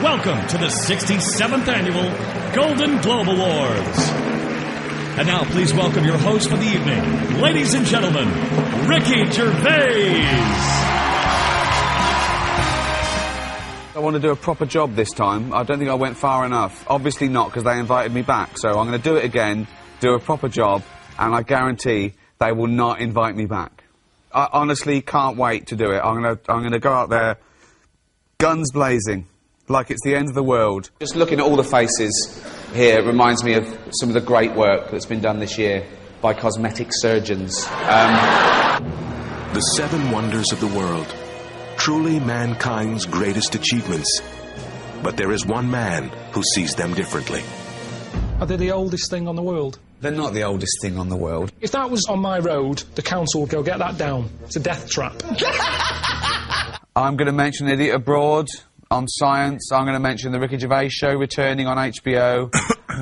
welcome to the 67th Annual Golden Globe Awards. And now please welcome your host for the evening, ladies and gentlemen, Ricky Gervais. I want to do a proper job this time. I don't think I went far enough. Obviously not, because they invited me back. So I'm going to do it again, do a proper job, and I guarantee they will not invite me back. I honestly can't wait to do it. I'm going to go out there, guns blazing, like it's the end of the world. Just looking at all the faces here reminds me of some of the great work that's been done this year by cosmetic surgeons. The 7 wonders of the world. Truly mankind's greatest achievements. But there is one man who sees them differently. Are they the oldest thing on the world? They're not the oldest thing on the world. If that was on my road, the council would go, get that down. It's a death trap. I'm going to mention Idiot Abroad on Science. I'm going to mention the Ricky Gervais Show returning on HBO.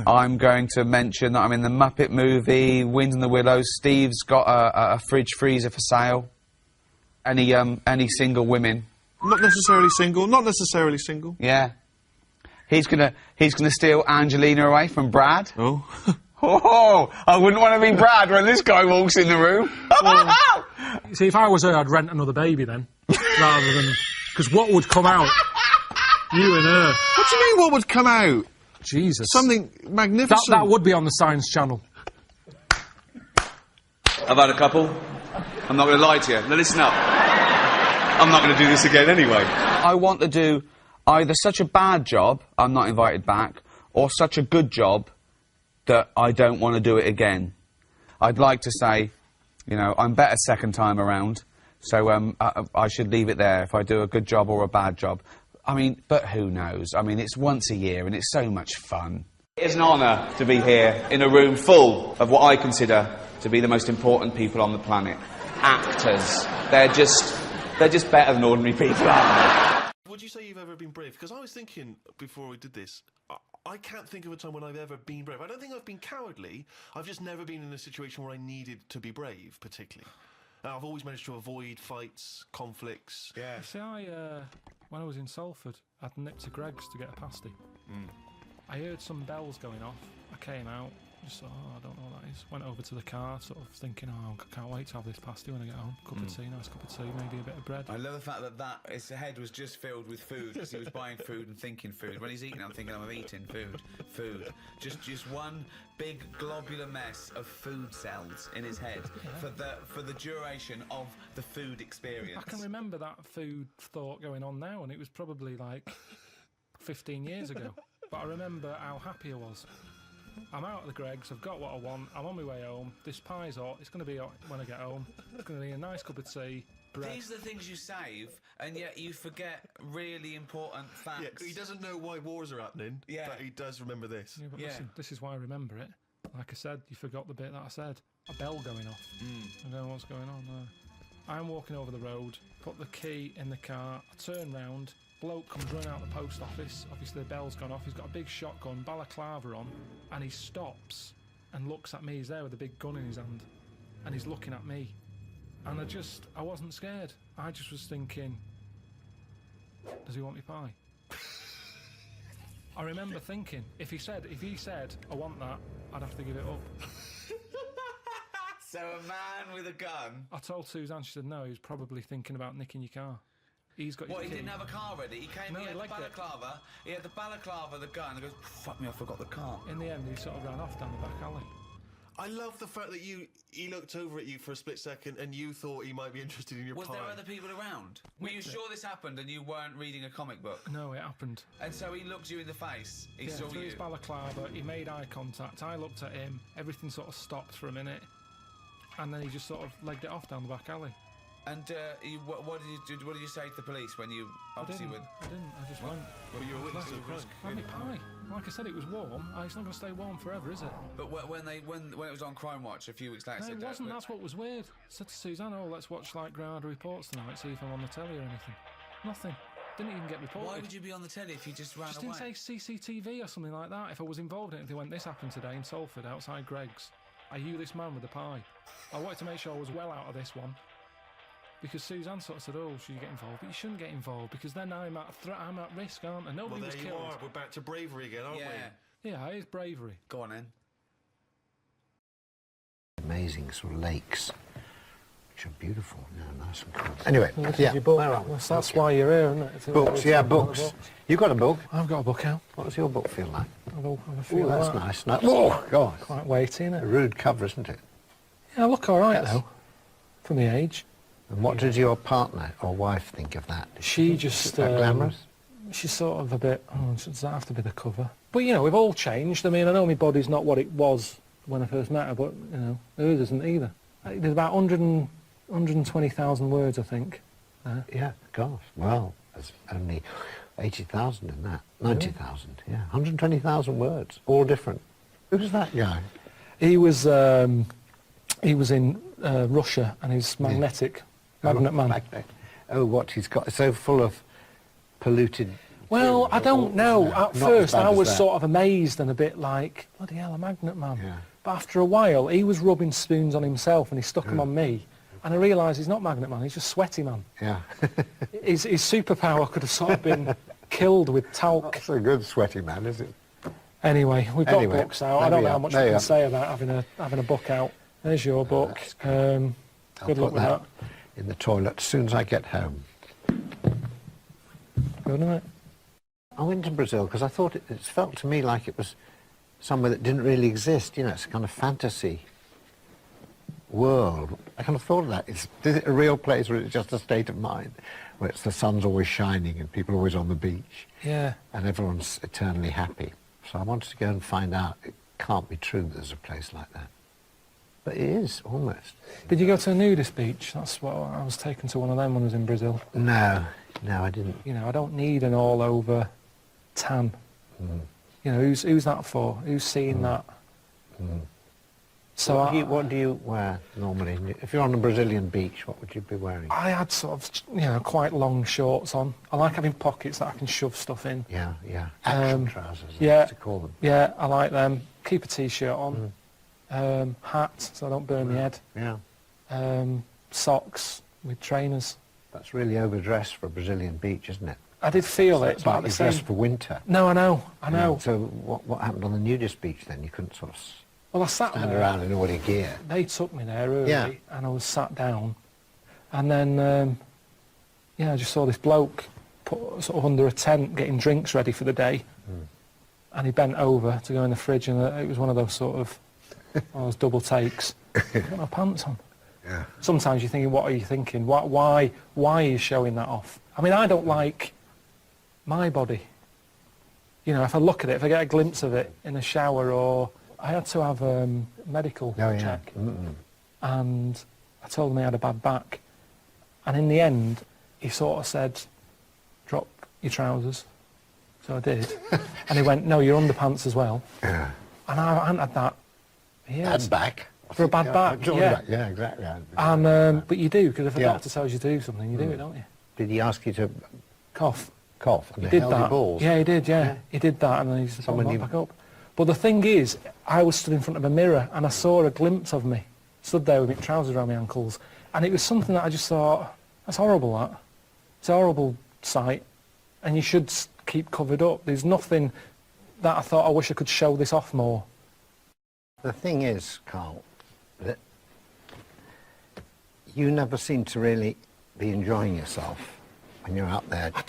I'm going to mention that I'm in the Muppet movie, Wind in the Willows. Steve's got a fridge freezer for sale. Any single women? Not necessarily single. Not necessarily single. Yeah. He's gonna steal Angelina away from Brad. Oh. Oh, I wouldn't want to be Brad when this guy walks in the room. See, if I was her, I'd rent another baby then, rather than... Because what would come out? You and her. What do you mean, what would come out? Jesus. Something magnificent. That would be on the Science Channel. I've had a couple. I'm not going to lie to you. Now listen up. I'm not going to do this again anyway. I want to do either such a bad job, I'm not invited back, or such a good job that I don't want to do it again. I'd like to say, you know, I'm better second time around, so I should leave it there if I do a good job or a bad job. I mean, but who knows? I mean, it's once a year and it's so much fun. It's an honour to be here in a room full of what I consider to be the most important people on the planet. Actors. They're just better than ordinary people, aren't they? Would you say you've ever been brave? Because I was thinking before we did this, I can't think of a time when I've ever been brave. I don't think I've been cowardly. I've just never been in a situation where I needed to be brave, particularly. Now, I've always managed to avoid fights, conflicts. Yeah. See, when I was in Salford, I'd nipped to Greggs to get a pasty. I heard some bells going off. I came out, just thought, I don't know what that is. Went over to the car, sort of thinking, I can't wait to have this pasty when I get home. Cup of tea, nice cup of tea, maybe a bit of bread. I love the fact that his head was just filled with food, because he was buying food and thinking food. When he's eating, I'm thinking, I'm eating food. Just one big globular mess of food cells in his head for the duration of the food experience. I can remember that food thought going on now, and it was probably like 15 years ago. But I remember how happy I was. I'm out of the Greggs, I've got what I want, I'm on my way home, this pie's hot, it's going to be hot when I get home, it's going to be a nice cup of tea, bread. These are the things you save, and yet you forget really important facts. Yeah, he doesn't know why wars are happening, but he does remember this. Yeah, but listen, this is why I remember it. Like I said, you forgot the bit that I said. A bell going off. I don't know what's going on there. I'm walking over the road, put the key in the car, I turn round, bloke comes running out the post office, obviously the bell's gone off, he's got a big shotgun, balaclava on, and he stops and looks at me. He's there with a big gun in his hand, and he's looking at me, and I wasn't scared. I just was thinking, does he want me pie? I remember thinking, if he said, I want that, I'd have to give it up. So a man with a gun... I told Suzanne, she said no, he was probably thinking about nicking your car. He's got What, his he key. didn't have a car ready? He came, No, he had he the legged it. balaclava, the gun, and goes, fuck me, I forgot the car. In the end, he sort of ran off down the back alley. I love the fact that he looked over at you for a split second and you thought he might be interested in your pie. Was there other people around? Were you sure this happened and you weren't reading a comic book? No, it happened. And so he looked you in the face, he saw through you. his balaclava, he made eye contact, I looked at him, everything sort of stopped for a minute, and then he just sort of legged it off down the back alley. And what did you say to the police when you obviously I didn't, I just went. Well, you were with us at the risk. Have me pie. Like I said, it was warm. It's not going to stay warm forever, is it? But when it was on Crime Watch a few weeks later... No, it wasn't. That's what was weird. I said to Suzanne, let's watch, like, Granada Reports tonight, see if I'm on the telly or anything. Nothing. Didn't even get reported. Why would you be on the telly if you just ran away? Just didn't say CCTV or something like that. If I was involved in it, if they went, this happened today in Salford, outside Greggs. Are you this man with the pie? I wanted to make sure I was well out of this one. because Suzanne sort of said, "Oh, should you get involved?" But you shouldn't get involved because then I'm at risk, aren't I? Nobody was there you killed. are. We're back to bravery again, aren't we? Yeah, it is bravery. Go on then. Amazing sort of lakes, which are beautiful, nice and cool. Anyway, Well, yeah, your book. where are we? Well, that's why you're here, isn't it? Books, yeah, books. You got a book? I've got a book out. What does your book feel like? I have a Oh, feel that's like nice. Oh, God. quite weighty, isn't A it? rude cover, isn't it? Yeah, I look all right Yes. though, for my age. And what did your partner or wife think of that? She just Is that glamorous? She's sort of a bit. Oh, does that have to be the cover? But you know, we've all changed. I mean, I know my body's not what it was when I first met her, but you know, hers isn't either. There's about 120,000 words, I think. Yeah, gosh. Well, there's only 80,000 in that. 90,000, yeah. 120,000 words, all different. Who's that guy? He was in Russia, and he's magnetic, magnet man. Magnet. Oh, what he's got, so full of polluted... Well, food, I don't or- know. no, At not as first, bad I as was that. sort of amazed and a bit like, bloody hell, a magnet man. Yeah. But after a while, he was rubbing spoons on himself and he stuck them Yeah. on me. And I realised he's not magnet man, he's just sweaty man. Yeah. His superpower could have sort of been killed with talc. That's a good sweaty man, is it? Anyway, we've got Anyway, books out. I there don't we know are. how much There we you can are. say about having a book out. There's your book. that's Good I'll luck put with that. in the toilet as soon as I get home. Good night. I went to Brazil because I thought it felt to me like it was somewhere that didn't really exist. You know, it's a kind of fantasy world. I kind of thought of that. Is it a real place or is it just a state of mind where it's the sun's always shining and people are always on the beach Yeah. and everyone's eternally happy? So I wanted to go and find out. It can't be true that there's a place like that. But it is, almost. Did you go to a nudist beach? That's what I was taken to one of them when I was in Brazil. No, I didn't. You know, I don't need an all-over tan. You know, who's that for? Who's seeing that? So What do you wear normally? If you're on a Brazilian beach, what would you be wearing? I had sort of, you know, quite long shorts on. I like having pockets that I can shove stuff in. Yeah. Action trousers, I yeah. used to call them. Yeah, I like them. Keep a t-shirt on. Hat, so I don't burn my head. Yeah. Socks with trainers. That's really overdressed for a Brazilian beach, isn't it? I did feel it, It's but like at the you same... dressed for winter. No, I know. So what happened on the nudist beach then? You couldn't sort of Well, I sat stand there. around in all your gear. They took me there early, Yeah. and I was sat down, and then, I just saw this bloke put sort of under a tent getting drinks ready for the day, and he bent over to go in the fridge, and it was one of those sort of those double takes. I've got no pants on. Yeah. Sometimes you're thinking, what are you thinking? Why are you showing that off? I mean, I don't like my body. You know, if I look at it, if I get a glimpse of it in a shower, or I had to have a medical check, and I told him I had a bad back, and in the end, he sort of said, drop your trousers. So I did, and he went, no, your underpants as well. Yeah. And I hadn't had that. Bad back. For a bad back, yeah. Yeah, exactly. And but you do, because if a Yeah. doctor tells you to do something, you do it, don't you? Did he ask you to Cough. cough and He they did held your that. balls? Yeah, he did. Yeah, he did that, and then he just Someone put you- it back up. But the thing is, I was stood in front of a mirror, and I saw a glimpse of me, stood there with my trousers around my ankles, and it was something that I just thought, that's horrible. That it's a horrible sight, and you should keep covered up. There's nothing that I thought I wish I could show this off more. The thing is, Carl, that you never seem to really be enjoying yourself when you're out there. I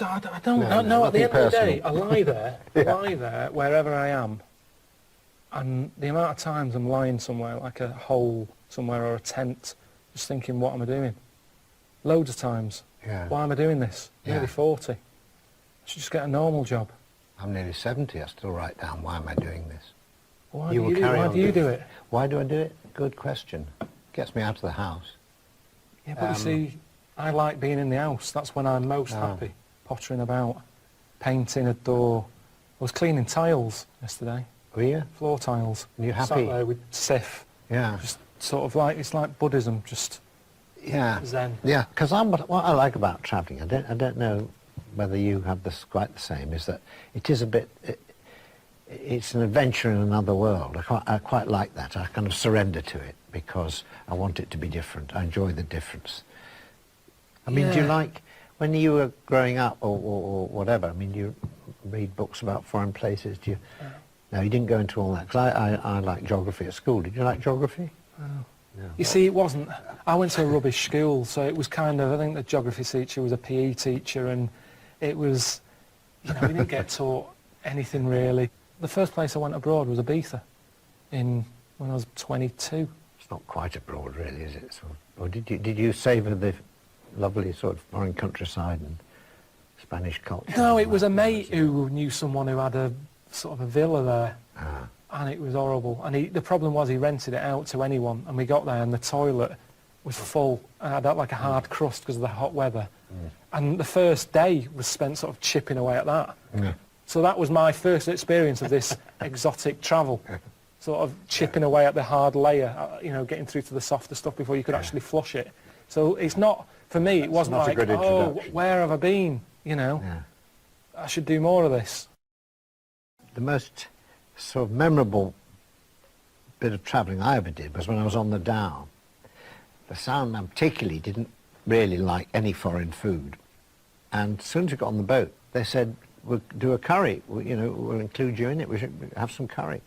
don't No, know. At the end nothing of the day, personal. I lie there. I lie there wherever I am, and the amount of times I'm lying somewhere, like a hole somewhere or a tent, just thinking, what am I doing? Loads of times. Yeah. Why am I doing this? Yeah. Nearly 40. I should just get a normal job. I'm nearly 70, I still write down, why am I doing this? Why You do will you do it? carry Why on do you doing do it. it? Why do I do it? Good question. Gets me out of the house. Yeah, but you see, I like being in the house. That's when I'm most Ah. happy. Pottering about, painting a door. I was cleaning tiles yesterday, Were you? floor tiles. And you Sat happy? there with Sif. Yeah. Just sort of like, it's like Buddhism, just Yeah. Zen. Yeah, because what I like about travelling, I don't know whether you have this quite the same, is that it is a bit, it's an adventure in another world. I quite like that. I kind of surrender to it because I want it to be different. I enjoy the difference. I mean, do you Yeah. like, when you were growing up or whatever, I mean, do you read books about foreign places? Do you? No, you didn't go into all that, because I like geography at school. Did you like geography? You see, it wasn't... I went to a rubbish school, so it was kind of... I think the geography teacher was a PE teacher, and it was... You know, we didn't get taught anything, really. The first place I went abroad was Ibiza, when I was 22. It's not quite abroad, really, is it? Sort of, or did you savour the lovely sort of foreign countryside and Spanish culture? No, it was a mate who knew someone who had a sort of a villa there, and it was horrible. And the problem was he rented it out to anyone, and we got there and the toilet was full and had like a hard crust because of the hot weather. And the first day was spent sort of chipping away at that. So that was my first experience of this exotic travel, sort of chipping away at the hard layer, you know, getting through to the softer stuff before you could actually flush it. So it's not, for me, it wasn't not a like, good oh, introduction. where have I been, you know? I should do more of this. The most sort of memorable bit of travelling I ever did was when I was on the Down. The Soundman particularly didn't really like any foreign food. And as soon as we got on the boat, they said, we'll do a curry, you know, we'll include you in it, we should have some curry.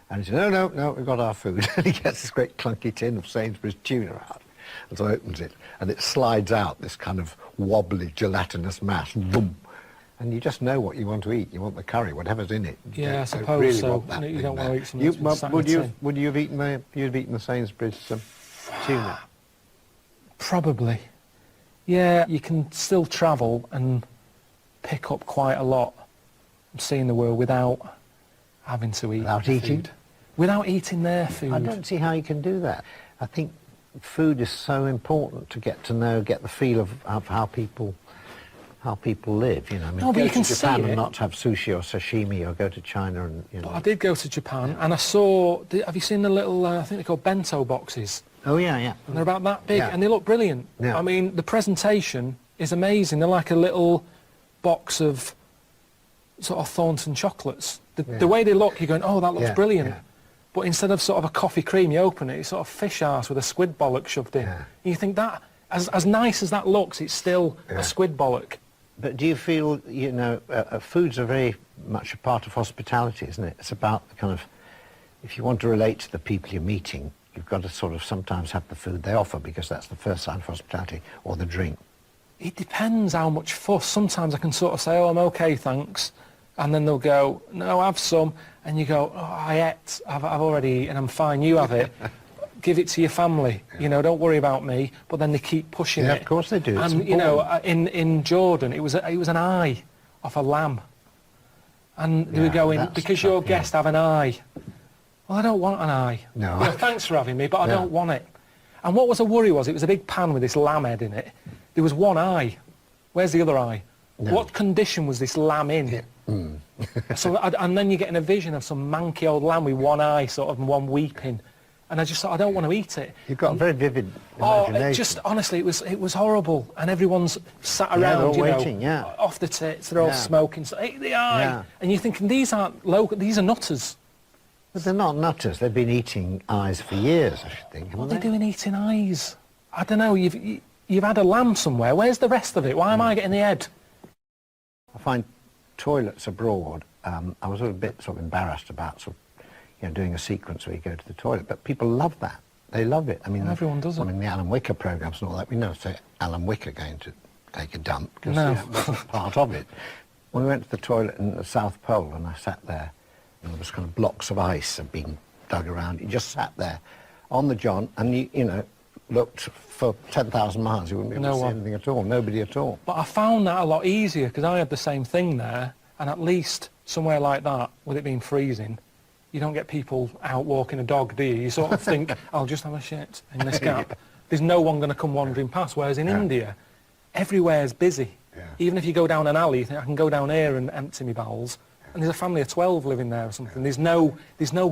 And he said, no, we've got our food. And he gets this great clunky tin of Sainsbury's tuna out. And so he opens it, and it slides out this kind of wobbly, gelatinous mass, boom. And you just know what you want to eat. You want the curry, whatever's in it. You Yeah, I don't suppose really so. want that You thing don't want there. to eat something that's sat in would a you tin. would you have eaten the Sainsbury's tuna? Probably. Yeah, you can still travel and pick up quite a lot from seeing the world without having to eat Without the eating? food. Without eating their food. I don't see how you can do that. I think food is so important to get to know, get the feel of how people live. You know, I mean, No, but go you can to Japan see and it. not have sushi or sashimi, or go to China and you know. But I did go to Japan and I saw, have you seen the little, I think they're called bento boxes? Oh yeah, yeah. And they're about that big Yeah. and they look brilliant. Yeah. I mean, the presentation is amazing. They're like a little box of sort of Thornton chocolates. The way they look, you're going, oh, that looks Yeah, brilliant. yeah. But instead of sort of a coffee cream, you open it, it's sort of fish arse with a squid bollock shoved in. Yeah. And you think that, as nice as that looks, it's still Yeah. a squid bollock. But do you feel, you know, foods are very much a part of hospitality, isn't it? It's about the kind of, if you want to relate to the people you're meeting, you've got to sort of sometimes have the food they offer, because that's the first sign of hospitality, or the drink. It depends how much fuss. Sometimes I can sort of say, oh, I'm okay, thanks. And then they'll go, no, have some. And you go, oh, I ate, I've already eaten, I'm fine, you have it. Give it to your family, you know, don't worry about me. But then they keep pushing it. Yeah, of course they do. It's And, you know, important. in Jordan, it was an eye off a lamb. And they were Yeah, going, that's because tough, your yeah. guests have an eye. Well, I don't want an eye. No. You know, thanks for having me, but I Yeah. don't want it. And what was a worry was, it was a big pan with this lamb head in it. There was one eye. Where's the other eye? No. What condition was this lamb in? So, and then you're getting a vision of some manky old lamb with one eye, sort of, and one weeping. And I just thought, I don't want to eat it. You've got a very vivid Oh, imagination. it just, honestly, it was horrible. And everyone's sat they're around, all you know, waiting, yeah. off the tits, they're all Yeah. smoking. So, eat the eye. Yeah. And you're thinking, these aren't local, these are nutters. But they're not nutters. They've been eating eyes for years, I should think. What are haven't they doing eating eyes? I don't know, you've had a lamb somewhere. Where's the rest of it? Why am I getting the head? I find toilets abroad, I was a bit sort of embarrassed about sort of, you know, doing a sequence where you go to the toilet, but people love that. They love it. I mean, Well, everyone does it. I mean, the Alan Wicker programmes and all that, we never say Alan Wicker going to take a dump, because No. that wasn't part of it. We went to the toilet in the South Pole, and I sat there, and there was kind of blocks of ice had been dug around. You just sat there on the john, and you know, looked for 10,000 miles, you wouldn't be able No to see one. anything at all, nobody at all. But I found that a lot easier because I had the same thing there, and at least somewhere like that, with it being freezing, you don't get people out walking a dog, do you? You sort of think, I'll just have a shit in this gap. There's no one going to come wandering past, whereas in India, everywhere's busy. Yeah. Even if you go down an alley, you think, I can go down here and empty my bowels, and there's a family of 12 living there or something. There's no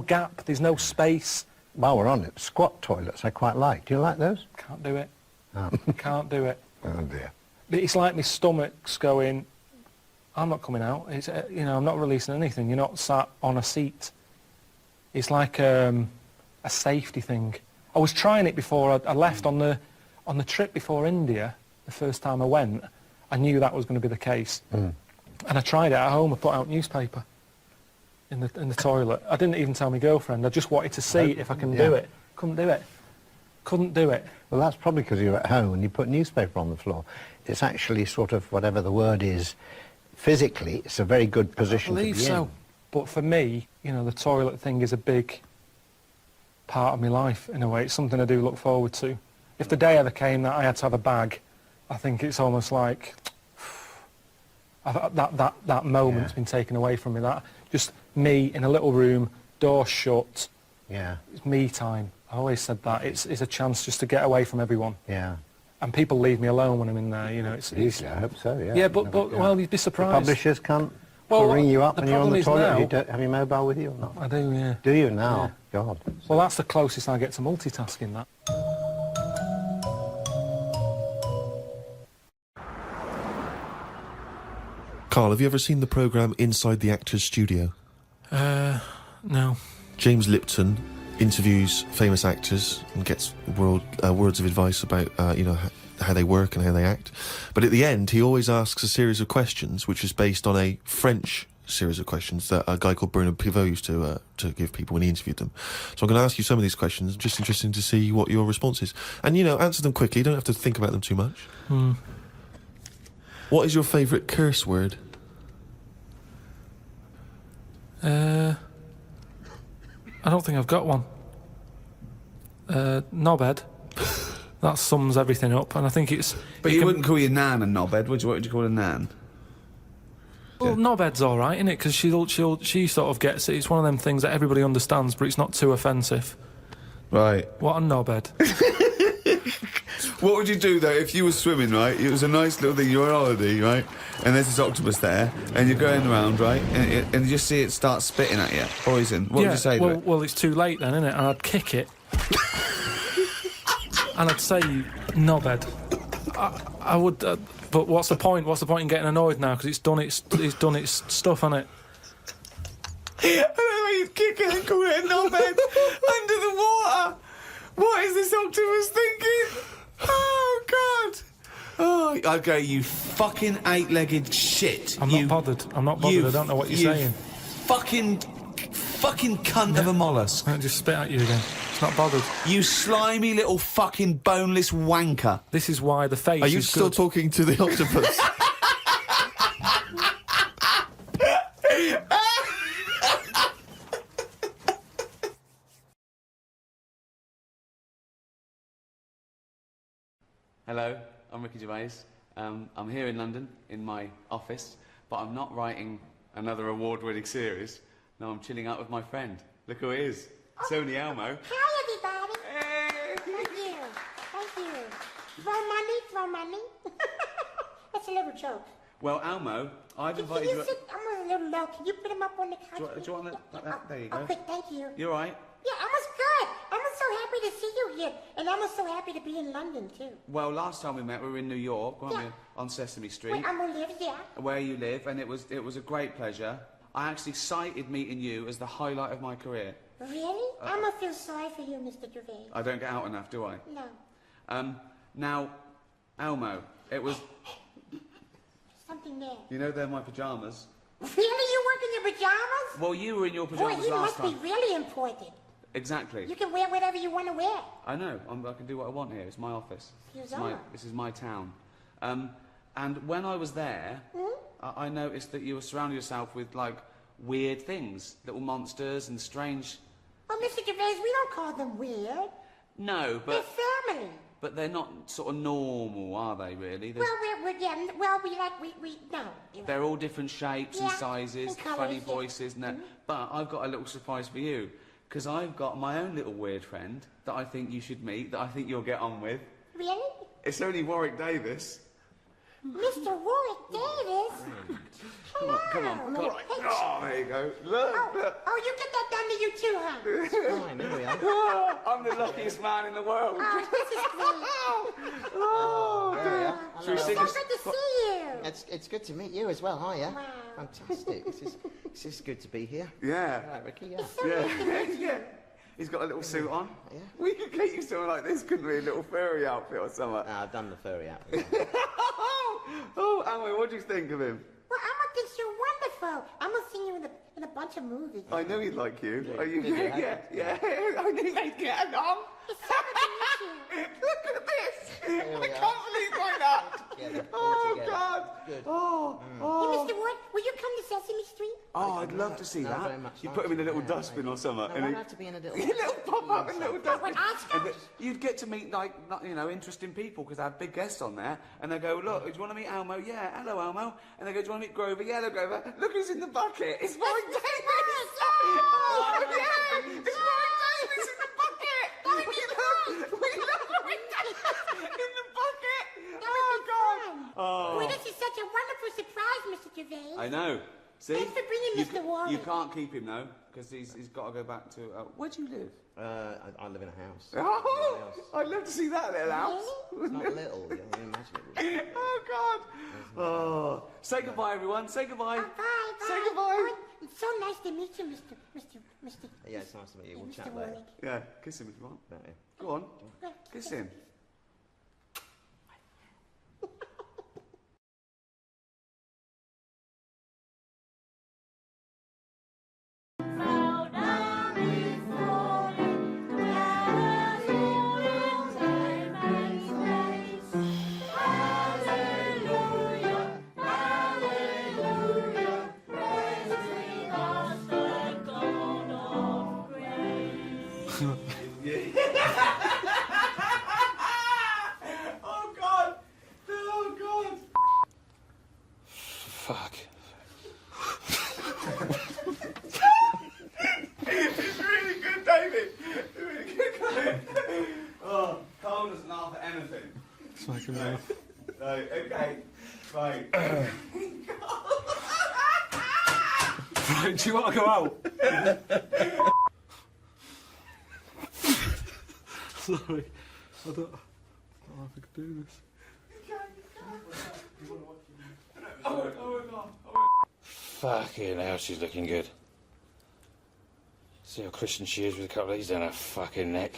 gap, there's no space. While we're on it, squat toilets I quite like. Do you like those? Can't do it. Can't do it. Oh dear. It's like my stomach's going, I'm not coming out. It's, you know, I'm not releasing anything. You're not sat on a seat. It's like a safety thing. I was trying it before I left on the trip before India. the first time I went, I knew that was going to be the case. And I tried it at home. I put out newspaper in the toilet. I didn't even tell my girlfriend. I just wanted to see if I can do it. Couldn't do it. Couldn't do it. Well, that's probably because you're at home and you put newspaper on the floor. It's actually sort of, whatever the word is, physically, it's a very good position to be in. I believe so. But for me, you know, the toilet thing is a big part of my life, in a way. It's something I do look forward to. If the day ever came that I had to have a bag, I think it's almost like that moment's been taken away from me. That just me in a little room, door shut. Yeah. It's me time. I always said that. It's a chance just to get away from everyone. Yeah. And people leave me alone when I'm in there, you know. Usually, I hope so, yeah. Yeah, but well, you'd be surprised. The publishers can't ring you up when you're on the toilet. Have your mobile with you or not? I do, yeah. Do you now? Yeah. God. Well, that's the closest I get to multitasking, that. Karl, have you ever seen the programme Inside the Actors Studio? No. James Lipton interviews famous actors and gets words of advice about, you know, how they work and how they act. But at the end, he always asks a series of questions, which is based on a French series of questions that a guy called Bruno Pivot used to give people when he interviewed them. So I'm going to ask you some of these questions. I'm just interested to see what your response is. And, you know, answer them quickly. You don't have to think about them too much. What is your favourite curse word? I don't think I've got one. Knobhead. That sums everything up, and I think it's... But you wouldn't call your nan a knobhead, would you? What would you call a nan? Well, knobhead's all right, isn't it? Because she sort of gets it. It's one of them things that everybody understands, but it's not too offensive. Right. What a knobhead. What would you do, though, if you were swimming, right? It was a nice little thing, you're on holiday, right? And there's this octopus there, and you're going around, right? And you just see it start spitting at you. Poison. What would you say to it? Well, it's too late then, isn't it? And I'd kick it. And I'd say, knobhead. I would... but what's the point? What's the point in getting annoyed now? Because it's done its stuff, hasn't it? I don't know why you'd kick it and call it a knobhead under the water. What is this octopus thinking? Oh, God. Oh, okay, you fucking eight-legged shit. I'm not bothered. I don't know what you're saying. Fucking cunt of a mollusk. I'll just spit at you again. It's not bothered. You slimy little fucking boneless wanker. This is why the face is Are you still talking to the octopus? Hello, I'm Ricky Gervais. I'm here in London, in my office, but I'm not writing another award-winning series. No, I'm chilling out with my friend. Look who he is. It's only Elmo. Hi, everybody. Hey. Thank you. Thank you. Throw money. That's a little joke. Well, Elmo, I've invited you... I'm a little low. Can you put him up on the couch? Do you want that? There you go. Oh, quick, thank you. You all right? Yeah, Elmo's good. Elmo's so happy to see you here. And Elmo's so happy to be in London, too. Well, last time we met, we were in New York, weren't we? On Sesame Street. Where Elmo lives, yeah. Where you live, and it was a great pleasure. I actually cited meeting you as the highlight of my career. Really? Elmo feels sorry for you, Mr. Gervais. I don't get out enough, do I? No. Now, Elmo, it was... Something there. You know they're my pyjamas. Really? You work in your pyjamas? Well, you were in your pyjamas Boy, he last time. must be really important. Exactly. You can wear whatever you want to wear. I know. I can do what I want here. It's my office. This is my town. And when I was there, I noticed that you were surrounding yourself with, like, weird things. Little monsters and strange... Oh, Mr. Gervais, we don't call them weird. No, but... They're family. But they're not sort of normal, are they, really? Well, no. They're all different shapes and sizes, and colours, funny voices, and that. But I've got a little surprise for you, because I've got my own little weird friend that I think you should meet, that I think you'll get on with. Really? It's only Warwick Davis. Mr. Warwick Davis? Hello. Come on. Oh, there you go. Look. Oh, you get that done to you too, huh? It's fine, here we are. Oh, I'm the luckiest man in the world. Oh, this is great. Oh, Should we It's sing so this? good to see you. It's good to meet you as well, hiya. Wow. Fantastic. This is good to be here. Yeah. Right, Ricky, It's so nice to meet you. He's got a little suit on. Yeah. We could get you something like this, couldn't we? A little furry outfit or something. I've done the furry outfit. Oh, Amway, what do you think of him? Well, Elmo thinks you're wonderful. I'm gonna see you in a bunch of movies. I know he'd like you. Are you? Did you? Yeah. I knew they'd get along. It's so good to meet you. Look at this. we I are. can't believe like that. Together, all Oh, together. God. Good. Oh. Hey, Mr. Wood, will you come to Sesame Street? Oh, I'd love to see No, that. very much You like put him in a to, little yeah, dustbin or something. No, and I he- have to be in a little... a little pop up in a little dustbin. when I And you'd get to meet, like, interesting people because I had big guests on there. And they go, look, do you want to meet Elmo? Yeah, hello, Elmo. And they go, do you want to meet Grover? Yeah, hello, Grover. Look who's in the bucket. It's Warwick Davis. Oh, yeah. It's Warwick Davis in the bucket. We love Warwick Davis in the bucket. Oh, God. Oh. Boy, this is such a wonderful surprise, Mr. Gervais. I know. See? Thanks for bringing Mr. Warwick. You can't keep him, though, because he's got to go back to... where do you live? I live in a house. Oh, I'd love to see that little house. It's not little, you can imagine it. Oh, God. Oh. Say goodbye, everyone. Say goodbye. Bye, bye. Say goodbye. Oh, it's so nice to meet you, Mr. Yeah, it's nice to meet you. We'll Mr. chat Warwick. later. Yeah, kiss him if you want. Don't you? Go on. Kiss him. Oh, God. Oh, God. Fuck. It's really good, David. It's really good. Oh, Carl doesn't laugh at anything. It's like a laugh. Right, okay. Right. Right, do you want to go out? Sorry. I don't know if I could do this. Fucking hell, she's looking good. See how Christian she is with a couple of these down her fucking neck.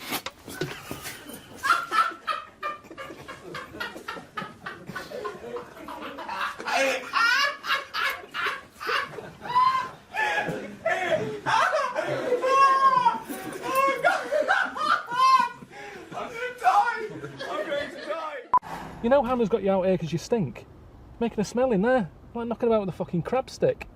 You know Hannah's got you out here because you stink? Making a smell in there. Like knocking about with a fucking crab stick.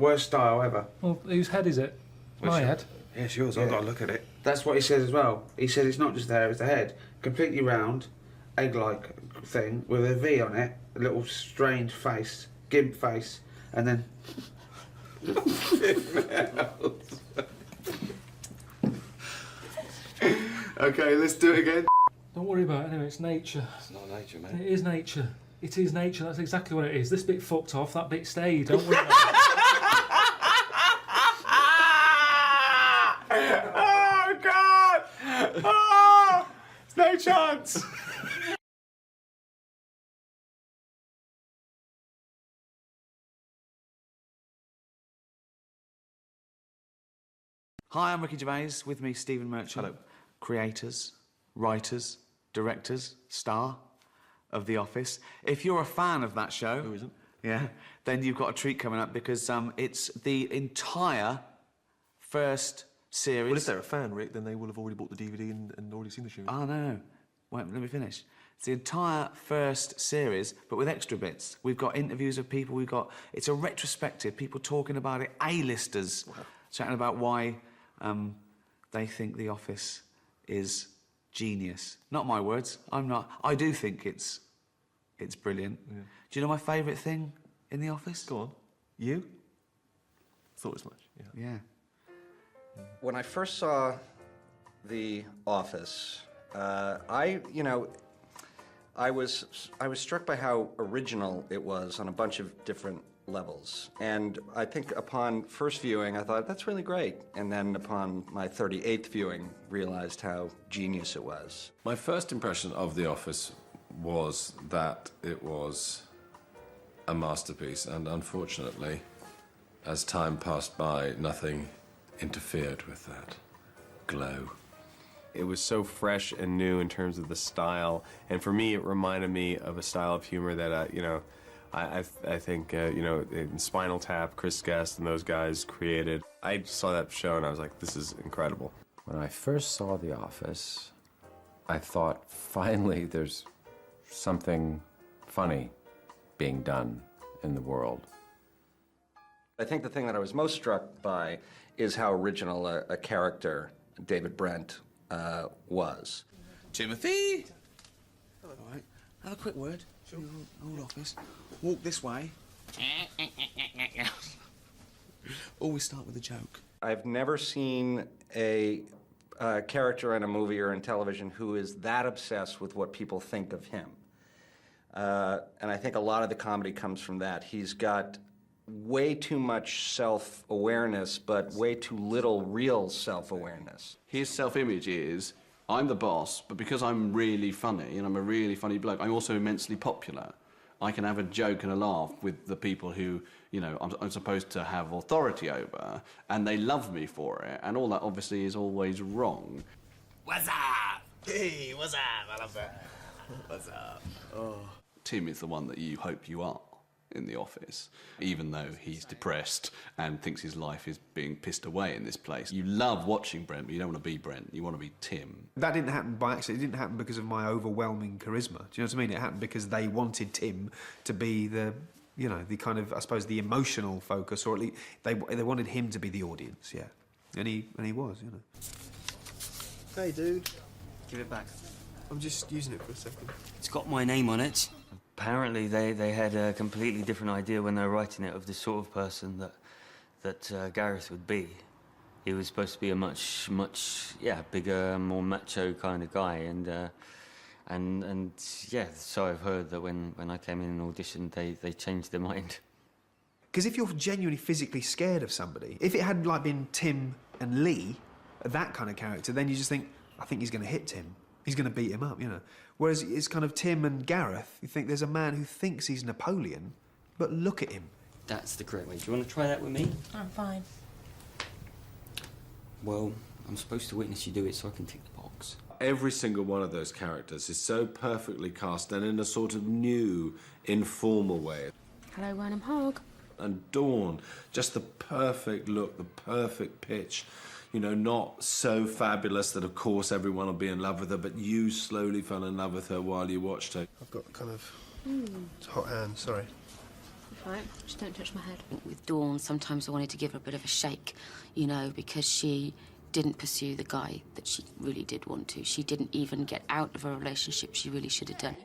Worst style ever. Well, whose head is it? My head. Yeah, it's yours. I've got to look at it. That's what he says as well. He said it's not just the hair, it's the head. Completely round, egg-like thing with a V on it, a little strange face, gimp face, and then... Okay, let's do it again. Don't worry about it anyway, it's nature. It's not nature, mate. It is nature. It is nature, that's exactly what it is. This bit fucked off, that bit stayed. Don't worry about it. Oh, God! Oh! There's no chance! Hi, I'm Ricky Gervais. With me, Stephen Merchant. Hello. Creators, writers, directors, star of The Office. If you're a fan of that show... Who isn't? Yeah, then you've got a treat coming up because it's the entire first series... Well, if they're a fan, Rick, then they will have already bought the DVD and already seen the show. Oh, no. Wait, let me finish. It's the entire first series, but with extra bits. We've got interviews of people, it's a retrospective, people talking about it, A-listers, chatting about why they think The Office is genius. Not my words, I do think it's brilliant. Yeah. Do you know my favourite thing in The Office? Go on. You? Thought as much, yeah. Yeah. When I first saw The Office, I was struck by how original it was on a bunch of different levels. And I think upon first viewing, I thought, that's really great. And then upon my 38th viewing, realized how genius it was. My first impression of The Office was that it was a masterpiece, and unfortunately, as time passed by, nothing interfered with that glow. It was so fresh and new in terms of the style, and for me, it reminded me of a style of humor that, you know, I think, you know, in Spinal Tap, Chris Guest and those guys created. I saw that show and I was like, this is incredible. When I first saw The Office, I thought, finally, there's something funny being done in the world. I think the thing that I was most struck by is how original a character David Brent was. Timothy! All right, have a quick word. Sure. Old office. Walk this way. Always start with a joke. I've never seen a character in a movie or in television who is that obsessed with what people think of him. And I think a lot of the comedy comes from that. He's got way too much self-awareness, but way too little real self-awareness. His self-image is, I'm the boss, but because I'm really funny, and I'm a really funny bloke, I'm also immensely popular. I can have a joke and a laugh with the people who, you know, I'm supposed to have authority over, and they love me for it, and all that obviously is always wrong. What's up? Hey, what's up? I love that. What's up? Oh. Tim is the one that you hope you are in The Office, even though he's depressed and thinks his life is being pissed away in this place. You love watching Brent, but you don't want to be Brent, you want to be Tim. That didn't happen by accident. It didn't happen because of my overwhelming charisma. Do you know what I mean? It happened because they wanted Tim to be the, you know, the kind of, I suppose, the emotional focus, or at least they wanted him to be the audience, yeah. And he was, you know. Hey, dude. Give it back. I'm just using it for a second. It's got my name on it. Apparently, they had a completely different idea when they were writing it of the sort of person that Gareth would be. He was supposed to be a much bigger, more macho kind of guy, and yeah. So I've heard that when I came in and auditioned, they changed their mind. Because if you're genuinely physically scared of somebody, if it had like been Tim and Lee, that kind of character, then you just think, I think he's going to hit Tim. He's going to beat him up, you know. Whereas it's kind of Tim and Gareth, you think there's a man who thinks he's Napoleon, but look at him. That's the correct way. Do you want to try that with me? I'm fine. Well, I'm supposed to witness you do it so I can tick the box. Every single one of those characters is so perfectly cast and in a sort of new, informal way. Hello, Wernham Hogg. And Dawn, just the perfect look, the perfect pitch. You know, not so fabulous that, of course, everyone will be in love with her, but you slowly fell in love with her while you watched her. I've got kind of hot hands, sorry. Right, just don't touch my head. With Dawn, sometimes I wanted to give her a bit of a shake, you know, because she didn't pursue the guy that she really did want to. She didn't even get out of a relationship she really should have done.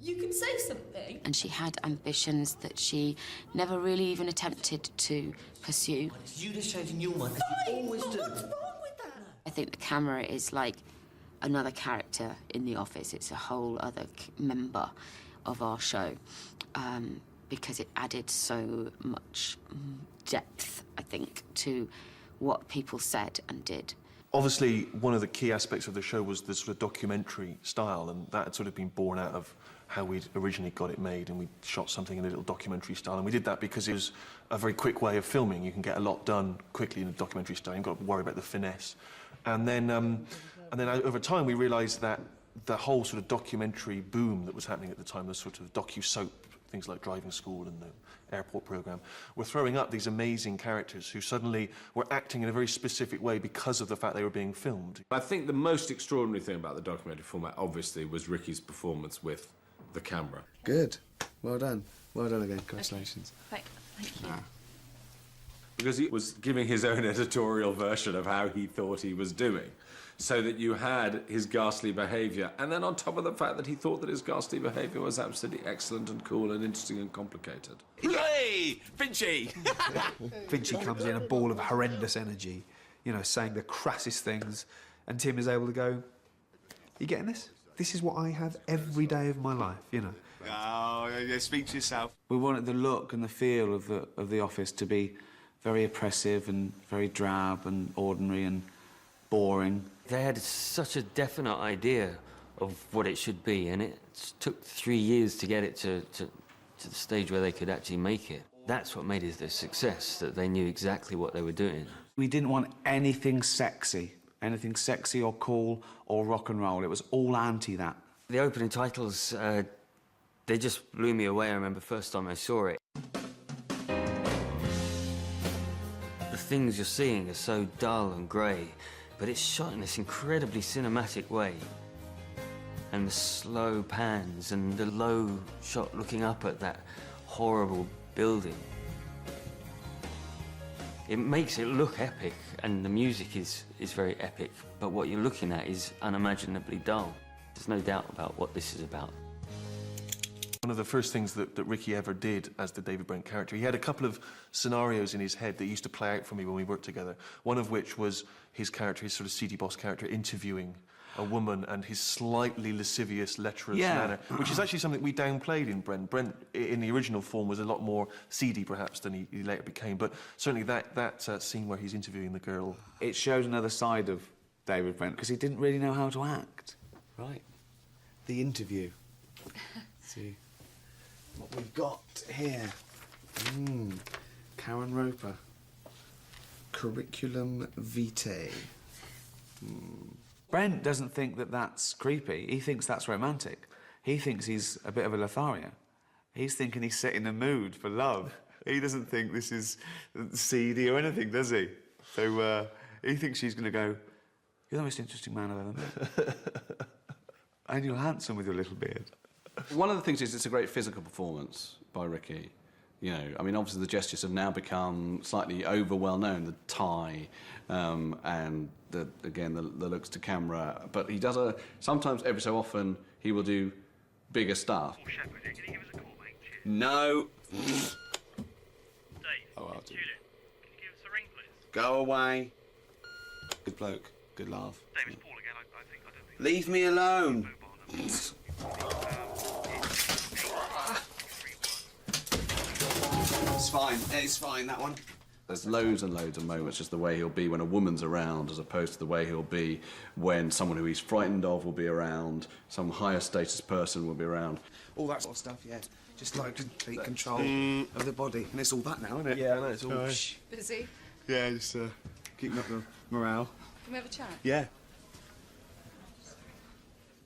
You can say something. And she had ambitions that she never really even attempted to pursue. You just changing your mind, because you always do. What's wrong with that? I think the camera is like another character in The Office. It's a whole other member of our show, because it added so much depth, I think, to what people said and did. Obviously, one of the key aspects of the show was the sort of documentary style, and that had sort of been born out of how we'd originally got it made, and we shot something in a little documentary style, and we did that because it was a very quick way of filming. You can get a lot done quickly in a documentary style. You've got to worry about the finesse. And then over time, we realised that the whole sort of documentary boom that was happening at the time, the sort of docu-soap, things like Driving School and the Airport programme, were throwing up these amazing characters who suddenly were acting in a very specific way because of the fact they were being filmed. I think the most extraordinary thing about the documentary format, obviously, was Ricky's performance with the camera. Good. Well done. Well done again. Congratulations. Thank you. Because he was giving his own editorial version of how he thought he was doing, so that you had his ghastly behaviour, and then on top of the fact that he thought that his ghastly behaviour was absolutely excellent and cool and interesting and complicated. Hey, Finchy! Finchy comes in a ball of horrendous energy, you know, saying the crassest things, and Tim is able to go, you getting this? This is what I have every day of my life, you know. Oh, yeah, speak to yourself. We wanted the look and the feel of the office to be very oppressive and very drab and ordinary and boring. They had such a definite idea of what it should be, and it took 3 years to get it to the stage where they could actually make it. That's what made it a success, that they knew exactly what they were doing. We didn't want anything sexy or cool or rock and roll. It was all anti that. The opening titles, they just blew me away. I remember first time I saw it. The things you're seeing are so dull and grey, but it's shot in this incredibly cinematic way. And the slow pans and the low shot looking up at that horrible building. It makes it look epic, and the music is very epic, but what you're looking at is unimaginably dull. There's no doubt about what this is about. One of the first things that Ricky ever did as the David Brent character, he had a couple of scenarios in his head that used to play out for me when we worked together. One of which was his character, his sort of seedy boss character, interviewing a woman and his slightly lascivious, lecherous manner, which is actually something we downplayed in Brent. Brent, in the original form, was a lot more seedy, perhaps, than he later became. But certainly that scene where he's interviewing the girl... It showed another side of David Brent, because he didn't really know how to act. Right. The interview. Let's see what we've got here. Karen Roper. Curriculum vitae. Brent doesn't think that that's creepy. He thinks that's romantic. He thinks he's a bit of a Lothario. He's thinking he's setting the mood for love. He doesn't think this is seedy or anything, does he? So he thinks she's going to go, "You're the most interesting man I've ever met." And you're handsome with your little beard. One of the things is it's a great physical performance by Ricky. You know, I mean, obviously the gestures have now become slightly well known, the tie, and the looks to camera. But he does sometimes, every so often, he will do bigger stuff. No. Dave, Oh, I'll do. Juliet, can you give us a ring, please? Go away. Good bloke. Good laugh. Dave, it's Paul again. I don't think... Leave me alone. It's fine, that one. There's loads and loads of moments, just the way he'll be when a woman's around, as opposed to the way he'll be when someone who he's frightened of will be around, some higher status person will be around. All that sort of stuff, yeah. Just like complete control of the body. And it's all that now, isn't it? Yeah, I know, it's all... Busy? Yeah, just keeping up the morale. Can we have a chat? Yeah.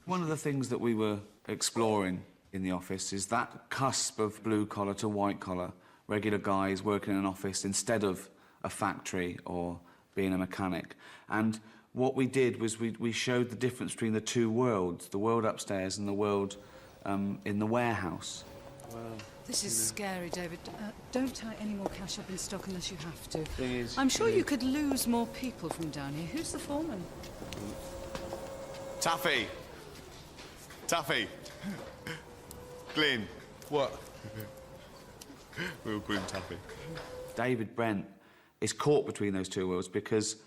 One of the things that we were exploring in the office is that cusp of blue-collar to white-collar, regular guys working in an office instead of a factory or being a mechanic. And what we did was we showed the difference between the two worlds, the world upstairs and the world in the warehouse. Wow. This is scary, David. Don't tie any more cash up in stock unless you have to. Thing is, I'm sure you could lose more people from down here. Who's the foreman? Taffy! Taffy! Glyn. What? We'll call him Taffy. David Brent is caught between those two worlds because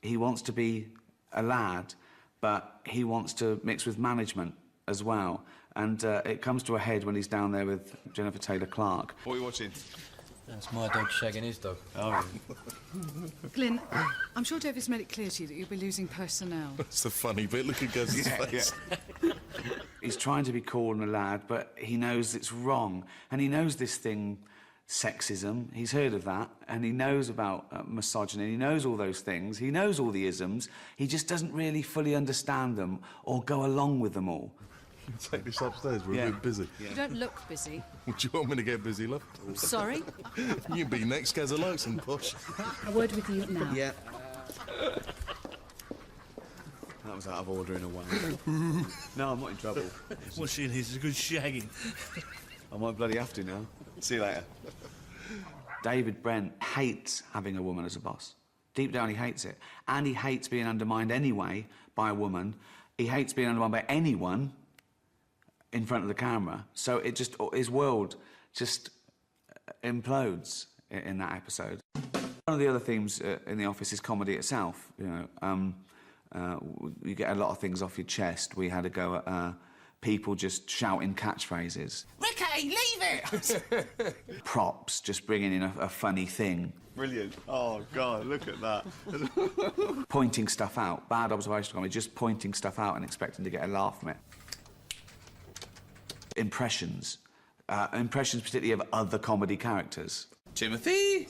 he wants to be a lad, but he wants to mix with management as well. And it comes to a head when he's down there with Jennifer Taylor-Clark. What are you watching? That's my dog shagging his dog. Oh, Glyn, I'm sure David's made it clear to you that you'll be losing personnel. That's the funny bit. Look at Guz's face. He's trying to be cool and a lad, but he knows it's wrong. And he knows this thing, sexism, he's heard of that, and he knows about misogyny, he knows all those things, he knows all the isms, he just doesn't really fully understand them or go along with them all. Take this upstairs, we're a bit busy. You don't look busy. Would you want me to get busy, love? Sorry? You be next, Gazza likes and posh. A word with you now. Yeah. That was out of order in a way. No, I'm not in trouble. What's she in here? It's a good shagging. I might bloody have to now. See you later. David Brent hates having a woman as a boss. Deep down, he hates it. And he hates being undermined anyway by a woman. He hates being undermined by anyone in front of the camera. So it just, his world just implodes in that episode. One of the other themes in the office is comedy itself. You know, you get a lot of things off your chest. We had a go at people just shouting catchphrases. Ricky, leave it! Props, just bringing in a funny thing. Brilliant. Oh, God, look at that. Pointing stuff out. Bad observational comedy, just pointing stuff out and expecting to get a laugh from it. Impressions. Impressions particularly of other comedy characters. Timothy!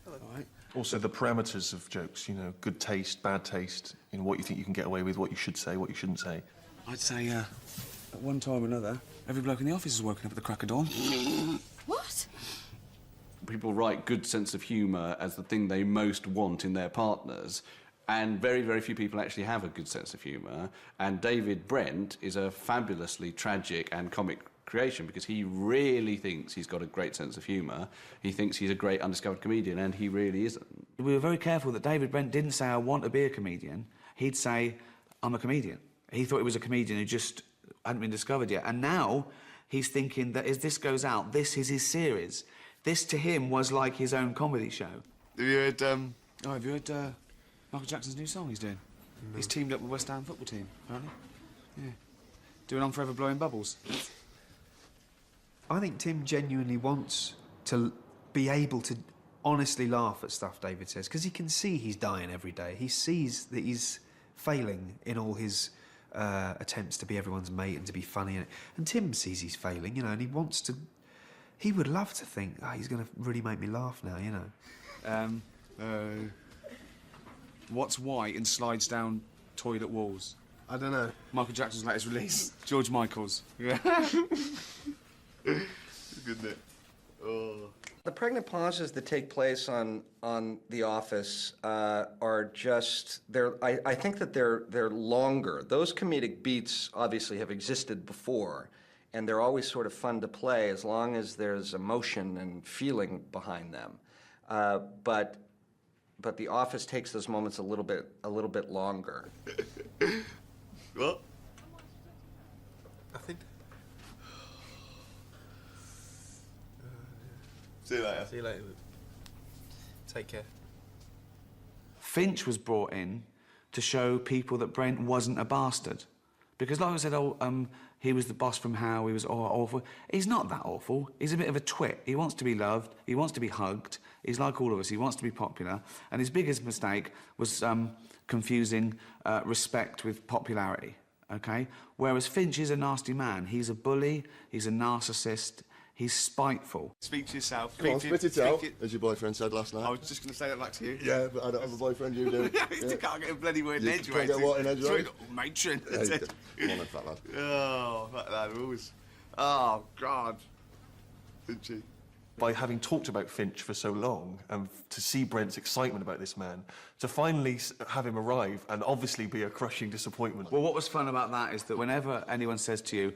All right. Also, the parameters of jokes, you know, good taste, bad taste, you know, what you think you can get away with, what you should say, what you shouldn't say. I'd say, at one time or another, every bloke in the office is woken up at the crack of dawn. What? People write good sense of humour as the thing they most want in their partners, and very, very few people actually have a good sense of humour. And David Brent is a fabulously tragic and comic creation because he really thinks he's got a great sense of humour. He thinks he's a great undiscovered comedian, and he really isn't. We were very careful that David Brent didn't say, I want to be a comedian. He'd say, I'm a comedian. He thought he was a comedian who just hadn't been discovered yet. And now he's thinking that as this goes out, this is his series. This, to him, was like his own comedy show. Have you heard, have you heard Michael Jackson's new song he's doing? No. He's teamed up with West Ham football team, apparently. Yeah. Doing On Forever Blowing Bubbles. I think Tim genuinely wants to be able to honestly laugh at stuff David says, because he can see he's dying every day. He sees that he's failing in all his attempts to be everyone's mate and to be funny. And Tim sees he's failing, you know, and he wants to... He would love to think, he's going to really make me laugh now, you know. What's white and slides down toilet walls? I don't know. Michael Jackson's latest release. George Michael's. Yeah. Good, isn't it? Oh. The pregnant pauses that take place on The Office are just... I think that they're longer. Those comedic beats obviously have existed before, and they're always sort of fun to play as long as there's emotion and feeling behind them. But The Office takes those moments a little bit longer. What? I think. See you later. See you later. Take care. Finch was brought in to show people that Brent wasn't a bastard. Because like I said, he was the boss from How, he was awful. He's not that awful. He's a bit of a twit. He wants to be loved. He wants to be hugged. He's like all of us. He wants to be popular. And his biggest mistake was confusing respect with popularity, OK? Whereas Finch is a nasty man. He's a bully. He's a narcissist. He's spiteful. Speak to yourself. Come on, spit it out, as your boyfriend said last night. I was just going to say that back to you. Yeah, but I don't have a boyfriend, you do. Yeah, you can't get a bloody word in edgeways. You can't get what in edgeways? Matron. Come on then, fat lad. Oh, fat lad, always. Oh, God. Finchy. By having talked about Finch for so long, and to see Brent's excitement about this man, to finally have him arrive and obviously be a crushing disappointment. Well, what was fun about that is that whenever anyone says to you,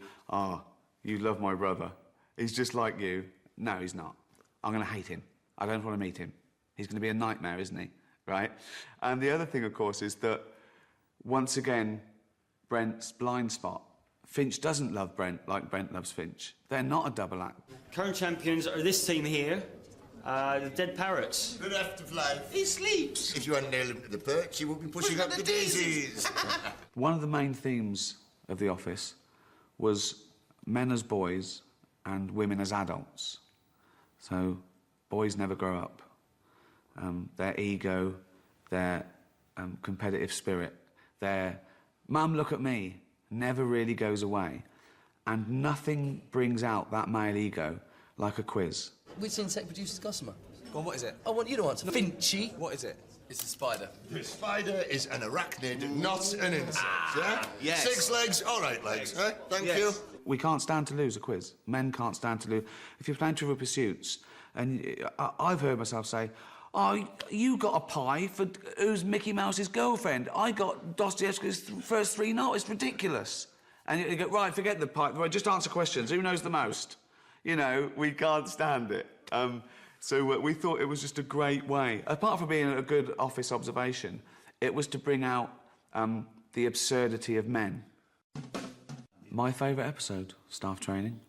you love my brother, he's just like you. No, he's not. I'm going to hate him. I don't want to meet him. He's going to be a nightmare, isn't he? Right? And the other thing, of course, is that, once again, Brent's blind spot. Finch doesn't love Brent like Brent loves Finch. They're not a double act. Current champions are this team here, the Dead Parrots. The raft of life. He sleeps. If you hadn't nailed him to the perch, he would be pushing up the daisies. One of the main themes of The Office was men as boys and women as adults. So boys never grow up. Their ego, their competitive spirit, their "Mum, look at me," never really goes away. And nothing brings out that male ego like a quiz. Which insect produces gossamer? Go on, what is it? I want you to answer. Finchy. What is it? It's a spider. The spider is an arachnid, not an insect, yeah? Yes. 6 legs, all right legs, eh? Thank you. We can't stand to lose a quiz. Men can't stand to lose. If you're playing Trivial Pursuits, and I've heard myself say, you got a pie for who's Mickey Mouse's girlfriend. I got Dostoevsky's first 3 novels. It's ridiculous. And you go, right, forget the pie. Right, just answer questions. Who knows the most? You know, we can't stand it. So we thought it was just a great way. Apart from being a good office observation, it was to bring out the absurdity of men. My favourite episode, staff training.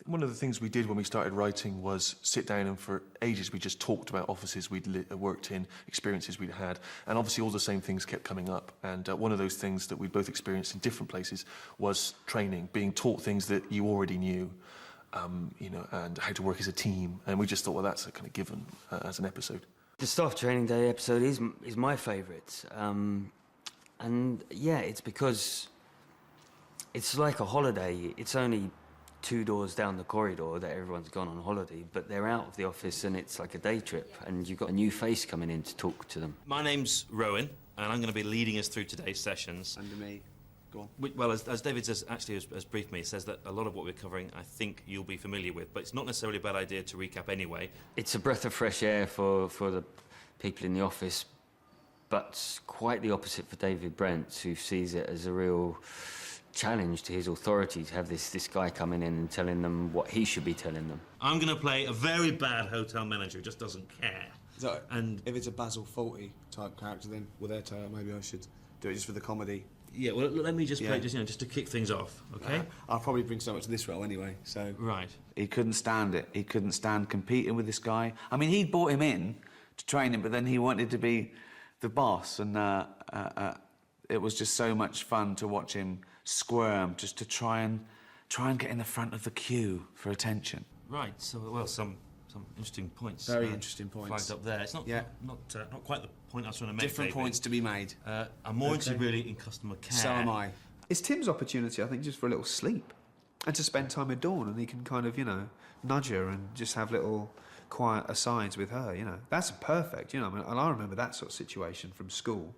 One of the things we did when we started writing was sit down and for ages we just talked about offices we'd worked in, experiences we'd had, and obviously all the same things kept coming up. And one of those things that we both experienced in different places was training, being taught things that you already knew, you know, and how to work as a team. And we just thought, well, that's a kind of given as an episode. The staff training day episode is my favourite, and yeah, it's because it's like a holiday. It's only 2 doors down the corridor that everyone's gone on holiday, but they're out of the office and it's like a day trip, and you've got a new face coming in to talk to them. My name's Rowan, and I'm going to be leading us through today's sessions. Under me. Go on. Well, as David has briefed me, he says that a lot of what we're covering, I think you'll be familiar with, but it's not necessarily a bad idea to recap anyway. It's a breath of fresh air for the people in the office, but quite the opposite for David Brent, who sees it as a real challenge to his authority to have this guy coming in and telling them what he should be telling them. I'm going to play a very bad hotel manager who just doesn't care. So, and if it's a Basil Fawlty type character, then with Airtail, maybe I should do it just for the comedy. Yeah, well, let me just play, just to kick things off, okay? I'll probably bring so much to this role anyway, so... Right. He couldn't stand it. He couldn't stand competing with this guy. I mean, he'd brought him in to train him, but then he wanted to be the boss, and it was just so much fun to watch him squirm, just to try and get in the front of the queue for attention. Right, so, well, some interesting points. Very interesting points. Flagged up there. It's not quite the point I was trying to make, Different David. points to be made. I'm more interested really in customer care. So am I. It's Tim's opportunity, I think, just for a little sleep. And to spend time with Dawn, and he can kind of, you know, nudge her and just have little quiet asides with her, you know. That's perfect, you know. I mean, and I remember that sort of situation from school.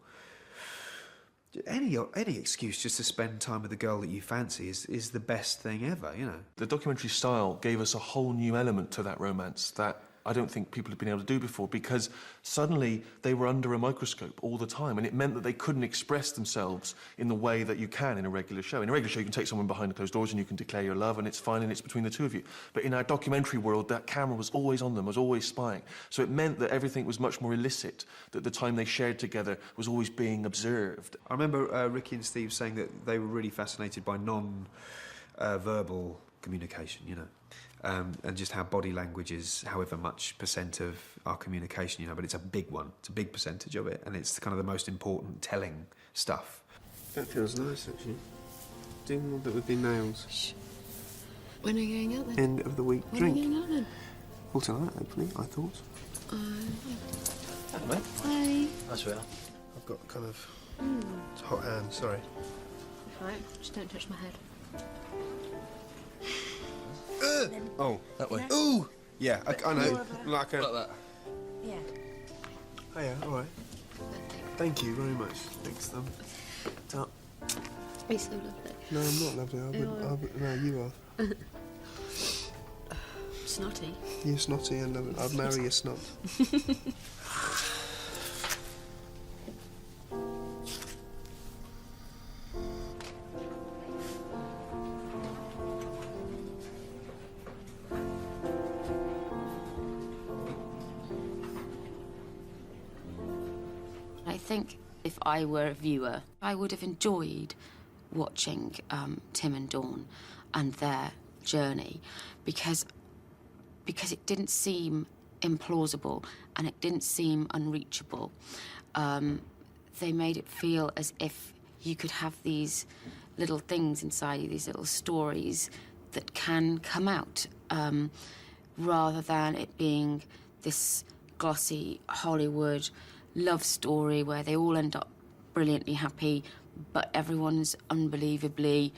Any excuse just to spend time with the girl that you fancy is the best thing ever, you know. The documentary style gave us a whole new element to that romance that I don't think people have been able to do before, because suddenly they were under a microscope all the time, and it meant that they couldn't express themselves in the way that you can in a regular show. In a regular show, you can take someone behind closed doors and you can declare your love, and it's fine, and it's between the two of you. But in our documentary world, that camera was always on them, was always spying. So it meant that everything was much more illicit, that the time they shared together was always being observed. I remember Ricky and Steve saying that they were really fascinated by non-verbal communication, you know. And just how body language is however much % of our communication, you know, but it's a big one. It's a big percentage of it, and it's kind of the most important telling stuff. That feels nice, actually. Doing all that would be nails. Shh. When are you going out then? End of the week When drink. are you going out then? Well, tonight, hopefully, I thought. Hello, mate. Hi. That's real. I've got kind of... It's a hot hand, sorry. Right, just don't touch my head. Oh, that way. Ooh! Yeah, I know. Like that. Yeah. Oh, yeah, all right. Thank you very much. Thanks, You're so lovely. No, I'm not lovely. No, you are. Snotty. You're snotty, and I'd marry a snot. I think if I were a viewer, I would have enjoyed watching Tim and Dawn and their journey because it didn't seem implausible and it didn't seem unreachable. They made it feel as if you could have these little things inside you, these little stories that can come out, rather than it being this glossy Hollywood love story where they all end up brilliantly happy, but everyone's unbelievably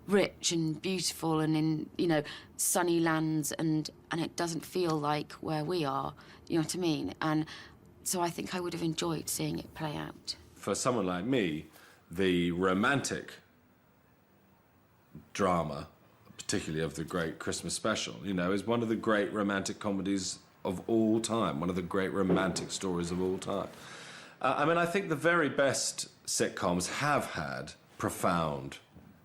rich and beautiful and in, you know, sunny lands, and it doesn't feel like where we are, you know what I mean? And so I think I would have enjoyed seeing it play out. For someone like me, the romantic drama, particularly of the great Christmas special, you know, is one of the great romantic comedies of all time, one of the great romantic stories of all time. I mean, I think the very best sitcoms have had profound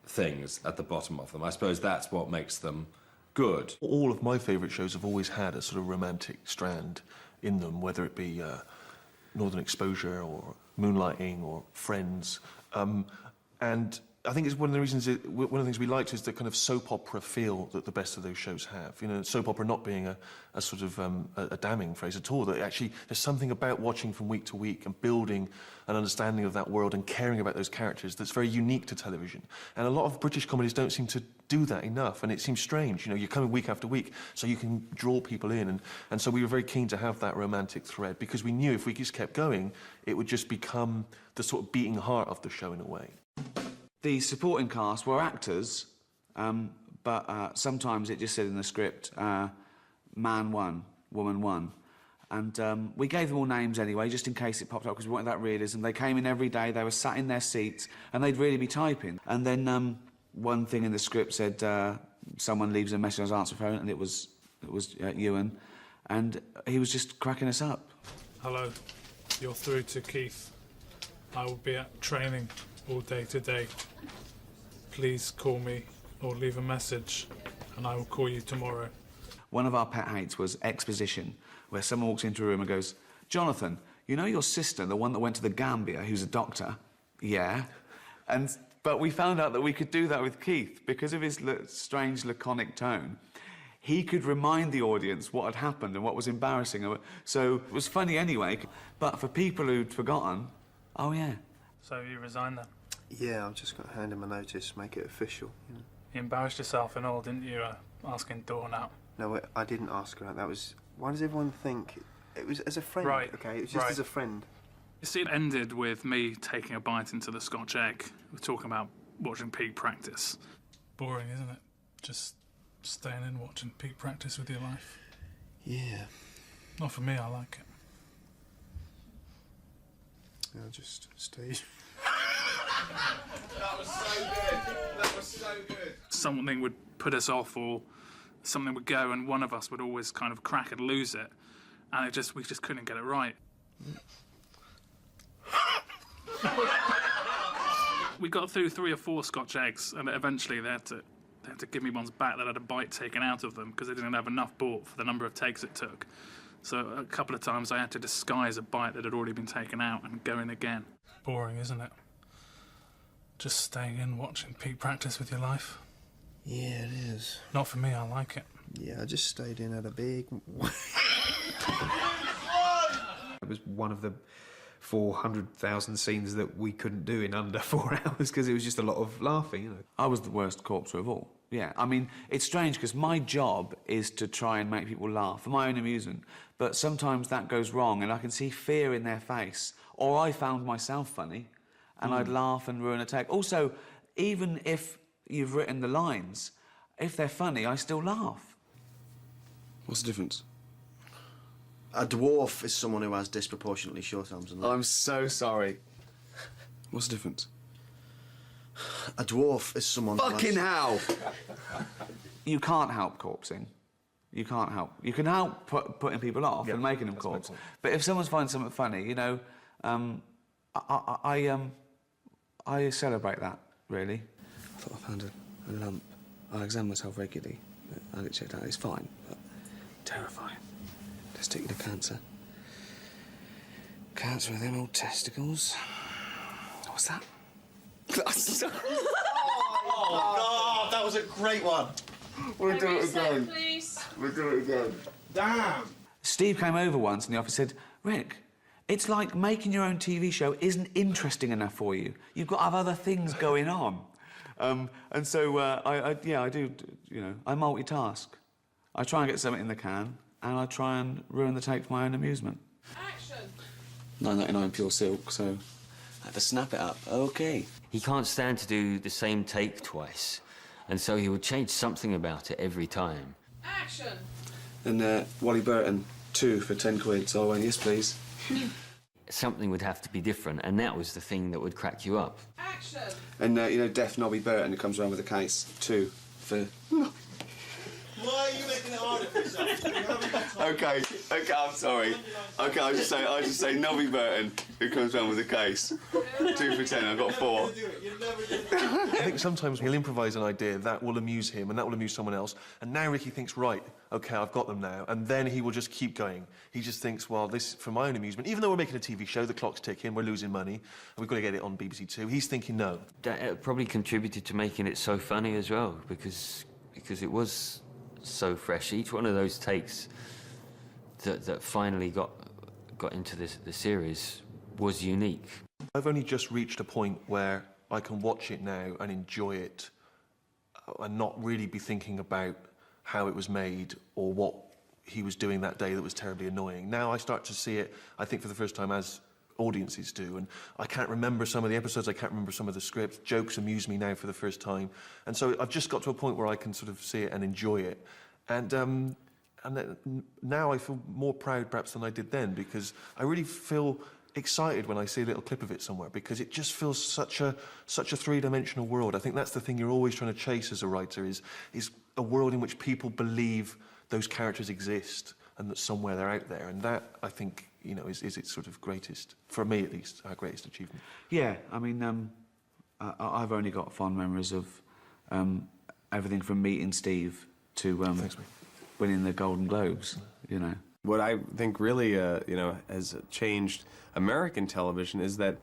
things at the bottom of them. I suppose that's what makes them good. All of my favourite shows have always had a sort of romantic strand in them, whether it be Northern Exposure or Moonlighting or Friends. And I think it's one of the reasons. One of the things we liked is the kind of soap opera feel that the best of those shows have. You know, soap opera not being a sort of a damning phrase at all. That actually there's something about watching from week to week and building an understanding of that world and caring about those characters that's very unique to television. And a lot of British comedies don't seem to do that enough, and it seems strange. You know, you're coming week after week, so you can draw people in, and so we were very keen to have that romantic thread because we knew if we just kept going, it would just become the sort of beating heart of the show in a way. The supporting cast were actors, but sometimes it just said in the script, man one, woman one. And we gave them all names anyway, just in case it popped up, because we wanted that realism. They came in every day, they were sat in their seats, and they'd really be typing. And then one thing in the script said, someone leaves a message on his answer phone, and it was Ewan, and he was just cracking us up. Hello, you're through to Keith. I will be at training all day today. Please call me or leave a message and I will call you tomorrow. One of our pet hates was exposition, where someone walks into a room and goes, Jonathan, you know your sister, the one that went to the Gambia, who's a doctor? Yeah. But we found out that we could do that with Keith because of his strange laconic tone. He could remind the audience what had happened and what was embarrassing. So it was funny anyway, but for people who'd forgotten, oh yeah. So you resigned then? Yeah, I'm just going to hand him a notice, make it official. You know. You embarrassed yourself and all, didn't you, asking Dawn out? No, I didn't ask her out. That was... Why does everyone think... It was as a friend, right, OK? It was just as a friend. You see, it ended with me taking a bite into the Scotch egg. We're talking about watching peak practice. Boring, isn't it? Just staying in watching peak practice with your life. Yeah. Not for me, I like it. I'll just stay... That was so good. That was so good. Something would put us off or something would go and one of us would always kind of crack and lose it. And we just couldn't get it right. We got through 3 or 4 Scotch eggs and eventually they had to give me ones back that had a bite taken out of them because they didn't have enough bought for the number of takes it took. So a couple of times I had to disguise a bite that had already been taken out and go in again. Boring, isn't it? Just staying in, watching peak practice with your life. Yeah, it is. Not for me, I like it. Yeah, I just stayed in at a big... It was one of the 400,000 scenes that we couldn't do in under 4 hours because it was just a lot of laughing, you know. I was the worst corpser of all. Yeah, I mean, it's strange because my job is to try and make people laugh for my own amusement, but sometimes that goes wrong and I can see fear in their face, or I found myself funny and I'd laugh and ruin a take. Also, even if you've written the lines, if they're funny, I still laugh. What's the difference? A dwarf is someone who has disproportionately short arms and legs. I'm so sorry. What's the difference? A dwarf is someone Fucking hell! You can't help corpsing. You can't help. You can help putting people off and making them corpse. But if someone's finding something funny, you know, I celebrate that, really. I thought I found a lump. I examine myself regularly. I get checked out. It's fine, but terrifying. Testicular cancer. Cancer of them old testicles. What's that? Oh, God, that was a great one. We'll do it again. Please. We'll do it again. Damn. Steve came over once in the office and said, Rick, it's like making your own TV show isn't interesting enough for you. You've got to have other things going on. And so, I do, you know, I multitask. I try and get something in the can, and I try and ruin the take for my own amusement. Action. 9.99 pure silk, so I had to snap it up. OK. He can't stand to do the same take twice, and so he would change something about it every time. Action. And Wally Burton, 2 for 10 quid, so I went, yes, please. Something would have to be different, and that was the thing that would crack you up. Action. And, you know, Deaf Nobby Burton, who comes around with a case, 2 for... Why are you making it harder for yourself? Okay, I'm sorry. Okay, I'll just say Nobby Burton, who comes round with a case. 2 for 10, I've got 4. I think sometimes he'll improvise an idea that will amuse him and that will amuse someone else. And now Ricky thinks, right, OK, I've got them now. And then he will just keep going. He just thinks, well, this for my own amusement. Even though we're making a TV show, the clock's ticking, we're losing money, and we've got to get it on BBC Two. He's thinking, no. That probably contributed to making it so funny as well, because it was so fresh. Each one of those takes that finally got into the series was unique. I've only just reached a point where I can watch it now and enjoy it and not really be thinking about how it was made or what he was doing that day that was terribly annoying. Now I start to see it, I think, for the first time as audiences do, and I can't remember some of the episodes, I can't remember some of the scripts. Jokes amuse me now for the first time, and so I've just got to a point where I can sort of see it and enjoy it. And now I feel more proud perhaps than I did then, because I really feel excited when I see a little clip of it somewhere, because it just feels such a three-dimensional world. I think that's the thing you're always trying to chase as a writer, is a world in which people believe those characters exist and that somewhere they're out there, and that, I think, you know, is its sort of greatest, for me at least, our greatest achievement. Yeah, I mean, I've only got fond memories of everything from meeting Steve to Thanks, mate. winning the Golden Globes, you know. What I think really, you know, has changed American television is that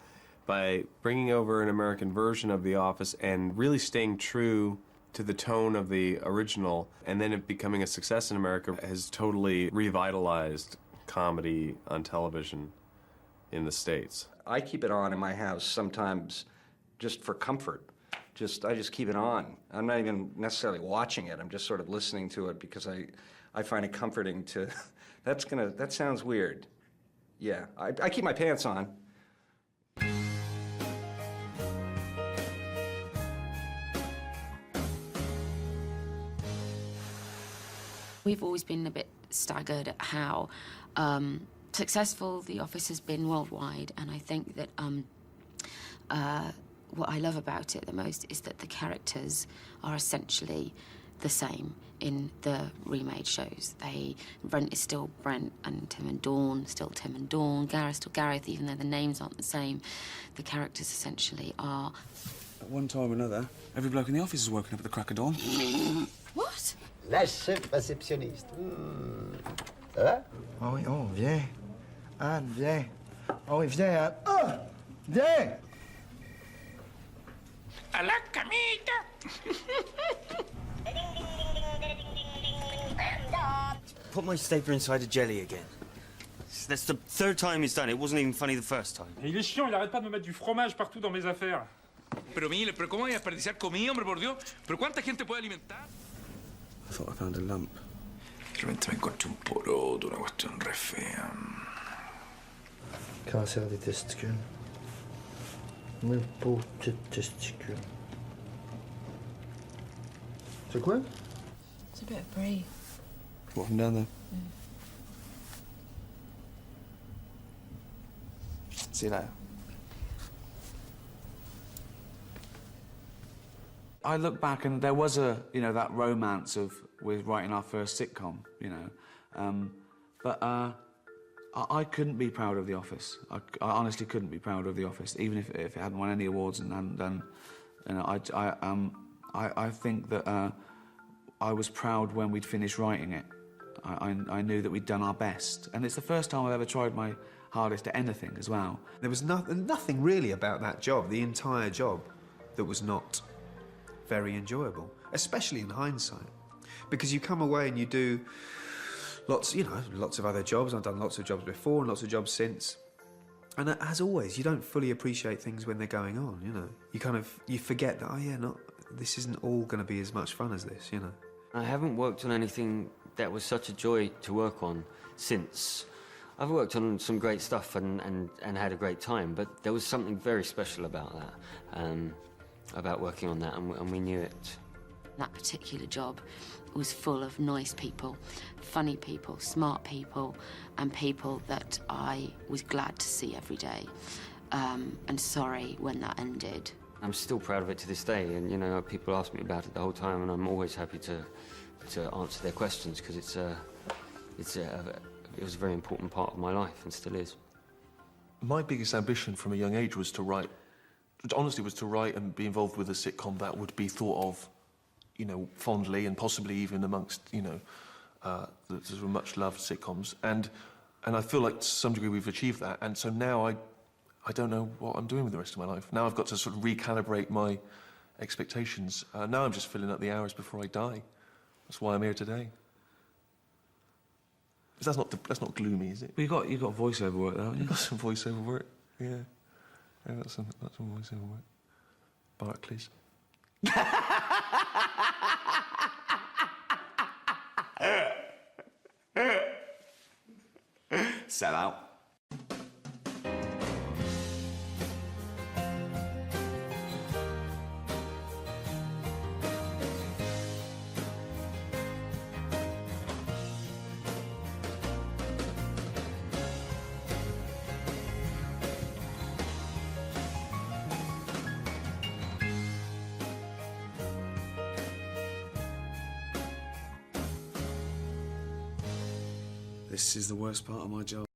by bringing over an American version of The Office and really staying true to the tone of the original, and then it becoming a success in America, has totally revitalized comedy on television in the States. I keep it on in my house sometimes just for comfort. I just keep it on. I'm not even necessarily watching it. I'm just sort of listening to it because I find it comforting to... That sounds weird. Yeah, I keep my pants on. We've always been a bit staggered at how successful The Office has been worldwide, and I think that what I love about it the most is that the characters are essentially the same in the remade shows. Brent is still Brent, and Tim and Dawn still Tim and Dawn, Gareth still Gareth, even though the names aren't the same. The characters essentially are... At one time or another, every bloke in the office is woken up at the crack of dawn. What? La chef réceptionniste. Ça va? Ah oui, oh, viens. Anne, viens. Oh oui, viens, Anne. Ah! Viens! A la camita. Put my stapler inside a jelly again. That's the third time he's done it. It wasn't even funny the first time. Il est chiant, il arrête pas de me mettre du fromage partout dans mes affaires. Pero mire, pero cómo voy a desperdiciar comida, hombre, por Dios. Pero cuánta gente puede alimentar. I thought I found a lump. Realmente me incontré un poroto, una cuestión re fea. Cancer des testicules. Mes pauvres petites testicules. C'est quoi? It's a bit of brie. What, from down there? See you later. I look back and there was that romance with writing our first sitcom, you know. But I couldn't be proud of The Office. I honestly couldn't be proud of The Office, even if it hadn't won any awards and hadn't done. You know, I think that I was proud when we'd finished writing it. I knew that we'd done our best, and it's the first time I've ever tried my hardest at anything as well. There was nothing really about that job, the entire job, that was not very enjoyable, especially in hindsight, because you come away and you do lots of other jobs. I've done lots of jobs before and lots of jobs since, and as always, you don't fully appreciate things when they're going on. You know, you forget that this isn't all going to be as much fun as this. You know, I haven't worked on anything that was such a joy to work on since. I've worked on some great stuff and had a great time, but there was something very special about that, about working on that, and we knew it. That particular job was full of nice people, funny people, smart people, and people that I was glad to see every day, and sorry when that ended. I'm still proud of it to this day, and you know, people ask me about it the whole time, and I'm always happy to answer their questions, because it was a very important part of my life and still is. My biggest ambition from a young age was to write, honestly, was to write and be involved with a sitcom that would be thought of, you know, fondly and possibly even amongst, you know, the sort of much-loved sitcoms. And I feel like to some degree we've achieved that. And so now I don't know what I'm doing with the rest of my life. Now I've got to sort of recalibrate my expectations. Now I'm just filling up the hours before I die. That's why I'm here today. That's not gloomy, is it? Well, you got voiceover work, though, haven't you? You've got some voiceover work, yeah. Yeah, that's some voiceover work. Barclays. Sell out. This is the worst part of my job.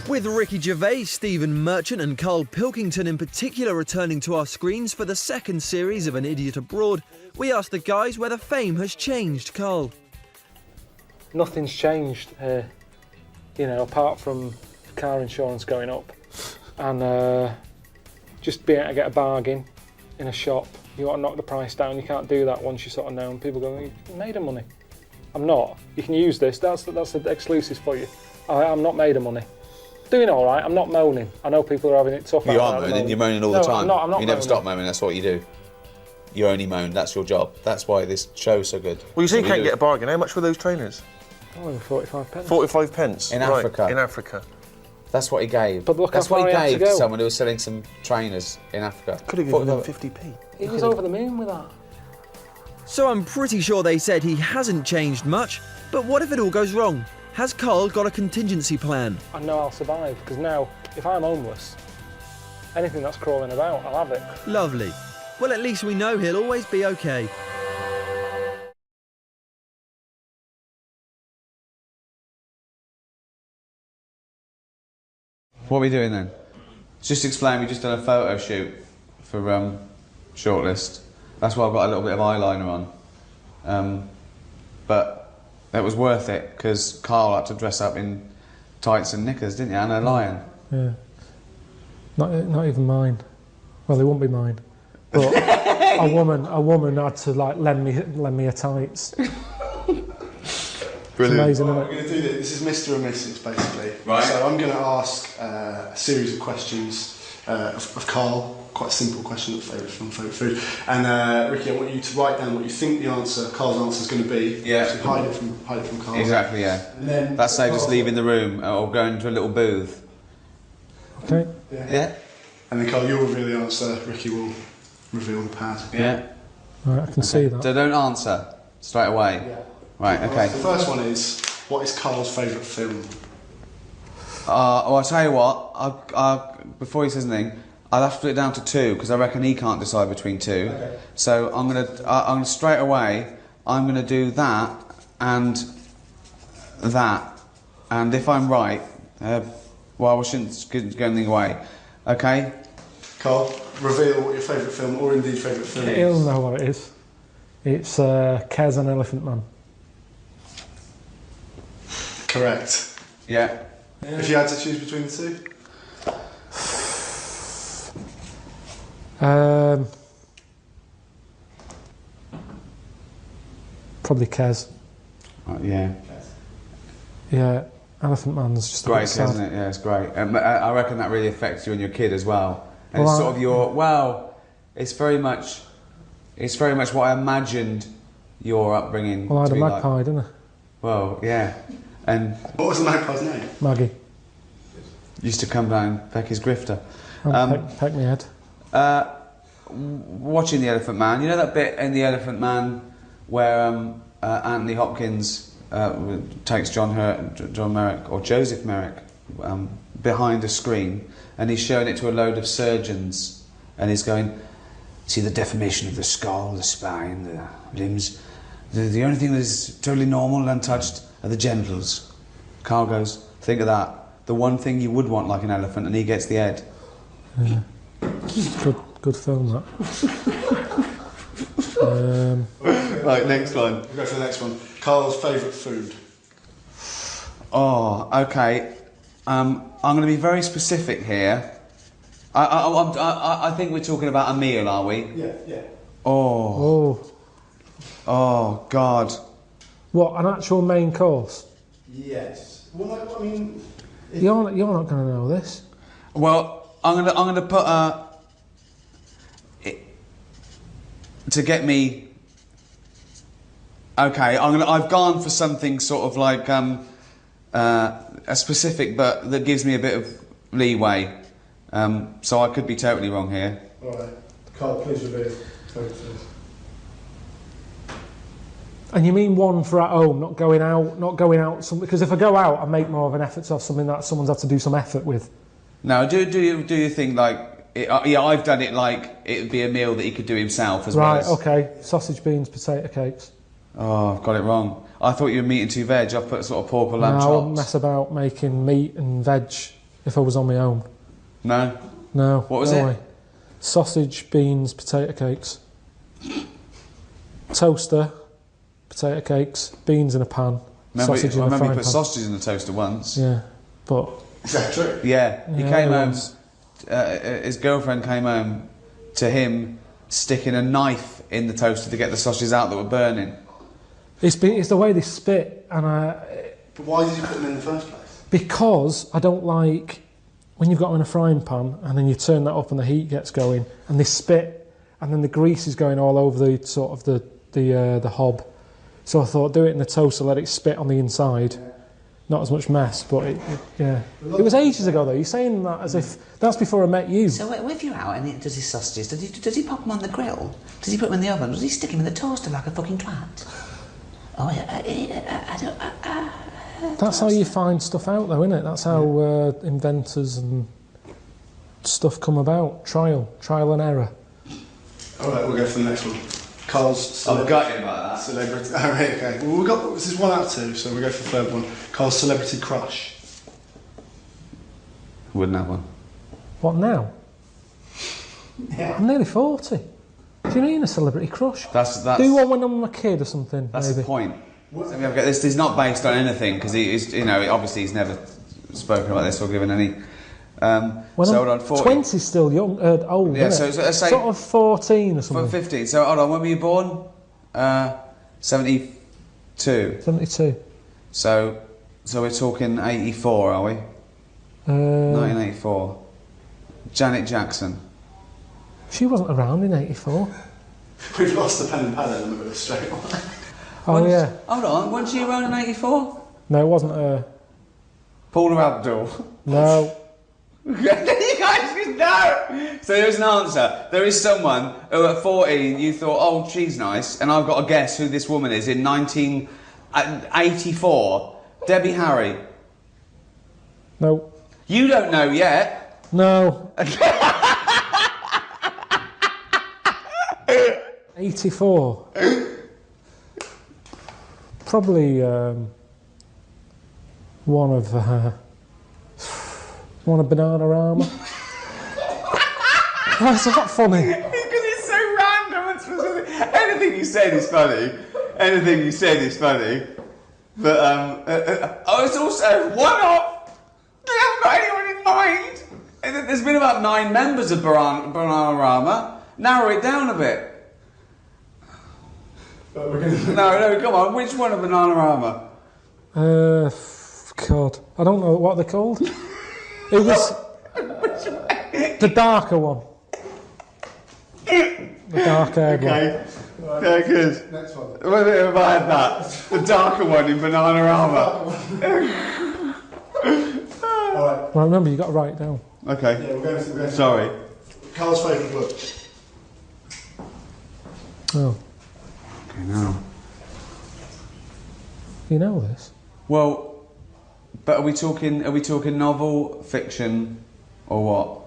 With Ricky Gervais, Stephen Merchant and Karl Pilkington in particular returning to our screens for the second series of An Idiot Abroad, we asked the guys whether fame has changed. Karl. Nothing's changed, you know, apart from car insurance going up and just being able to get a bargain in a shop. You want to knock the price down, you can't do that once you're sort of known. People go, you made of money. I'm not. You can use this, that's the exclusives for you. I'm not made of money. Doing all right, I'm not moaning. I know people are having it tough. You are moaning, you're moaning all the time. I'm not you never stop moaning, that's what you do. You only moan, that's your job. That's why this show's so good. Well, you say you can't get a bargain. How much were those trainers? Oh, 45 pence. 45 pence? In right. Africa. In Africa. That's what he gave. But look that's how far what he he had gave to go. someone who was selling some trainers in Africa. Could have given them 50p. He was over the moon with that. So I'm pretty sure they said he hasn't changed much, but what if it all goes wrong? Has Karl got a contingency plan? I know I'll survive, because now, if I'm homeless, anything that's crawling about, I'll have it. Lovely. Well, at least we know he'll always be okay. What are we doing then? Just explain, we just done a photo shoot for Shortlist. That's why I've got a little bit of eyeliner on. But that was worth it, because Karl had to dress up in tights and knickers, didn't you? And a lion. Yeah. Not even mine. Well, they won't be mine. But a woman had to like lend me her tights. Brilliant. It's amazing, isn't it? We're going to do this. This is Mr. and Mrs. basically. Right. So I'm going to ask a series of questions of Karl. Quite simple question of favourite film, favourite food. And Ricky, I want you to write down what you think the answer, Karl's answer, is going to be. Yeah. So hide it from Karl. Exactly, yeah. And then That's say just leaving the room or going to a little booth. Okay. Yeah. And then Karl, you'll reveal the answer. Ricky will reveal the pad. Yeah. Right, I can see that. So don't answer straight away. Yeah. Right. Okay. The first one is, what is Karl's favourite film? Well, I'll tell you what. Before he says anything, I'll have to put it down to 2 because I reckon he can't decide between 2. Okay. So I'm gonna straight away. I'm gonna do that and that, and if I'm right, well, we shouldn't give anything away. Okay. Karl, reveal what your favourite film, or indeed favourite film is. He'll know what it is. It's Kez and Elephant Man. Correct. Yeah. If you had to choose between the two? Probably Kez. Yeah. Yeah, Elephant Man's just Great, a bit sad. isn't it? Yeah, it's great. I reckon that really affects you and your kid as well. And Well, it's sort of your it's very much what I imagined your upbringing. Well, I had to a be magpie, like. didn't I? Well, yeah, and what was the magpie's name? Maggie. Used to come down and peck his grifter. Peck me head. Watching The Elephant Man, you know that bit in The Elephant Man where Anthony Hopkins takes John Merrick or Joseph Merrick behind a screen, and he's showing it to a load of surgeons, and he's going, see the deformation of the skull, the spine, the limbs. The only thing that is totally normal and untouched are the genitals. Karl goes, think of that. The one thing you would want like an elephant, and he gets the head. Yeah. Good film, that. Right, next one. We'll go for the next one. Karl's favourite food. Oh, okay. I'm going to be very specific here. I think we're talking about a meal, are we? Yeah. Oh, God. What, an actual main course? Yes. Well, I mean... You're not going to know this. Well, I'm going to put to get me... Okay, I've gone for something sort of like a specific, but that gives me a bit of leeway. So I could be totally wrong here. All right. Karl, please reveal favourite food. And you mean one for at home, not going out, because if I go out, I make more of an effort to have something that someone's had to do some effort with. No, do you think like... yeah, I've done it like it would be a meal that he could do himself as well. Right, okay. Sausage, beans, potato cakes. Oh, I've got it wrong. I thought you were meat and two veg. I've put sort of pork or lamb chops. I wouldn't mess about making meat and veg if I was on my own. No? No. What was no it? Way. Sausage, beans, potato cakes. Toaster, potato cakes, beans in a pan, sausage in a frying pan. I remember you put sausages in the toaster once. Yeah, but... Is that true? Yeah. He Yeah, came it home... was. His girlfriend came home to him sticking a knife in the toaster to get the sausages out that were burning. It's the way they spit, and But why did you put them in the first place? because I don't like when you've got them in a frying pan and then you turn that up and the heat gets going and they spit and then the grease is going all over the sort of the hob. So I thought do it in the toaster, let it spit on the inside. Not as much mess, but yeah. It was ages ago though. You're saying that as if that's before I met you. So if you're out and he does his sausages, does he pop them on the grill? Does he put them in the oven? Does he stick them in the toaster like a fucking twat? Oh yeah, I don't. That's how you find stuff out though, isn't it? That's how inventors and stuff come about. Trial and error. Alright, we'll go for the next one. Karl's I've got it about that. Celebrity. Oh, right, okay. Well, this is 1 out of 2, so we go for the third one. Karl's celebrity crush. Wouldn't have one. What now? Yeah. I'm nearly 40. Do you mean a celebrity crush? That's Do one when I'm a kid or something. That's maybe. the point. I mean, this is not based on anything because he is, obviously he's never spoken about this or given any. When so I'm hold on, 40. 20's still young, old. Yeah, isn't so it? let's say sort of 14 or something. 15. So hold on, when were you born? 72. 72. So we're talking 84, are we? 1984. Janet Jackson. She wasn't around in 84. We've lost the pen and pad element of it straight away. Oh yeah. Hold on, wasn't she around in 84? No, it wasn't her. Paula Abdul. No. You guys just know. So there's an answer. There is someone who at 14 you thought, oh, she's nice, and I've got to guess who this woman is in 1984. Debbie Harry. No. You don't know yet. No. 84. Probably one of Bananarama. Why is that funny? Because it's so random and specific. Anything you said is funny. Anything you said is funny. But it's also one off. You haven't got anyone in mind. There's been about 9 members of Bananarama. Narrow it down a bit. No, come on. Which one of Bananarama? God, I don't know what they're called. It was the darker one. The dark-haired one. Yeah, good. Next one. What if I had that? The darker one in Bananarama. Alright. Well, remember, you got to write it down. Okay. Yeah, we're going Sorry. Karl's favourite book. Oh. Okay, now. You know this? Well, But are we talking novel, fiction, or what?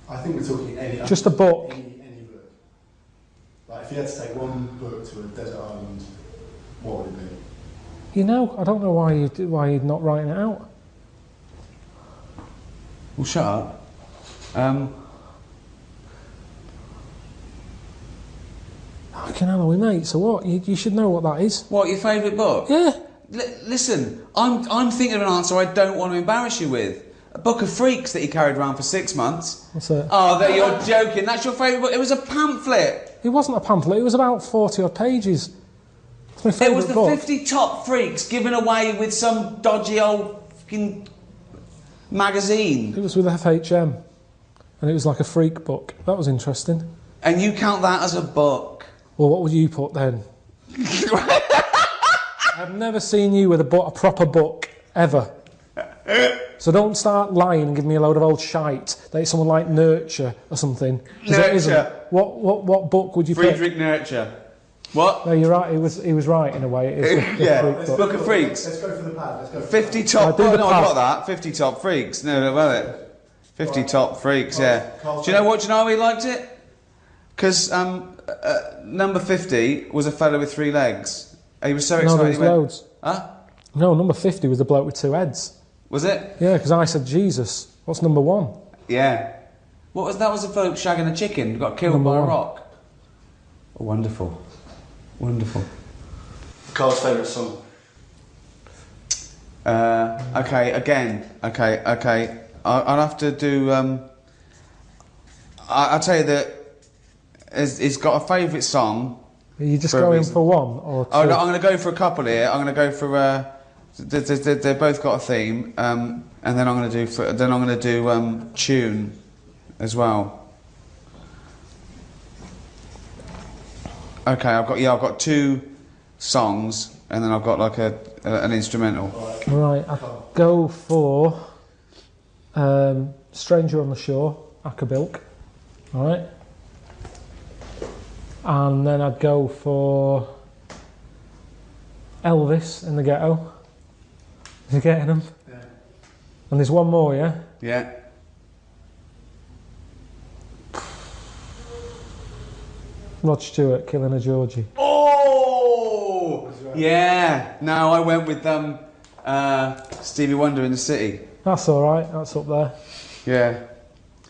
I think we're talking any... Just a book. Any book. Like, if you had to take one book to a desert island, what would it be? You know, I don't know why you're not writing it out. Well, shut up. Fucking hell, are we mates or what? You should know what that is. What, your favourite book? Yeah. Listen, I'm thinking of an answer I don't want to embarrass you with. A book of freaks that he carried around for 6 months. What's that? Oh, that you're joking. That's your favourite book. It was a pamphlet. It wasn't a pamphlet. It was about 40 odd pages. It's my favourite It was the book. 50 top freaks given away with some dodgy old fucking magazine. It was with FHM, and it was like a freak book. That was interesting. And you count that as a book? Well, what would you put then? I've never seen you with a proper book, ever. So don't start lying and give me a load of old shite that it's someone like Nurture or something. 'Cause it isn't. Nurture. What book would you pick? Friedrich Nurture. What? No, you're right. He was right in a way. It is the Yeah, freak book. Book of Freaks. Let's go for the pad. Let's go for 50 the top... do Oh, the no, I pad. got that. 50 top freaks. No, well it. 50 top freaks, yeah. Carl's Do you know what? Do you know how he liked it? Because number 50 was a fellow with 3 legs. He was so No, excited. there was he went, loads. Huh? No, number 50 was the bloke with 2 heads. Was it? Yeah, because I said Jesus. What's number 1? Yeah. What was that? Was a bloke shagging a chicken who got killed Number by a 1. rock. Oh, wonderful. Wonderful. Carl's favourite song. Okay, again. Okay. I'll have to do... I'll tell you that he's got a favourite song. Are you just For a going reason. for one or two? Oh, no, I'm going to go for a couple here. I'm going to go for... they've both got a theme. And then I'm going to do tune as well. Okay, I've got 2 songs, and then I've got like an instrumental. Right, I'll go for Stranger on the Shore, Acapulco. Alright. And then I'd go for Elvis in the Ghetto. Is he getting them? Yeah. And there's one more, yeah? Yeah. Rod Stewart, Killing a Georgie. Oh! Yeah. No, I went with Stevie Wonder in the City. That's alright, that's up there. Yeah.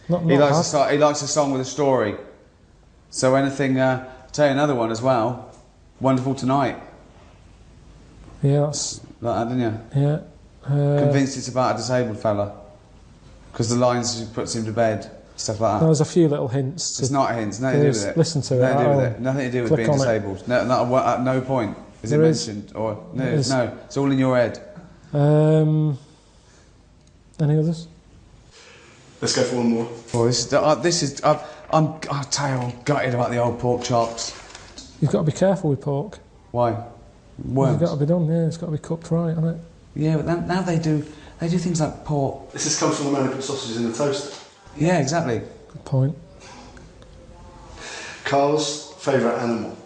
Not He bad. likes a song with a story. So anything... I'll tell you another one as well. Wonderful Tonight. Yeah, that's... Like that, didn't you? Yeah. Convinced it's about a disabled fella. Because the lines she puts him to bed. Stuff like that. There was a few little hints. It's not hints. Nothing to do with it. Listen to it. Nothing to do with at it. home. Nothing to do with Click being on it. disabled. No, not at no point is it There is. mentioned. Or no, There is. no. It's all in your head. Any others? Let's go for one more. Well, I'll tell you, I'm gutted about the old pork chops. You've got to be careful with pork. Why? Worms. It's got to be done, yeah. It's got to be cooked right, hasn't it? Yeah, but now they do things like pork. This has come from the man who put sausages in the toaster. Yeah, exactly. Good point. Carl's favourite animal.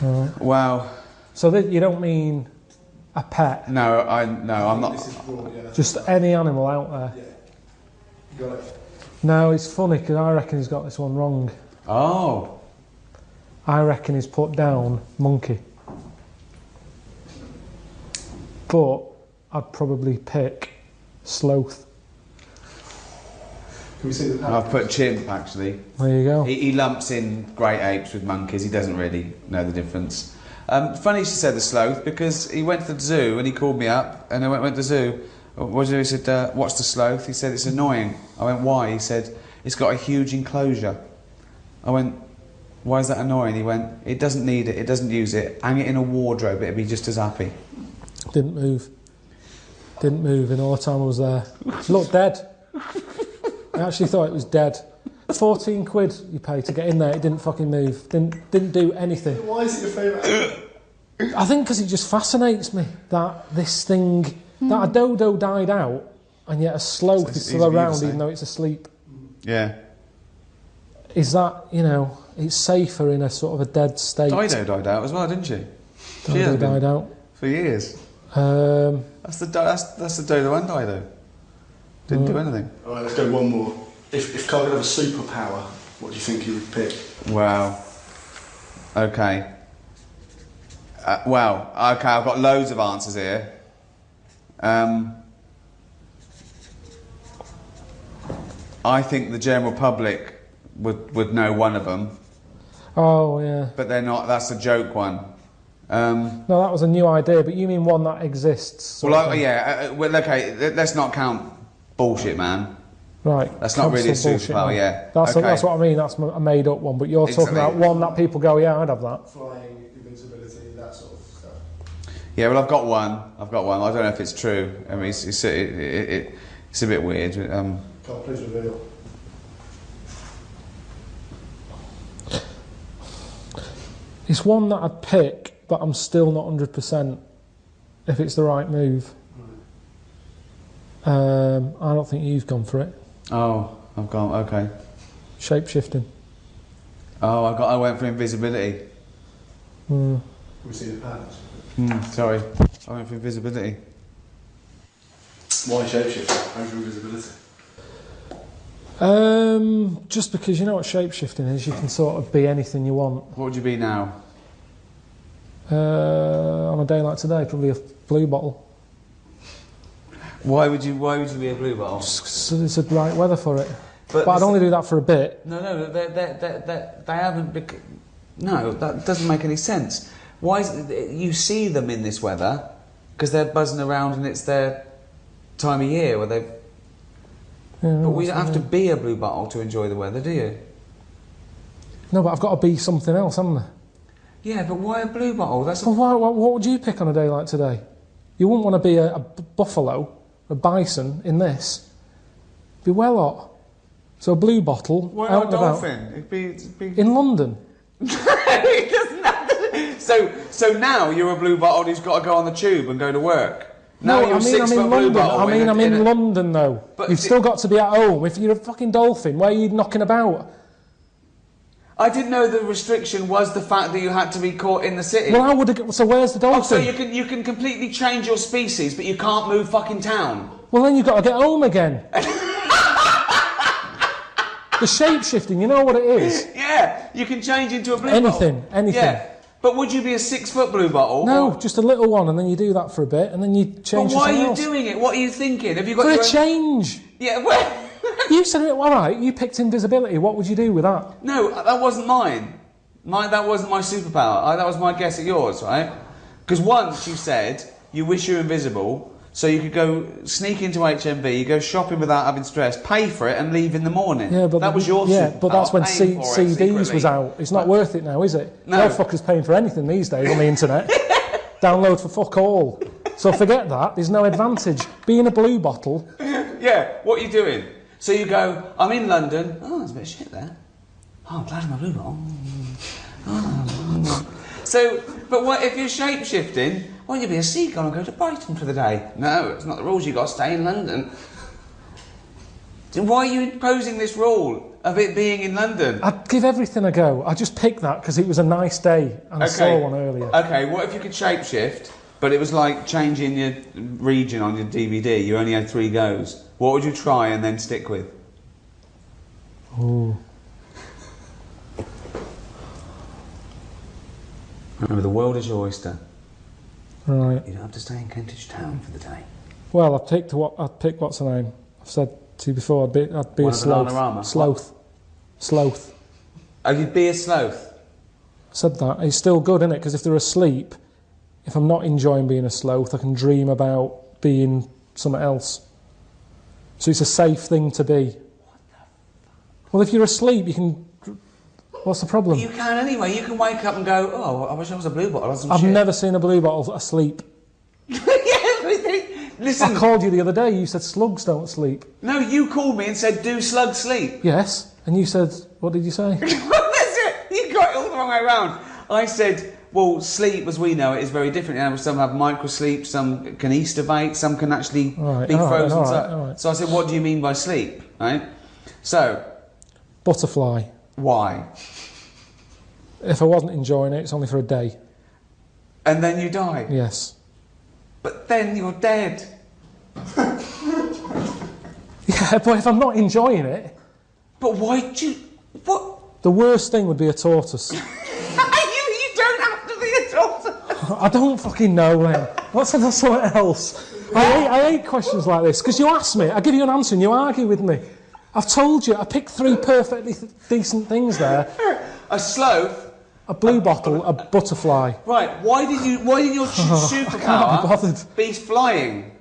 Alright. Wow. So you don't mean a pet? No, I'm not. This is broad, yeah. Just any animal out there? Yeah. You got it. No, it's funny because I reckon he's got this one wrong. Oh. I reckon he's put down monkey. But I'd probably pick sloth. Can we see the pad? I've put chimp actually. There you go. He lumps in great apes with monkeys. He doesn't really know the difference. Funny you should say the sloth because he went to the zoo and he called me up and I went to the zoo. What did he do? He said, "What's the sloth?" He said, "It's annoying." I went, "Why?" He said, "It's got a huge enclosure." I went, "Why is that annoying?" He went, "It doesn't need it. It doesn't use it. Hang it in a wardrobe. It'd be just as happy." Didn't move. Didn't move in all the time I was there. Looked dead. I actually thought it was dead. 14 quid you pay to get in there. It didn't fucking move. Didn't do anything. Why is it your favourite? I think because it just fascinates me that this thing, that a dodo died out, and yet a sloth is still around even though it's asleep. Yeah. Is that, it's safer in a sort of a dead state? Dido died out as well, didn't she? Dido died out. For years. That's the Dodo and Dido. Didn't do anything. All right, let's go one more. If Carl could have a superpower, what do you think he would pick? Wow. Okay. Well, okay, I've got loads of answers here. I think the general public would know one of them. Oh, yeah. But they're not, that's a joke one. No, that was a new idea, but you mean one that exists? Well, well, okay, let's not count bullshit, man. Right. That's not really a bullshit, superpower, man. yeah. That's okay. That's what I mean, that's a made-up one, but you're talking about one that people go, yeah, I'd have that. Flying, invincibility, that sort of stuff. Yeah, well, I've got one. I don't know if it's true. I mean, it's a bit weird. Carl, please reveal. It's one that I'd pick, but I'm still not 100% if it's the right move. I don't think you've gone for it. Oh, I've gone, okay. Shape-shifting. Oh, I went for invisibility. We see the patterns. Sorry, I went for invisibility. Why shapeshifting over invisibility? Just because you know what shape-shifting is, you can sort of be anything you want. What would you be now? On a day like today, probably a blue bottle. Why would you be a blue bottle? So it's the right weather for it. But I'd only do that for a bit. No, they haven't. No, that doesn't make any sense. Why is it, you see them in this weather because they're buzzing around and it's their time of year where they've. Yeah, but we don't have to be a blue bottle to enjoy the weather, do you? No, but I've got to be something else, haven't I? Yeah, but why a blue bottle? That's. Well, what would you pick on a day like today? You wouldn't want to be a buffalo, a bison in this. It'd be well hot. So a blue bottle. Why out not a and about. dolphin? It'd be... In London. It doesn't have to... So now you're a blue bottle who's got to go on the tube and go to work. Now No, you're I'm in blue London. bottle. I'm in London though. But You've still got to be at home. If you're a fucking dolphin, where are you knocking about? I didn't know the restriction was the fact that you had to be caught in the city. Well, I would have. So where's the dolphin? Oh, so you can completely change your species, but you can't move fucking town. Well, then you've got to get home again. The shape-shifting, you know what it is? Yeah, you can change into a blue bottle. Anything. Yeah. But would you be a 6-foot blue bottle? No, just a little one, and then you do that for a bit, and then you change. But why are you else. doing it? What are you thinking? Have you got For your a own... change? Yeah, well... You said it, all right, you picked invisibility. What would you do with that? No, that wasn't mine. That wasn't my superpower. That was my guess at yours, right? Because once you said you wish you were invisible, so you could go sneak into HMV, go shopping without having stress, pay for it, and leave in the morning. Yeah, but that was your superpower. but that's when paying for it CDs secretly. was out. It's not worth it now, is it? No. No fucker's paying for anything these days on the internet. Download for fuck all. So forget that. There's no advantage. Being a blue bottle. Yeah, what are you doing? So you go, I'm in London. Oh, there's a bit of shit there. Oh, I'm glad I'm a blue bottle. So, but what if you're shape-shifting? Why don't you be a seagull and go to Brighton for the day? No, it's not the rules. You've got to stay in London. So why are you imposing this rule of it being in London? I'd give everything a go. I just picked that because it was a nice day and I saw one earlier. Okay, what if you could shapeshift, but it was like changing your region on your DVD? You only had 3 goes. What would you try and then stick with? Ooh. Remember, the world is your oyster. Right. You don't have to stay in Kentish Town for the day. Well, I'd pick what's her name? I've said to you before, I'd be a sloth. Sloth. Oh, you'd be a sloth? I said that. It's still good, isn't it? Because if they're asleep, if I'm not enjoying being a sloth, I can dream about being something else. So it's a safe thing to be. Well, if you're asleep, you can... What's the problem? You can anyway. You can wake up and go, oh, I wish I was a blue bottle. I've never seen a blue bottle asleep. Listen. I called you the other day, you said slugs don't sleep. No, you called me and said, do slugs sleep? Yes, and you said, what did you say? That's it. You got it all the wrong way around. I said, well, sleep as we know it is very different. You know, some have microsleep, some can estivate, some can actually be frozen. All right. So I said, what do you mean by sleep? Right? So. Butterfly. Why? If I wasn't enjoying it, it's only for a day. And then you die? Yes. But then you're dead. Yeah, but if I'm not enjoying it... But why do you... What? The worst thing would be a tortoise. You don't have to be a tortoise. I don't fucking know, then. What's something else? I hate questions like this, because you ask me, I give you an answer and you argue with me. I've told you, I picked 3 perfectly decent things there. A sloth. A blue bottle, a butterfly. Right, why did your superpower be flying?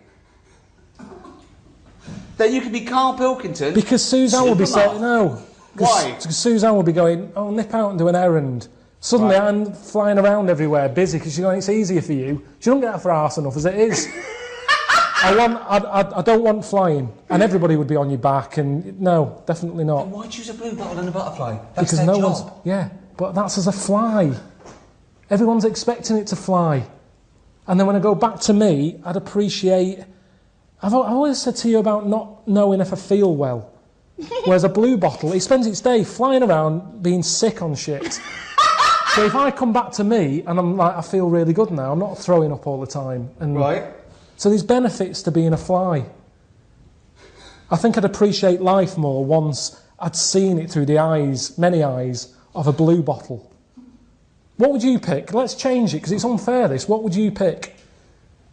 Then you could be Karl Pilkington. Because Suzanne would be saying, no. Why? Because Suzanne would be going, oh, nip out and do an errand. Suddenly I'm flying around everywhere, busy, because she's going, it's easier for you. She don't get that for arse enough as it is. I don't want flying. And everybody would be on your back, and no, definitely not. Then why choose a blue bottle and a butterfly? That's Because their no job. one's... Yeah, but that's as a fly. Everyone's expecting it to fly. And then when I go back to me, I'd appreciate... I've always said to you about not knowing if I feel well. Whereas a blue bottle, it spends its day flying around being sick on shit. So if I come back to me and I'm like, I feel really good now, I'm not throwing up all the time. And right. So there's benefits to being a fly. I think I'd appreciate life more once I'd seen it through the eyes, many eyes, of a blue bottle. What would you pick? Let's change it, because it's unfair, this. What would you pick?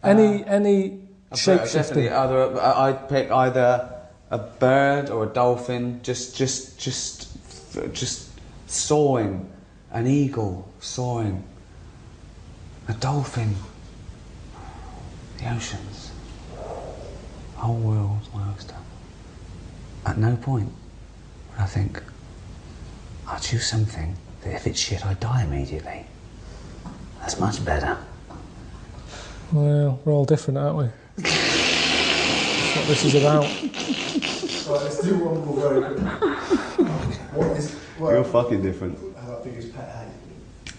Any shape-shifting? I'd pick either a bird or a dolphin, just soaring. An eagle soaring. A dolphin. The oceans. Whole world, my oyster. At no point would I think, I'll choose something that if it's shit, I die immediately. That's much better. Well, we're all different, aren't we? That's what this is about. Right, let's do one more very quick. You're fucking different. How big is pet hate?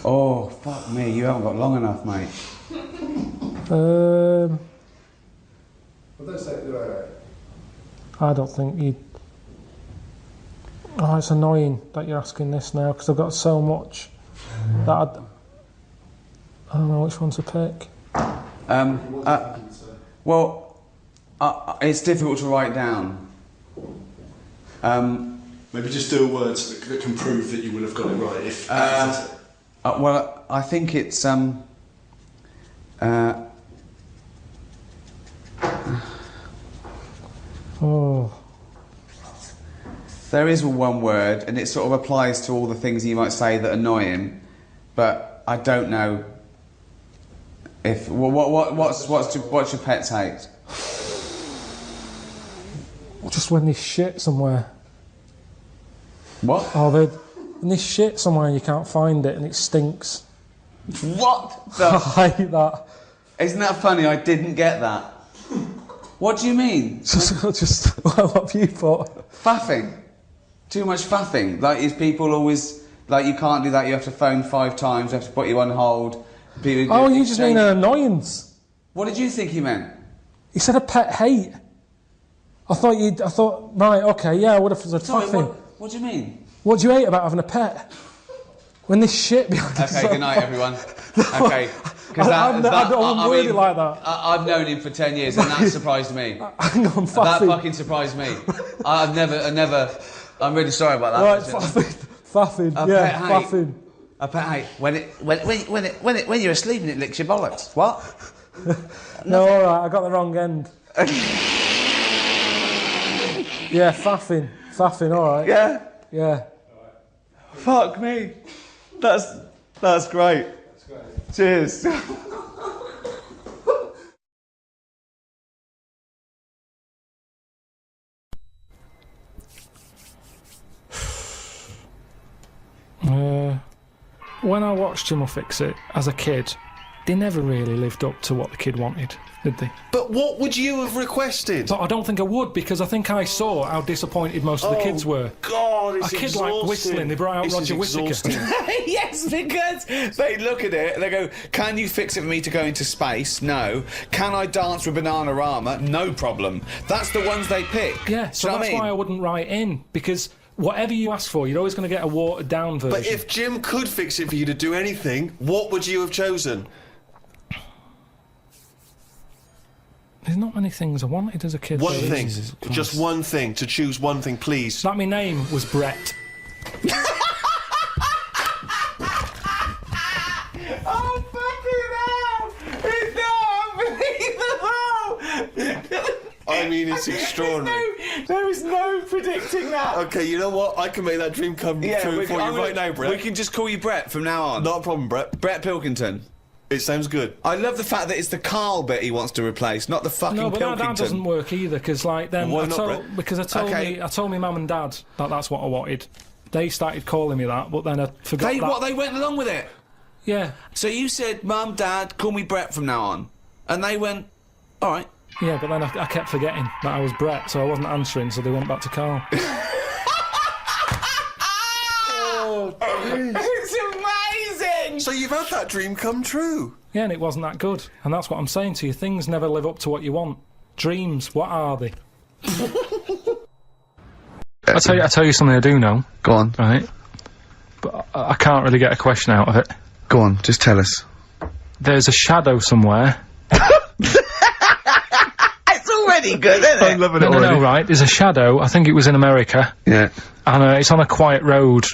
Oh, fuck me, you haven't got long enough, mate. Well, don't say it, I don't think you... Oh, it's annoying that you're asking this now, because I've got so much that I don't know which one to pick. It's difficult to write down. Maybe just do a word that can prove that you will have got it right. If well, I think it's Oh. There is one word, and it sort of applies to all the things you might say that annoy him, but I don't know if what's your pet's hate? Just when they shit somewhere. What? Oh, when they shit somewhere and you can't find it and it stinks. What? I hate that. Isn't that funny? I didn't get that. What do you mean? Just what have you put? Faffing. Too much faffing. Like, is people always like, you can't do that? You have to phone 5 times. You have to put you on hold. Oh, you just mean an annoyance. What did you think he meant? He said a pet hate. I thought, right, okay, yeah, I would have said faffing. What do you mean? What do you hate about having a pet? When there's shit behind it. Okay, good night, everyone. Okay. I don't word it like that. I've known him for 10 years, and that surprised me. Hang on, faffing. That fucking surprised me. I'm really sorry about that. Right, faffing. Yeah, faffing. A pet hate. When you're asleep and it licks your bollocks. What? No, all right, I got the wrong end. Yeah, faffing. Faffing, all right. Yeah? Yeah. Fuck me. That's great. Cheers. When I watched Jim Will Fix It as a kid, they never really lived up to what the kid wanted, did they? But what would you have requested? But I don't think I would, because I think I saw how disappointed most of the kids were. God, it's a kid like whistling, they brought out Roger Whittaker. Yes, because they look at it and they go, can you fix it for me to go into space? No. Can I dance with Bananarama? No problem. That's the ones they pick. Yeah, so that's why I wouldn't write in, because whatever you ask for, you're always going to get a watered-down version. But if Jim could fix it for you to do anything, what would you have chosen? There's not many things I wanted as a kid. One thing. Just one thing. To choose one thing, please. That my name was Brett. Oh, fucking hell! It's not unbelievable! I mean, it's extraordinary. There was no predicting that. Okay, you know what? I can make that dream come true for you right now, Brett. We can just call you Brett from now on. Not a problem, Brett. Brett Pilkington. It sounds good. I love the fact that it's the Karl bit he wants to replace, not the fucking No, but Pilkington. that doesn't work either, because like then Why I not, told, Brett? because I told my mum and dad that that's what I wanted. They started calling me that, but then I forgot that. They went along with it? Yeah. So you said, Mum, Dad, call me Brett from now on. And they went, all right. Yeah, but then I kept forgetting that I was Brett, so I wasn't answering, so they went back to Karl. Oh, it's amazing! So you've had that dream come true? Yeah, and it wasn't that good. And that's what I'm saying to you. Things never live up to what you want. Dreams, what are they? I tell you something I do know. Go on. Right? But I can't really get a question out of it. Go on, just tell us. There's a shadow somewhere. It's already good, isn't it? I'm loving it already. No, right. There's a shadow. I think it was in America. Yeah. And it's on a quiet road.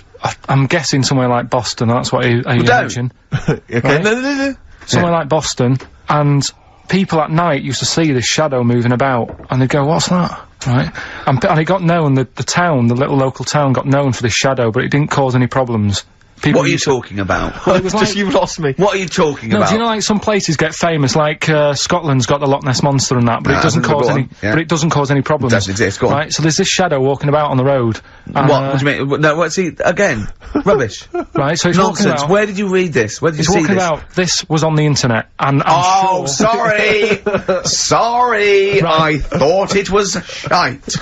I'm guessing somewhere like Boston. That's what you mentioned. Okay. Right? No. Somewhere like Boston. And people at night used to see this shadow moving about. And they'd go, what's that? Right? And it got known, the town, the little local town got known for this shadow, but it didn't cause any problems. What are you talking about? Well, it was Just you've lost me. What are you talking about? Do you know, like, some places get famous, like, Scotland's got the Loch Ness Monster and that, but it doesn't cause any, but it doesn't cause any problems. It doesn't exist, go on. Right, so there's this shadow walking about on the road. What do you mean? No, what's he, again? Rubbish. Right, so it's walking Nonsense. about. Where did you read this? Where did you see It's walking this? about, this was on the internet, and I'm sure. Sorry! Sorry! Right. I thought it was shite.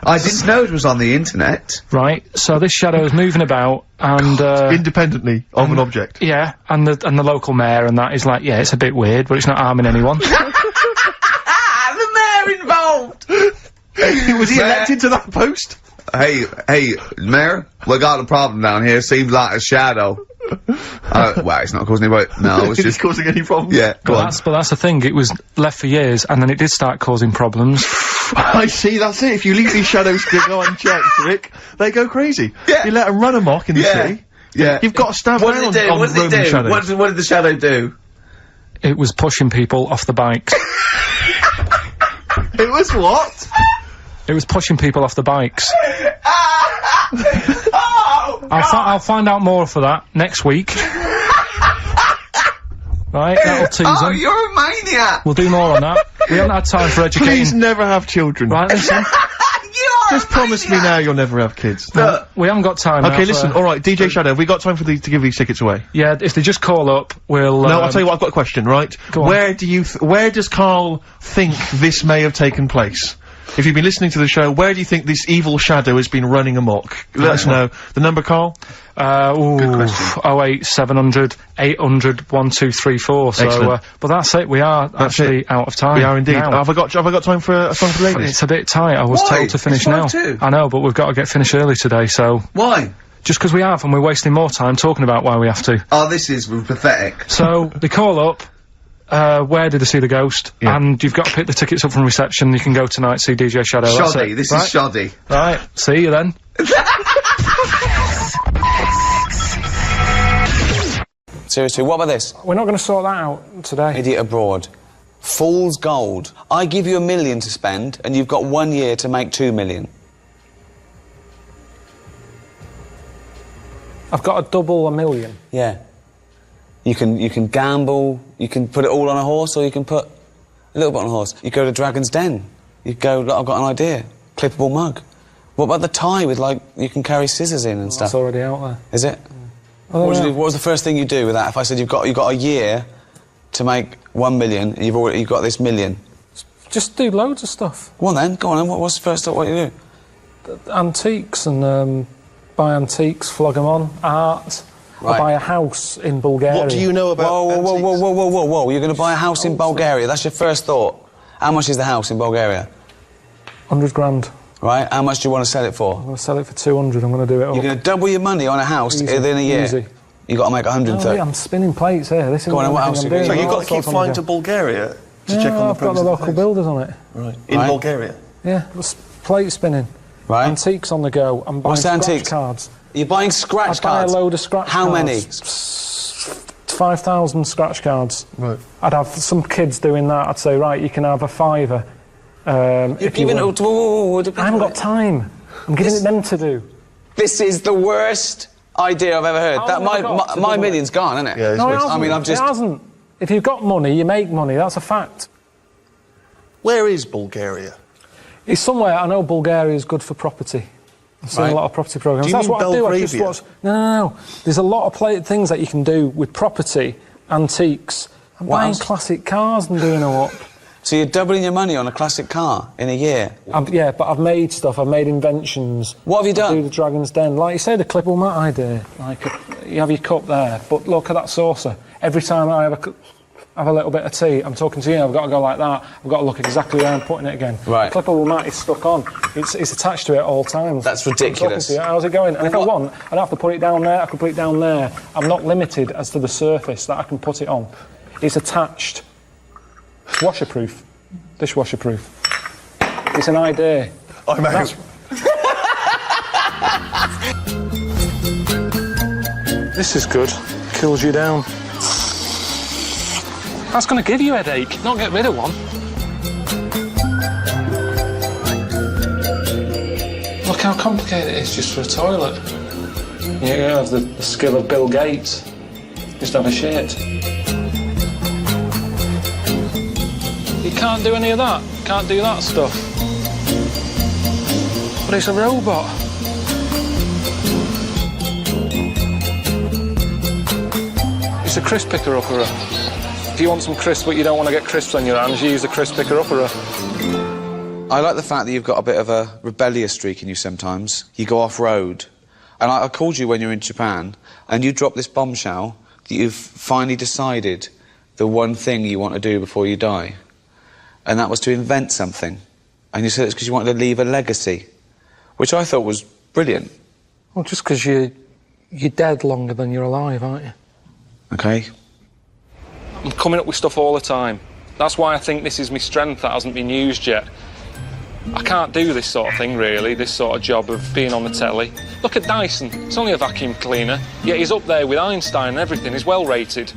I didn't know it was on the internet. Right, so this shadow is moving about, and independently of an object. Yeah, and the local mayor and that is like, yeah, it's a bit weird, but it's not harming anyone. The mayor involved! Was he elected to that post? Hey, mayor, we got a problem down here. Seems like a shadow. Well, it's not causing any. No, it's just causing any problems. Yeah, but that's the thing. It was left for years, and then it did start causing problems. I see. That's it. If you leave these shadows to go unchecked, Rick, they go crazy. Yeah. You let them run amok in the city. Yeah. You've got to stab What down did it do? on What did it roaming do? shadows. What did the shadow do? It was pushing people off the bikes. It was what? It was pushing people off the bikes. I'll find out more for that next week. Right, that'll tease Oh, them. you're a maniac! We'll do more on that. We haven't had time for educating. Please never have children. Right, listen. Just promise me now you'll never have kids. No, we haven't got time. Okay, now listen. All right, DJ Shadow, have we got time for to give these tickets away? Yeah, if they just call up, we'll. No, I'll tell you what. I've got a question. Right? Go on. Where does Karl think this may have taken place? If you've been listening to the show, where do you think this evil shadow has been running amok? Let us know. The number, Karl? Good question. 08700 800 1234. So, Excellent. but that's it. We are actually out of time. We are indeed. now. Have I got time for a song for the ladies? It's a bit tight. I was Why? told to finish It's now. 5:02. I know, but we've got to get finished early today. So Why? just because we have, and we're wasting more time talking about why we have to. Oh, this is pathetic. So they call up. Where did they see the ghost? Yeah. And you've got to pick the tickets up from reception. You can go tonight, see DJ Shadow. That's Shoddy. it. This Right? is shoddy. Right. See you then. Seriously, what about this? We're not going to sort that out today. Idiot abroad. Fool's gold. I give you $1 million to spend, and you've got 1 year to make 2 million. I've got to double $1 million. Yeah. You can gamble, you can put it all on a horse, or you can put a little bit on a horse. You go to Dragon's Den. You go, look, I've got an idea. Clippable mug. What about the tie with, like, you can carry scissors in and stuff? That's already out there. Is it? What would you do? What was the first thing you do with that? If I said you've got a year to make 1 million, and you've got this million. Just do loads of stuff. Go on then, go on then. What's the first thought? What you do? Antiques and buy antiques, flog them on, art. Right. Or buy a house in Bulgaria. What do you know about Whoa. You're going to buy a house in Bulgaria. That's your first thought. How much is the house in Bulgaria? 100 grand. Right, how much do you want to sell it for? I'm going to sell it for 200. I'm going to do it all. You're going to double your money on a house Easy, within a year. easy. You've got to make 130. Oh, yeah, I'm spinning plates here. This is Go on, what else I'm you doing. So you've All got to keep sorts on flying the to go. Bulgaria to check on the I've got progress the of the local house? builders on it. Right. In Bulgaria? Yeah, plate spinning. Right. Antiques on the go. I'm buying What's scratch antiques? cards. You're buying scratch I'd buy cards? a load of scratch How cards. many? 5,000 scratch cards. Right. I'd have some kids doing that. I'd say, right, you can have a £5. If you win. I haven't got time. I'm giving it them to do. This is the worst idea I've ever heard. How That long have I got to my double it? million's gone, isn't it? Yeah, No, it hasn't. I mean, It hasn't. If you've got money, you make money. That's a fact. Where is Bulgaria? It's somewhere. I know Bulgaria is good for property. I've seen Right. a lot of property programs. Do you That's mean what I do. I just Belgravia? watch. No. There's a lot of things that you can do with property, antiques. I'm What buying else? classic cars and doing them up. So you're doubling your money on a classic car in a year? Yeah, but I've made stuff. I've made inventions. What have you I done? do the Dragon's Den. Like you say, the clippable mat idea. Like, you have your cup there, but look at that saucer. Every time I have a little bit of tea, I'm talking to you, I've got to go like that. I've got to look exactly where I'm putting it again. Right. Clippable mat is stuck on. It's attached to it at all times. That's I'm talking ridiculous. to you. How's it going? And if I want, I don't have to put it down there. I can put it down there. I'm not limited as to the surface that I can put it on. It's attached. It's washerproof. Dishwasher proof. It's an idea. I'm out. This is good. Cools you down. That's going to give you a headache, not get rid of one. Look how complicated it is just for a toilet. You have the skill of Bill Gates. Just have a shit. You can't do any of that. Can't do that stuff. But it's a robot. It's a crisp picker-upper. If you want some crisps but you don't want to get crisps on your hands, you use a crisp picker-upper. I like the fact that you've got a bit of a rebellious streak in you sometimes. You go off-road. And I called you when you were in Japan, and you dropped this bombshell that you've finally decided the one thing you want to do before you die. And that was to invent something. And you said it's because you wanted to leave a legacy, which I thought was brilliant. Well, just because you're dead longer than you're alive, aren't you? OK. I'm coming up with stuff all the time. That's why I think this is my strength that hasn't been used yet. I can't do this sort of thing, really, this sort of job of being on the telly. Look at Dyson. It's only a vacuum cleaner. Yet he's up there with Einstein and everything. He's well rated,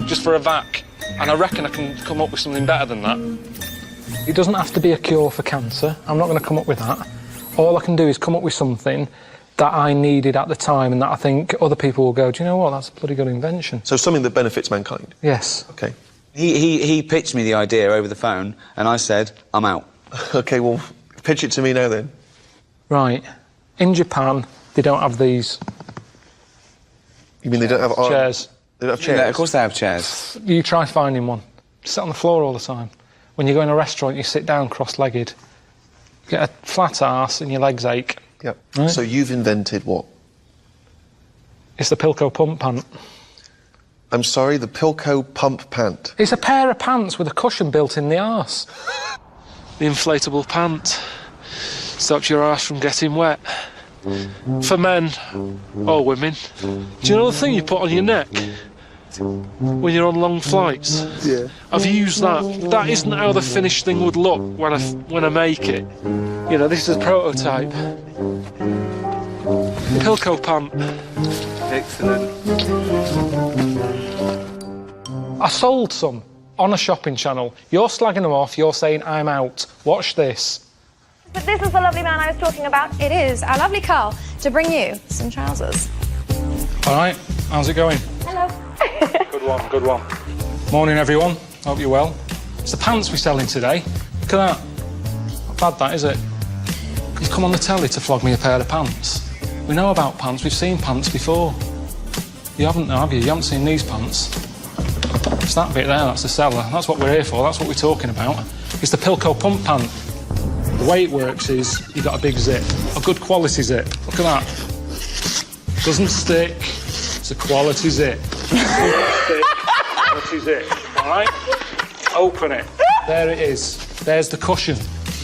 just for a vac. And I reckon I can come up with something better than that. It doesn't have to be a cure for cancer. I'm not going to come up with that. All I can do is come up with something that I needed at the time and that I think other people will go, do you know what, that's a bloody good invention. So something that benefits mankind? Yes. OK. He pitched me the idea over the phone, and I said, I'm out. OK, well, pitch it to me now, then. Right. In Japan, they don't have these... You mean they don't have... Chairs. They don't have chairs? Yeah, of course they have chairs. You try finding one. Sit on the floor all the time. When you go in a restaurant, you sit down cross-legged. You get a flat arse and your legs ache. Yep. Right? So you've invented what? It's the Pilko pump pant. I'm sorry, the Pilko pump pant. It's a pair of pants with a cushion built in the arse. The inflatable pant stops your arse from getting wet. For men or women. Do you know the thing you put on your neck when you're on long flights? Yeah. I've used that. That isn't how the finished thing would look when I make it. You know, this is a prototype. Pilko pant. Excellent. I sold some on a shopping channel. You're slagging them off, you're saying I'm out. Watch this. But this is the lovely man I was talking about. It is our lovely Karl to bring you some trousers. All right, how's it going? Hello. Good one, good one. Morning, everyone. Hope you're well. It's the pants we're selling today. Look at that. Not bad, that, is it? You've come on the telly to flog me a pair of pants. We know about pants. We've seen pants before. You haven't, have you? You haven't seen these pants. It's that bit there, that's the seller. That's what we're here for. That's what we're talking about. It's the Pilko pump pant. The way it works is you've got a big zip, a good quality zip. Look at that. Doesn't stick. It's a quality zip. Quality zip. All right? Open it. There it is. There's the cushion.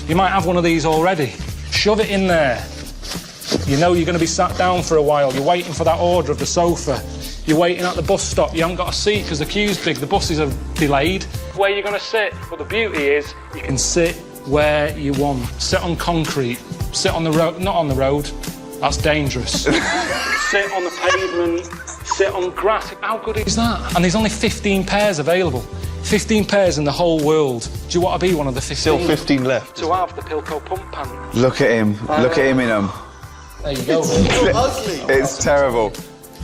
You might have one of these already. Shove it in there. You know you're going to be sat down for a while. You're waiting for that order of the sofa. You're waiting at the bus stop, you haven't got a seat because the queue's big, the buses are delayed. Where you're going to sit? But the beauty is, you can sit where you want. Sit on concrete, sit on the road, not on the road, that's dangerous. Sit on the pavement, sit on grass. How good is that? And there's only 15 pairs available. 15 pairs in the whole world. Do you want to be one of the 15? Still 15 left. To have the Pilko pump pant. Look at him. Look at him in them. There you go. It's terrible.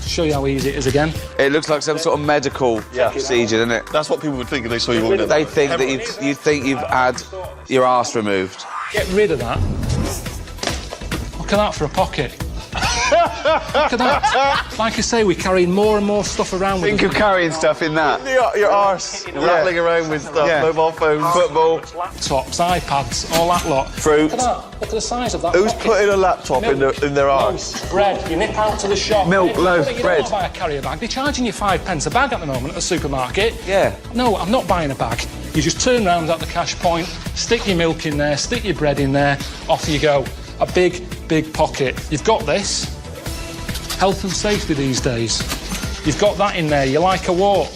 Show you how easy it is again. It looks like some sort of medical procedure, doesn't it? That's what people would think if they saw you walking in. They think that you think you've had your arse removed. Get rid of that. Look at that for a pocket. Look at that. Like I say, we're carrying more and more stuff around with us. Think of carrying stuff in that. Your arse rattling around with stuff, mobile phones, football, laptops, iPads, all that lot. Fruit. Look at that. Look at the size of that. Who's pocket. putting a laptop in their arse? Bread. You nip out to the shop. Milk, loaf, you bread. Don't buy a carrier bag. They're charging you 5 pence a bag at the moment at the supermarket. Yeah. No, I'm not buying a bag. You just turn round at the cash point, stick your milk in there, stick your bread in there, off you go. A big, big pocket. You've got this. Health and safety these days. You've got that in there. You like a walk.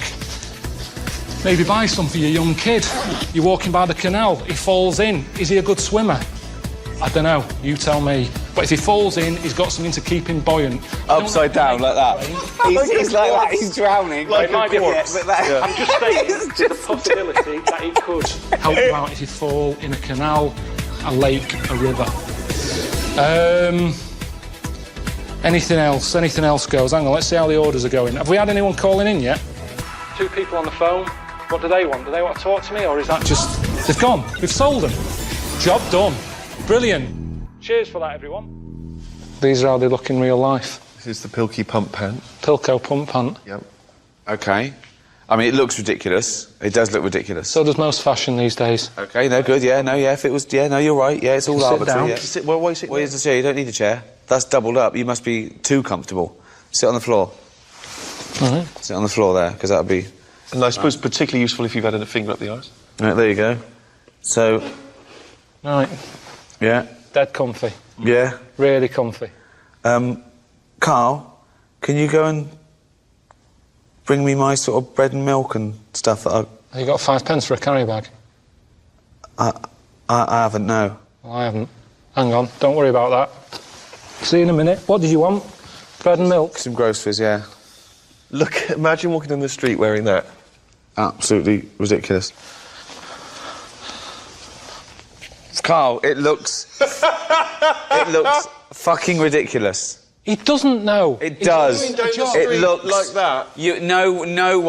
Maybe buy some for your young kid. You're walking by the canal. He falls in. Is he a good swimmer? I don't know. You tell me. But if he falls in, he's got something to keep him buoyant. Upside down like that. He's like that. He's drowning. Like it might be I'm just saying there's a possibility that he could help you out if you fall in a canal, a lake, a river. Anything else? Anything else goes? Hang on, let's see how the orders are going. Have we had anyone calling in yet? 2 people on the phone. What do they want? Do they want to talk to me, or is that just... They've gone. We've sold them. Job done. Brilliant. Cheers for that, everyone. These are how they look in real life. This is the Pilky pump pant. Pilko pump pant. Yep. Okay. I mean, it looks ridiculous. It does look ridiculous. So does most fashion these days. Okay, no, good, yeah, no, yeah, if it was... Yeah, no, you're right, yeah, it's all arbitrary. Down. Yeah. Why are you sitting Well, here's the chair, you don't need a chair. That's doubled up. You must be too comfortable. Sit on the floor. All right. Sit on the floor there, because that would be... And I suppose particularly useful if you've had a finger up the arse. Right, there you go. So... Right. Yeah. Dead comfy. Yeah. Really comfy. Carl, can you go and bring me my sort of bread and milk and stuff that I... Have you got 5 pence for a carry bag? I haven't, no. Well, I haven't. Hang on, don't worry about that. See you in a minute. What did you want? Bread and milk? Some groceries, yeah. Look, imagine walking down the street wearing that. Absolutely ridiculous. Carl, it looks... it looks fucking ridiculous. He doesn't know. It does. It looks like that. No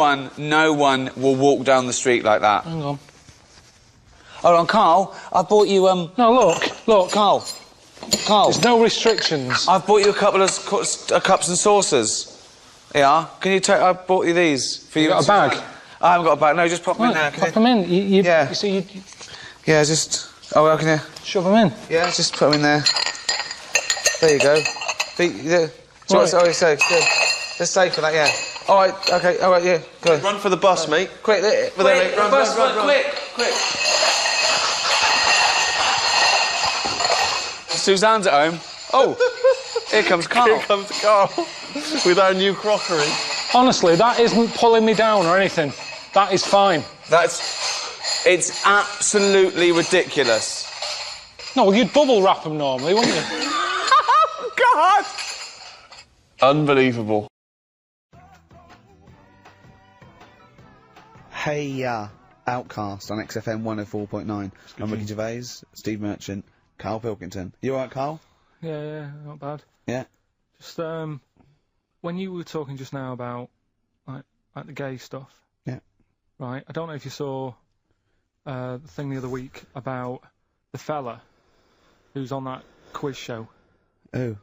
one will walk down the street like that. Hang on. Hold on, Carl. I bought you No, look, Carl. There's no restrictions. I've bought you a couple of cups and saucers. Yeah. Can you take? I bought you these for you. Got a bag? I haven't got a bag. No, just pop them in there. Pop them in. Yeah. You see, Yeah, just. Oh, well, can you? Shove them in. Yeah, just put them in there. There you go. So what's always safe? Good. They're safe for that, yeah. All right, okay, all right, yeah, good. Run for the bus, mate. Quick, Mate. Run, quick. Suzanne's at home. Oh, here comes Carl. Here comes Carl with our new crockery. Honestly, that isn't pulling me down or anything. That is fine. It's absolutely ridiculous. No, well, you'd bubble wrap them normally, wouldn't you? God! Unbelievable. Hey, Outcast on XFM 104.9. I'm Ricky Gervais, Steve Merchant, Karl Pilkington. You alright, Carl? Yeah, not bad. Yeah. Just, when you were talking just now about, like the gay stuff. Yeah. Right, I don't know if you saw the thing the other week about the fella who's on that quiz show. Who?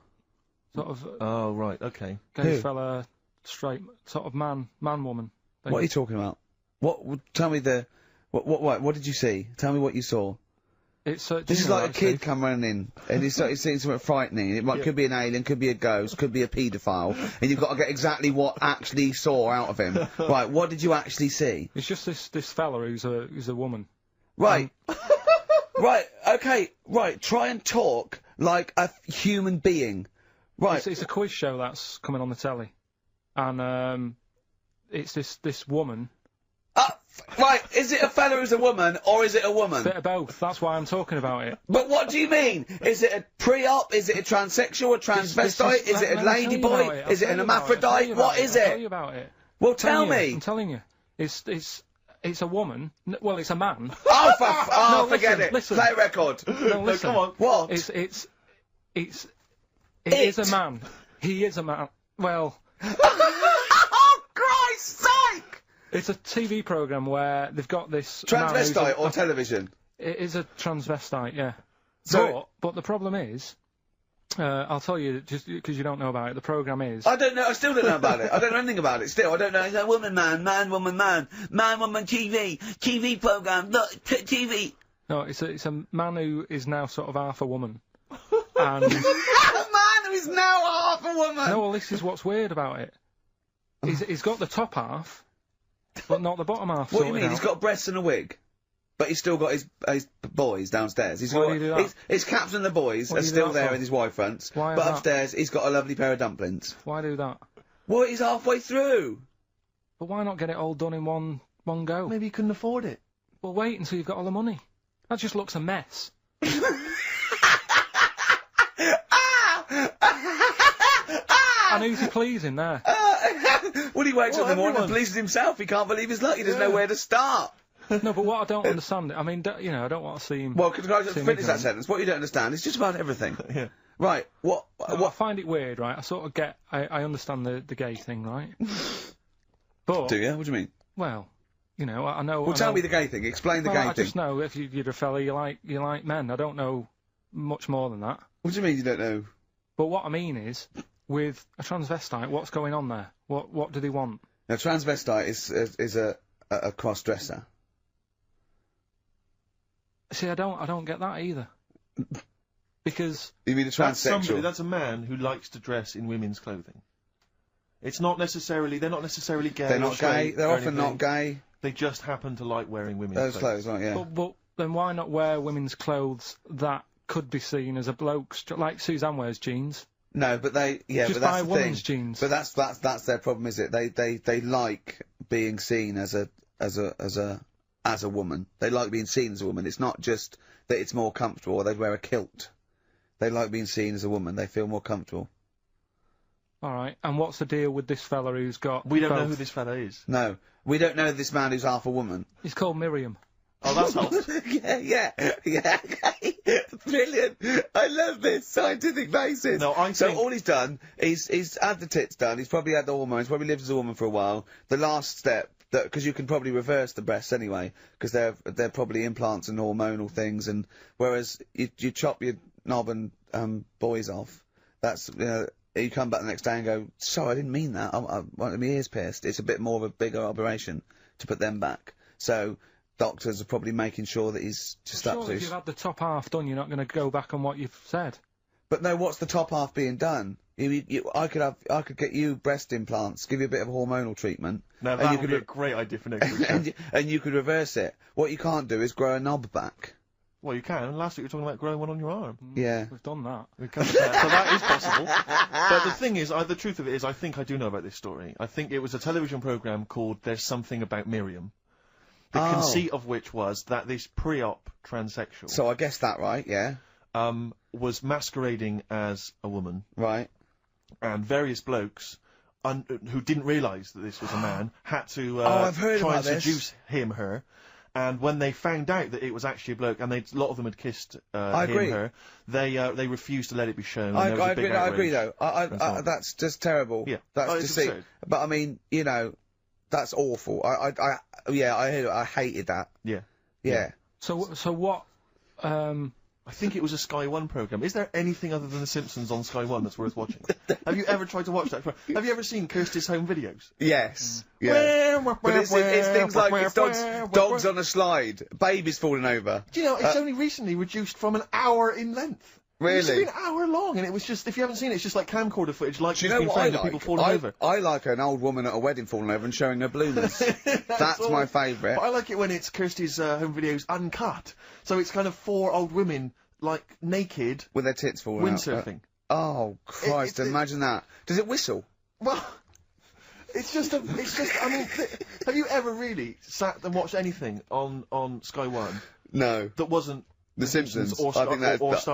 Sort of... oh, right, okay. Gay fella, straight, sort of man-woman. What are you talking about? Tell me what did you see? Tell me what you saw. This is like a kid come running in, and he's seeing something frightening. It could be an alien, could be a ghost, could be a paedophile, and you've got to get exactly what actually saw out of him. Right, what did you actually see? It's just this fella who's a woman. Right. Right, okay, right, try and talk like a human being. Right. It's a quiz show that's coming on the telly. and it's this woman. Right, is it a fella who's a woman, or is it a woman? Bit of both. That's why I'm talking about it. But what do you mean? Is it a pre-op? Is it a transsexual? A transvestite? Is it a ladyboy? Is it an hermaphrodite? What is I'll tell it? you about it. Well, tell me. I'm telling you. It's a woman. Well, it's a man. Oh, No, forget listen, it. listen. Play a record. No, listen. Come on. What? It is a man. He is a man. Well. Oh, Christ's sake! It's a TV programme where they've got this... Transvestite or television? It is a transvestite, yeah. So but the problem is... I'll tell you, just because you don't know about it, the programme is... I don't know, I still don't know about it. I don't know anything about it still. I don't know. It's a woman, man, woman, TV programme, look, TV. No, it's a man who is now sort of half a woman. And... A man who is now half a woman! No, well, this is what's weird about it. He's got the top half, but not the bottom half. What do you mean? He's got breasts and a wig? But he's still got his boys downstairs. He's Why got do you do that? his caps and the boys What are do you do still that there for? in his Y fronts. Why But is that? upstairs, he's got a lovely pair of dumplings. Why do that? Well, he's halfway through. But why not get it all done in one go? Maybe he couldn't afford it. Well, wait until you've got all the money. That just looks a mess. And who's he pleasing there? Well, he wakes up in the morning and pleases himself. He can't believe his luck. He doesn't know where to start. No, but what I don't understand, I mean, you know, I don't want to seem... Well, can I just seem finish that ignorant. sentence? What you don't understand is just about everything. Yeah. Right, No, I find it weird, right? I sort of get... I understand the gay thing, right? But... Do you? What do you mean? Well, you know, I know... Well, tell me the gay thing. Explain the gay I thing. just know if you're a fella, you like men. I don't know much more than that. What do you mean you don't know? But what I mean is, with a transvestite, what's going on there? What do they want? Now, transvestite is a cross-dresser. See, I don't get that either. Because... You mean a transsexual? That's a man who likes to dress in women's clothing. It's not necessarily... They're not necessarily gay. They're or not straight gay. They're or often anything. not gay. They just happen to like wearing women's Those clothes, right, yeah. But then why not wear women's clothes that could be seen as a bloke's... Like Suzanne wears jeans. No, but they... Yeah, Just but that's buy the women's thing. jeans. But that's their problem, is it? They like being seen as a woman. They like being seen as a woman. It's not just that it's more comfortable or they'd wear a kilt. They like being seen as a woman. They feel more comfortable. All right, and what's the deal with this fella who's got... We don't know both? who this fella is. No. We don't know this man who's half a woman. He's called Miriam. Oh, that's helped. yeah. Brilliant. I love this scientific basis. No, I so think- all he's done, he's had the tits done, he's probably had the hormones, probably lived as a woman for a while. The last step, because you can probably reverse the breasts anyway, because they're probably implants and hormonal things, and whereas you chop your knob and boys off, that's, you come back the next day and go, sorry, I didn't mean that, I wanted my ears pierced. It's a bit more of a bigger operation to put them back. So doctors are probably making sure that he's just up Surely to... if you've had the top half done, you're not going to go back on what you've said. But no, what's the top half being done? I could get you breast implants, give you a bit of hormonal treatment. Now and that you would could be a great idea for next week. and you could reverse it. What you can't do is grow a knob back. Well, you can. Last week you were talking about growing one on your arm. Yeah. We've done that. We can, so that is possible. But the thing is, the truth of it is, I think I do know about this story. I think it was a television programme called There's Something About Miriam. The conceit of which was that this pre-op transsexual... So I guessed that right, yeah. Was masquerading as a woman. Right. And various blokes, who didn't realise that this was a man, had to I've heard try about and this. seduce her. And when they found out that it was actually a bloke, and a lot of them had kissed I agree. her, they refused to let it be shown. I and there was a big agree outrage though. and so on. That's just terrible. Yeah. That's It's deceit. absurd. But I mean, that's awful. I hated that. Yeah. Yeah. So what... I think it was a Sky One programme. Is there anything other than The Simpsons on Sky One that's worth watching? Have you ever tried to watch that? Have you ever seen Kirsty's home videos? Yes. Yeah. But it's things like it's dogs on a slide, babies falling over. Do you know, it's only recently reduced from an hour in length. Really? It used to be an hour long, and it was just, if you haven't seen it, it's just like camcorder footage, like Do you it's know been what I found of like? people falling over. I like an old woman at a wedding falling over and showing her bloomers. That's my favourite. But I like it when it's Kirsty's home videos uncut. So it's kind of 4 old women, like, naked. With their tits falling out. Windsurfing. Oh, Christ, imagine that. Does it whistle? Well, It's just. I mean, have you ever really sat and watched anything on Sky One? No. That wasn't The Simpsons or Star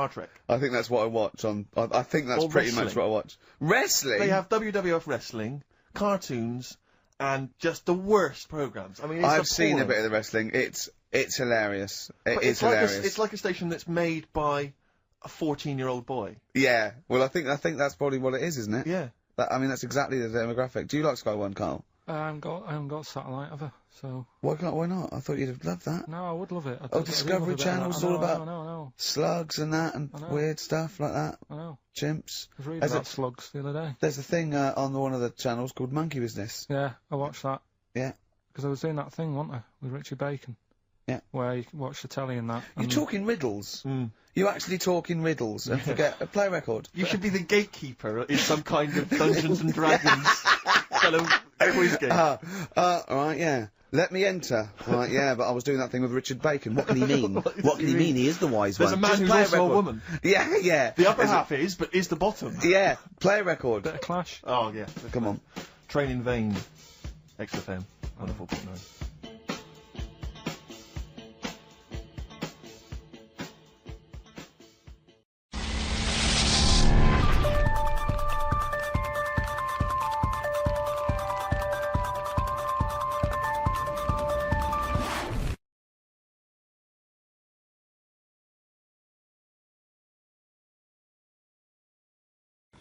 Trek. I think that's what I watch on. I think that's Or pretty wrestling. much what I watch. Wrestling. They have WWF wrestling, cartoons, and just the worst programs. I mean, it's I've seen a appalling. bit of the wrestling. It's hilarious. But It's hilarious. It's like a station that's made by a 14-year-old boy. Yeah. Well, I think that's probably what it is, isn't it? Yeah. I mean, that's exactly the demographic. Do you like Sky One, Carl? I haven't got satellite ever, so... Why not? I thought you'd have loved that. No, I would love it. Discovery Channel's all about I know. slugs and that and weird stuff like that. I know. Chimps. I was reading about slugs the other day. There's a thing on one of the channels called Monkey Business. Yeah, I watched that. Yeah. Because I was doing that thing, wasn't I, with Richie Bacon. Yeah. Where you can watch the telly and that. You're talking riddles. You actually talk in riddles and forget a play record. You should be the gatekeeper in some kind of Dungeons and Dragons kind of quiz game. Right, yeah. Let me enter. Right, yeah, but I was doing that thing with Richard Bacon. What can he mean? What can he mean? He is the wise There's one. a man Just who's play also a record. woman. Yeah, yeah. The upper half is, but is the bottom. Yeah, play a record. Bit of Clash. Oh, yeah. Come on. Train in Vain. XFM. 104.9.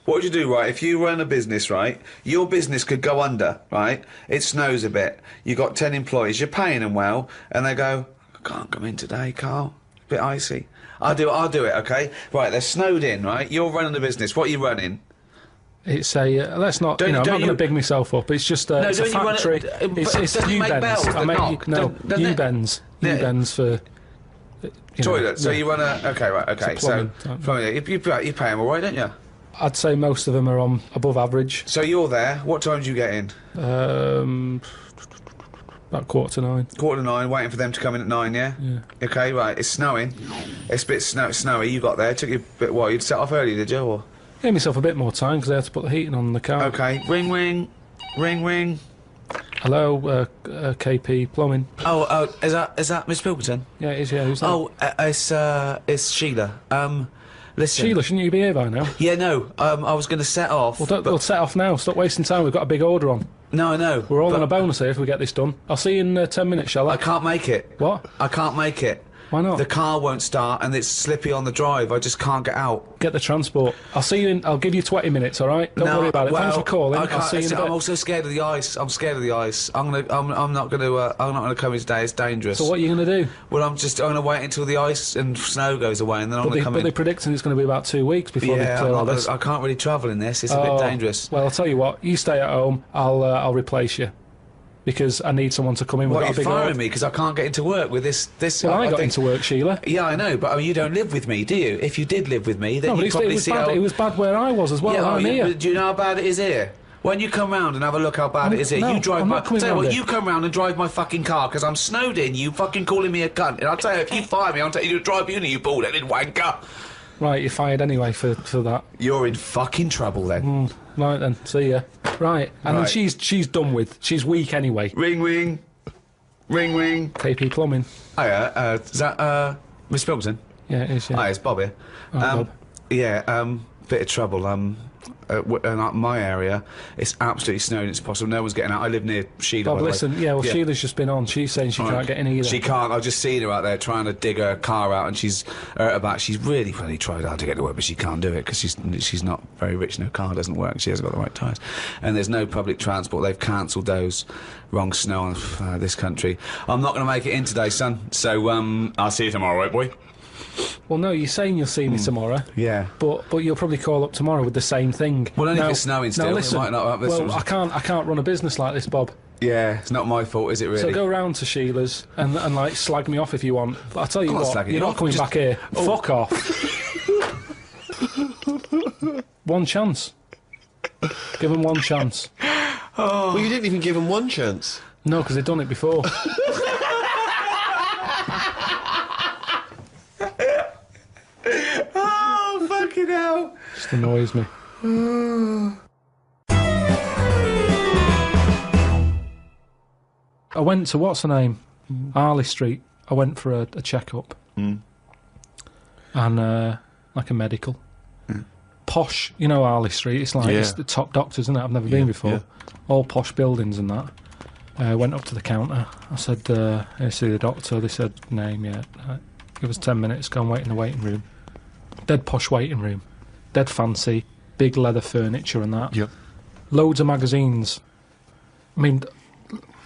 What would you do, right? If you run a business, right, your business could go under, right? It snows a bit. You got 10 employees. You're paying them well, and they go, I can't come in today, Carl. A bit icy. I'll do it, okay? Right, they're snowed in, right? You're running the business. What are you running? It's a, let's not, I'm not going to big myself up. It's just it's a factory. It's U-bends. U-bends. U-bends for... Toilet. So yeah. you run a... Okay, right, okay. So, plumbing, you pay them all right, don't you? I'd say most of them are on above average. So you're there. What time do you get in? About 8:45. 8:45, waiting for them to come in at 9, yeah? Yeah. Okay, right, it's snowing. It's a bit snowy, you got there. It took you a bit, what, you'd set off early, did you, or...? Gave myself a bit more time because I had to put the heating on the car. Okay, ring, ring. Ring, ring. Hello, KP Plumbing. Oh, is that Miss Pilkington? Yeah, it is, yeah, who's that? Oh, it's Sheila. Listen. Sheila, shouldn't you be here by now? Yeah, no, I was going to set off. Well, we'll set off now. Stop wasting time. We've got a big order on. No, I know. We're all on a bonus here if we get this done. I'll see you in 10 minutes, shall I? I can't make it. What? I can't make it. Why not? The car won't start and it's slippy on the drive. I just can't get out. Get the transport. I'll see you in... I'll give you 20 minutes, all right? Don't worry about it. Thanks for calling. I'll see you in a bit. I'm also scared of the ice. I'm scared of the ice. I'm not gonna come in today. It's dangerous. So what are you gonna do? Well, I'm gonna wait until the ice and snow goes away, and then I'm gonna come in. But they're predicting it's going to be about 2 weeks before they clear all this. I can't really travel in this. It's a bit dangerous. Well, I'll tell you what. You stay at home. I'll replace you. Because I need someone to come in. What, you're firing me because I can't get into work with this... Well, I got into work, Sheila. Yeah, I know, but I mean, you don't live with me, do you? If you did live with me, then you'd probably see how... It was bad where I was as well. Yeah, I'm here. Do you know how bad it is here? When you come round and have a look how bad it is here, no, you drive I'm my... not coming Tell you round what, here. you come round and drive my fucking car because I'm snowed in, you fucking calling me a cunt. And I'll tell you, if you fire me, I'll tell you to drive uni, you bald-headed wanker. Right, you're fired anyway for that. You're in fucking trouble then. Right then, see ya. Right, and then she's done with. She's weak anyway. Ring, ring. Ring, ring. KP Plumbing. Hiya, is that, Miss Pilkington? Yeah, it is, yeah. Hi, it's Bob here. Oh, Bob. Yeah, bit of trouble. In my area, it's absolutely snowing. It's possible. No one's getting out. I live near Sheila. Bob, listen, Sheila's just been on. She's saying she can't get in either. She can't. I've just seen her out there trying to dig her car out, and she's hurt her back. She's really tried hard to get to work, but she can't do it because she's not very rich and her car doesn't work. She hasn't got the right tyres, and there's no public transport. They've cancelled those. Wrong snow on this country. I'm not going to make it in today, son. So I'll see you tomorrow, right, boy? Well, no, you're saying you'll see me tomorrow. Yeah. But you'll probably call up tomorrow with the same thing. Well, only if it's snowing still. Now, listen, it might not I can't run a business like this, Bob. Yeah, it's not my fault, is it really? So go round to Sheila's and like slag me off if you want. But I'll tell you what, you're not coming back here. Oh. Fuck off. One chance. Give them one chance. Oh. Well, you didn't even give them one chance. No, because they've done it before. Oh, fucking hell. Just annoys me. I went to, what's her name? Harley Street. I went for a check-up. Mm. And, like a medical. Posh, you know Harley Street, it's like, it's the top doctors, isn't it? I've never been before. All posh buildings and that. Went up to the counter. I said, I see the doctor. They said, name, Give us 10 minutes, go and wait in the waiting room. Dead posh waiting room. Dead fancy. Big leather furniture and that. Yep. Loads of magazines. I mean,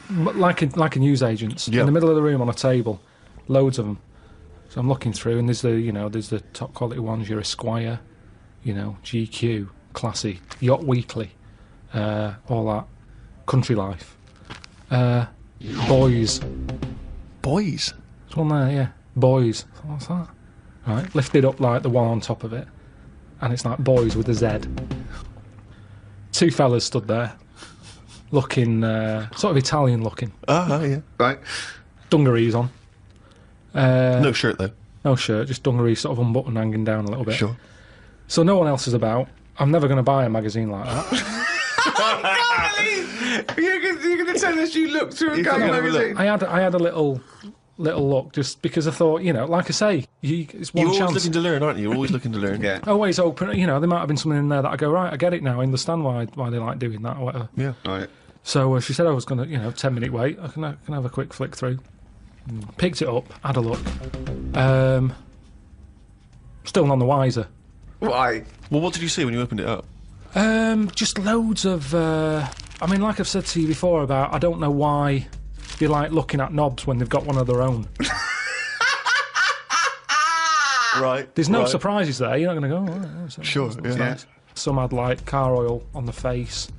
like a newsagent's. In the middle of the room on a table. Loads of them. So I'm looking through, and there's the top quality ones, your Esquire, GQ, Classy, Yacht Weekly, all that. Country Life. Boys. Boys? There's one there, yeah. Boys. What's that? Right, lifted up like the one on top of it. And it's like Boys with a Z. Two fellas stood there, looking, sort of Italian looking. Yeah. Right. Dungarees on. No shirt, though. No shirt, just dungarees sort of unbuttoned, hanging down a little bit. Sure. So no one else is about. I'm never going to buy a magazine like that. You're going to tell us you looked through a game magazine? I had a little look, just because I thought, like I say, it's one You're chance. always looking to learn, aren't you? You're always looking to learn. Yeah. Always open, there might have been something in there that I go, right, I get it now, I understand why they like doing that or whatever. Yeah. Right. So she said I was going to, 10-minute wait, I can have a quick flick through. Picked it up, had a look. Still none the wiser. Why? Well, what did you see when you opened it up? Just loads of, like I've said to you before about, I don't know why you like looking at knobs when they've got one of their own. Right. There's no surprises there, you're not going to go, oh, sure, that's yeah. nice. Some had like car oil on the face.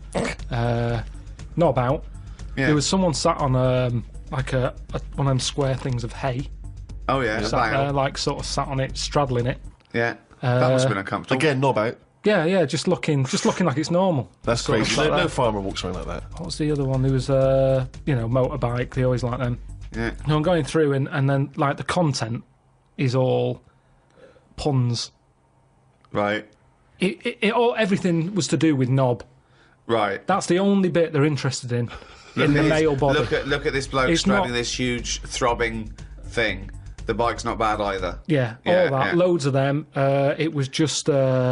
Knob out. Yeah. There was someone sat on like one of them square things of hay. Oh yeah, Sat there, sort of sat on it, straddling it. Yeah. That must have been uncomfortable. Again, knob out. Yeah, just looking like it's normal. That's Sort of crazy. like No that. farmer walks around like that. What's the other one? There was motorbike. They always like them. Yeah. No, I'm going through and then like the content is all puns. Right. Everything was to do with knob. Right. That's the only bit they're interested in the male body. Look at this bloke It's straddling not- this huge throbbing thing. The bike's not bad either. Yeah, all that, loads of them. It was just cock,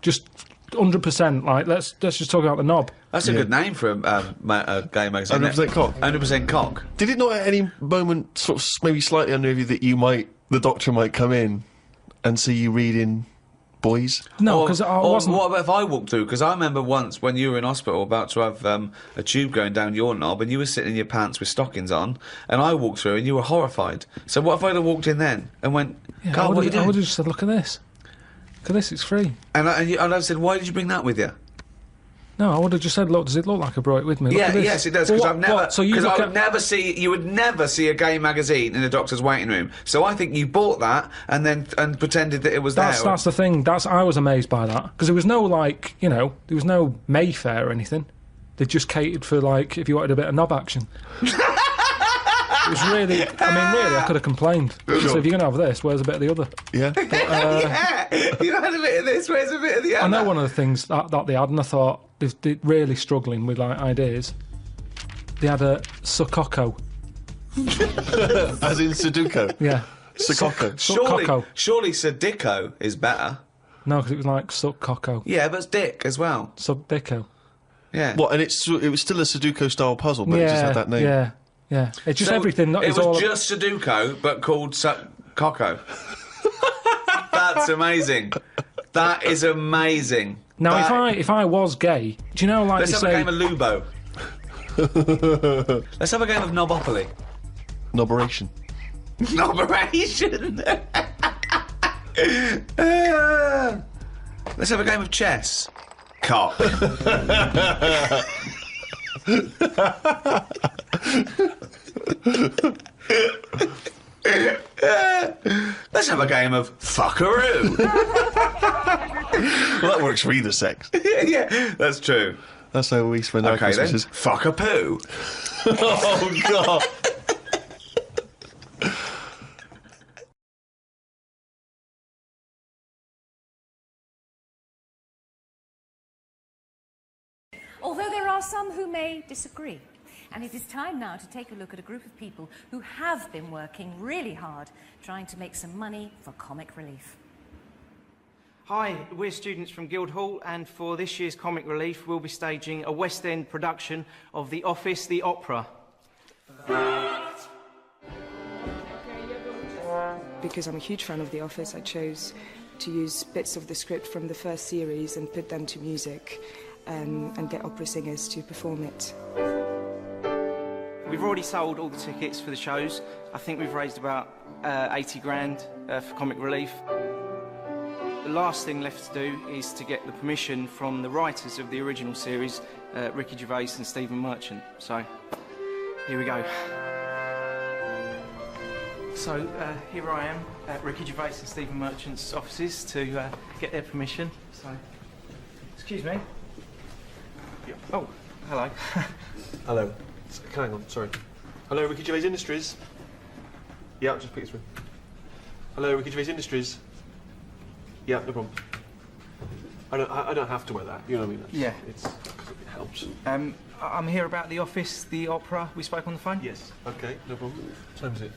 just 100%. Like let's just talk about the knob. That's a good name for a gay magazine. 100% cock. 100% cock. Did it not at any moment sort of maybe slightly unnerve you that the doctor might come in and see you reading Boys? No, because I wasn't. What about if I walked through? Because I remember once when you were in hospital about to have a tube going down your knob and you were sitting in your pants with stockings on and I walked through and you were horrified. So what if I'd have walked in then and went, Carl, what are you doing? I would have just said, look at this. Look at this, it's free. And I said, why did you bring that with you? No, I would have just said, look, does it look like I brought it with me? Look at this. Yes, it does. Because you would So never see a gay magazine in a doctor's waiting room. So I think you bought that and pretended that it was there. That's the thing. I was amazed by that because there was no there was no Mayfair or anything. They just catered for if you wanted a bit of knob action. It was really, I could have complained. Sure. So if you're going to have this, where's a bit of the other? Yeah. But, yeah, you had a bit of this, where's a bit of the other? I know one of the things that they had, and I thought they're really struggling with ideas. They had a Sukoko. As in Sudoku? Yeah. Sukoko. Surely Sudico is better. No, because it was like Sukoko. Yeah, but it's Dick as well. Subdico. Yeah. What, and it was still a Sudoku-style puzzle, but it just had that name? Yeah. It's just everything. It was just Sudoku, but called Coco. That's amazing. That is amazing. Now, if I was gay, do you know, like let's you have say... a game of Lubo. Let's have a game of Knobopoly. Noberation. Noberation. Let's have a game of chess. Cock. Let's have a game of fuckaroo. Well, that works for either sex. Yeah, that's true. That's how we spend our Christmases. Then, fuck a poo. Oh, God. Although there are some who may disagree. And it is time now to take a look at a group of people who have been working really hard trying to make some money for comic relief. Hi, we're students from Guildhall, and for this year's Comic Relief, we'll be staging a West End production of The Office, the opera. Because I'm a huge fan of The Office, I chose to use bits of the script from the first series and put them to music, and get opera singers to perform it. We've already sold all the tickets for the shows. I think we've raised about 80 grand for Comic Relief. The last thing left to do is to get the permission from the writers of the original series, Ricky Gervais and Stephen Merchant. So, here we go. So, here I am at Ricky Gervais and Stephen Merchant's offices to get their permission. So, excuse me. Yeah. Oh, hello. Hello. Hang on, sorry. Hello, Ricky Gervais Industries. Yeah, I'll just pick it through. Hello, Ricky Gervais Industries. Yeah, no problem. I don't have to wear that. You know what I mean? Yeah. It's because it helps. I'm here about The Office, the opera. We spoke on the phone? Yes. Okay, no problem. What time is it?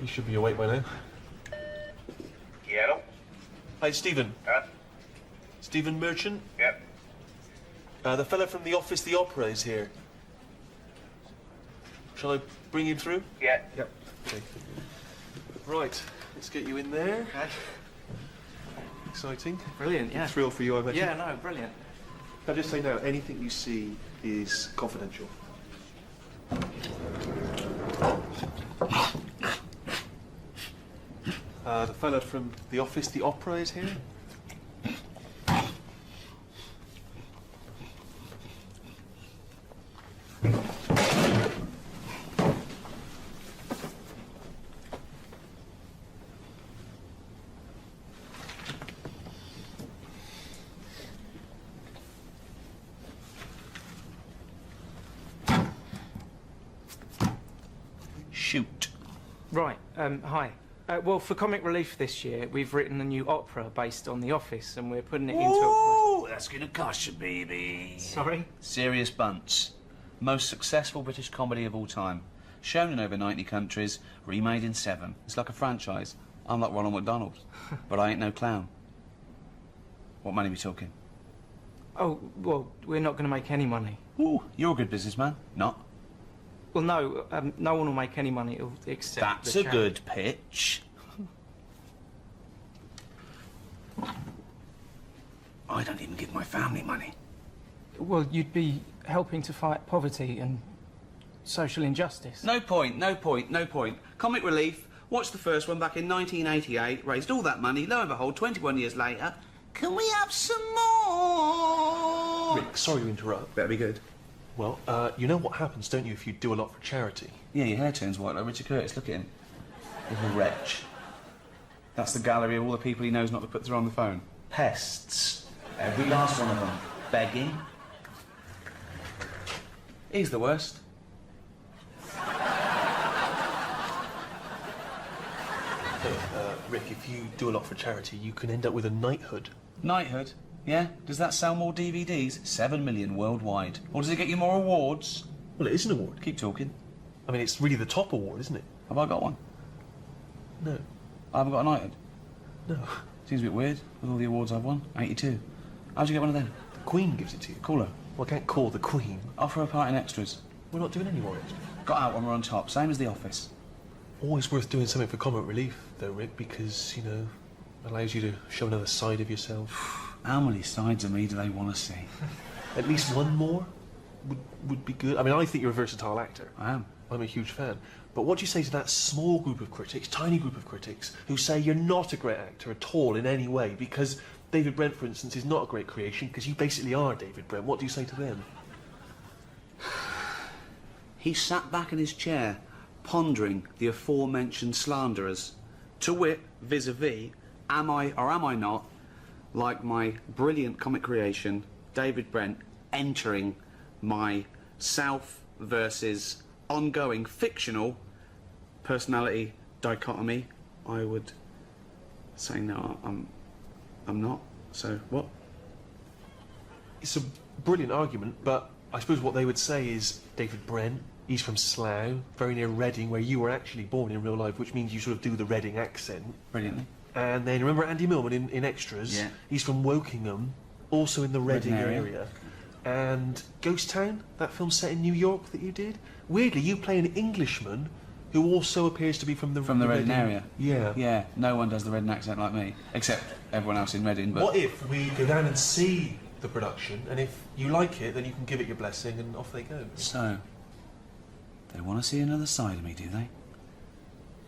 You should be awake by now. Yeah. Hi, Stephen. Stephen Merchant? Yep. The fella from The Office, the opera is here. Shall I bring him through? Yeah. Yep. Okay. Right, let's get you in there. Okay. Exciting. Brilliant, yeah. Thrill for you, I imagine. Yeah, no, brilliant. I'll just say now, anything you see is confidential. The fella from The Office, the opera is here. Shoot. Right, hi. Well, for Comic Relief this year, we've written a new opera based on The Office, and we're putting it into Ooh, that's gonna cost you, baby. Sorry? Serious Bunts. Most successful British comedy of all time. Shown in over 90 countries, remade in 7. It's like a franchise. I'm like Ronald McDonald, but I ain't no clown. What money are we talking? Oh, well, we're not going to make any money. Ooh, you're a good businessman. Not. Well, no, no one will make any money except That's the a charity. good pitch. I don't even give my family money. Well, you'd be helping to fight poverty and social injustice. No point, no point, no point. Comic Relief, watched the first one back in 1988, raised all that money, lo and behold, 21 years later, can we have some more? Rick, sorry to interrupt. Better be good. Well, you know what happens, don't you, if you do a lot for charity? Yeah, your hair turns white like Richard Curtis. Look at him. Little wretch. That's the gallery of all the people he knows not to put through on the phone. Pests. Every last one of them. Begging. He's the worst. Rick, if you do a lot for charity, you can end up with a knighthood. Knighthood? Yeah? Does that sell more DVDs? 7 million worldwide. Or does it get you more awards? Well, it is an award. Keep talking. I mean, it's really the top award, isn't it? Have I got one? No. I haven't got a knighthood? No. Seems a bit weird, with all the awards I've won. 82. How'd you get one of them? The Queen gives it to you. Call her. Well, I can't call the Queen. Offer her a part in extras. We're not doing any more extras. Got out when we're on top, same as The Office. Always worth doing something for comic relief, though, Rick, because, you know, it allows you to show another side of yourself. How many sides of me do they want to see? At least one more would be good. I mean, I think you're a versatile actor. I am. I'm a huge fan. But what do you say to that small group of critics, tiny group of critics, who say you're not a great actor at all in any way because David Brent, for instance, is not a great creation because you basically are David Brent? What do you say to them? He sat back in his chair, pondering the aforementioned slanderers. To wit, vis-a-vis, am I or am I not, like my brilliant comic creation, David Brent, entering my self versus ongoing fictional personality dichotomy? I would say no, I'm not. So what? It's a brilliant argument, but I suppose what they would say is David Brent, he's from Slough, very near Reading, where you were actually born in real life, which means you sort of do the Reading accent. Brilliantly. And then remember Andy Millman in Extras? Yeah. He's from Wokingham, also in the Reading area. And Ghost Town, that film set in New York that you did. Weirdly, you play an Englishman who also appears to be from the Reading area. Yeah. Yeah, no one does the Reading accent like me, except everyone else in Reading. But what if we go down and see the production, and if you like it, then you can give it your blessing, and off they go. So, they want to see another side of me, do they?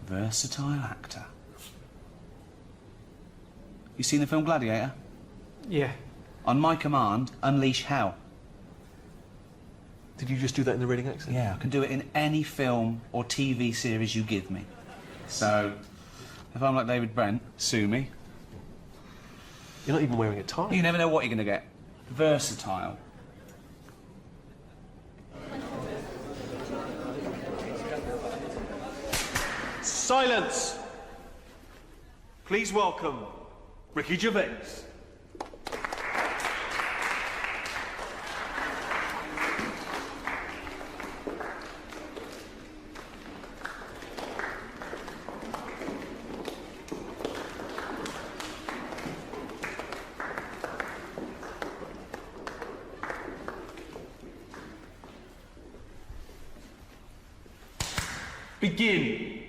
Versatile actor. You seen the film Gladiator? Yeah. On my command, unleash hell. Did you just do that in the Reading accent? Yeah, I can do it in any film or TV series you give me. So, if I'm like David Brent, sue me. You're not even wearing a tie. You never know what you're going to get. Versatile. Silence! Please welcome Ricky Gervais. Begin.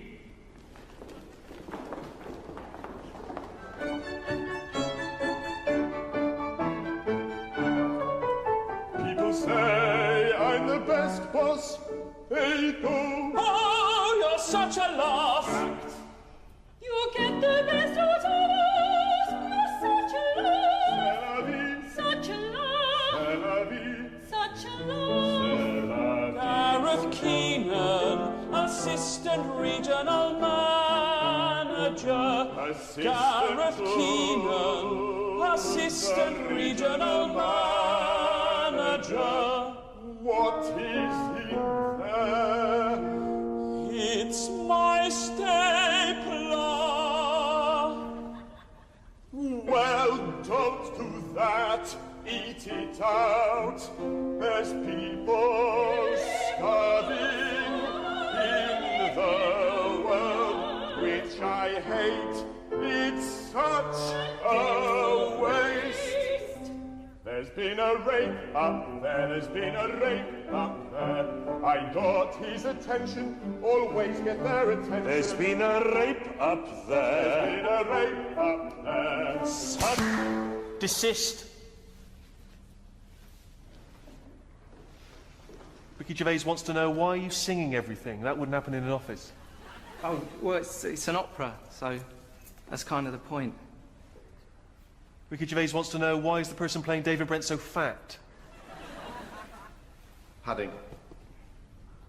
People say I'm the best boss they know. Oh, you're such a laugh. Fact. You get the best out of us. You're such a laugh. Such a laugh. Such a laugh. Gareth Keenan, assistant regional manager. Gareth Keenan, assistant regional manager. What is in there? It's my stapler. Well, don't do that. Eat it out. There's people starving in the world, which I hate. It's such a waste. There's been a rape up there, there's been a rape up there. I got his attention, always get their attention. There's been a rape up there. There's been a rape up there. Son. Desist. Ricky Gervais wants to know, why are you singing everything? That wouldn't happen in an office. Oh, well, it's an opera, so that's kind of the point. Ricky Gervais wants to know, why is the person playing David Brent so fat? Padding.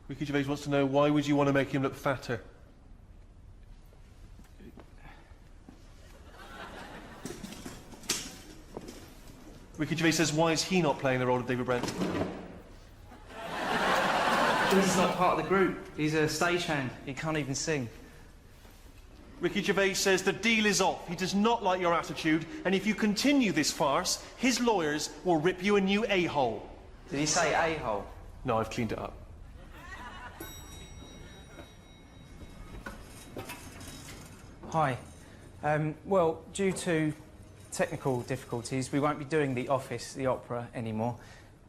Ricky Gervais wants to know, why would you want to make him look fatter? Ricky Gervais says, why is he not playing the role of David Brent? He's not part of the group. He's a stagehand. He can't even sing. Ricky Gervais says the deal is off. He does not like your attitude, and if you continue this farce, his lawyers will rip you a new a-hole. Did he say a-hole? No, I've cleaned it up. Hi. Well, due to technical difficulties, we won't be doing The Office, the opera, anymore.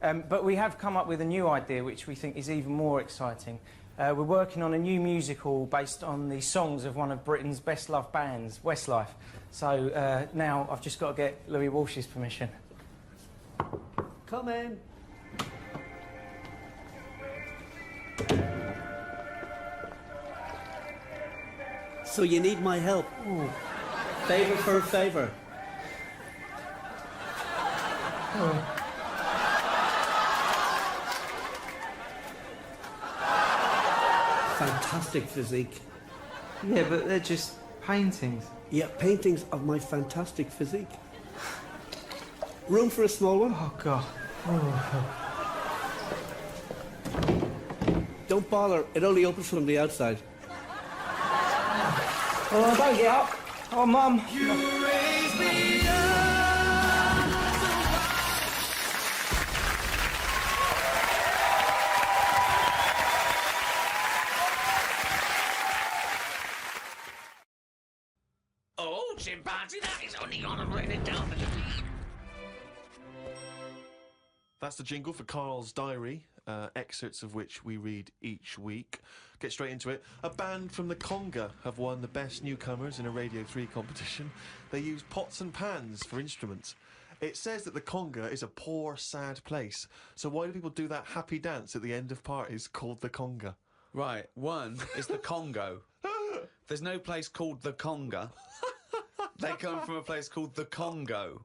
But we have come up with a new idea which we think is even more exciting. We're working on a new musical based on the songs of one of Britain's best-loved bands, Westlife. So now I've just got to get Louis Walsh's permission. Come in. So you need my help? Ooh. Favour for a favour. Oh. Fantastic physique. Yeah, but they're just paintings. Yeah, paintings of my fantastic physique. Room for a small one? Oh, God. Oh. Don't bother, it only opens from the outside. Oh, don't get up. Oh, Mum. You raise me up. old chimpanzee, that is only gonna bring it down to the beat. That's the jingle for Karl's diary, excerpts of which we read each week. Get straight into it. A band from the Conga have won the Best Newcomers in a Radio 3 competition. They use pots and pans for instruments. It says that the Conga is a poor, sad place. So why do people do that happy dance at the end of parties called the Conga? Right, one is the Congo. There's no place called the Conga. They come from a place called the Congo.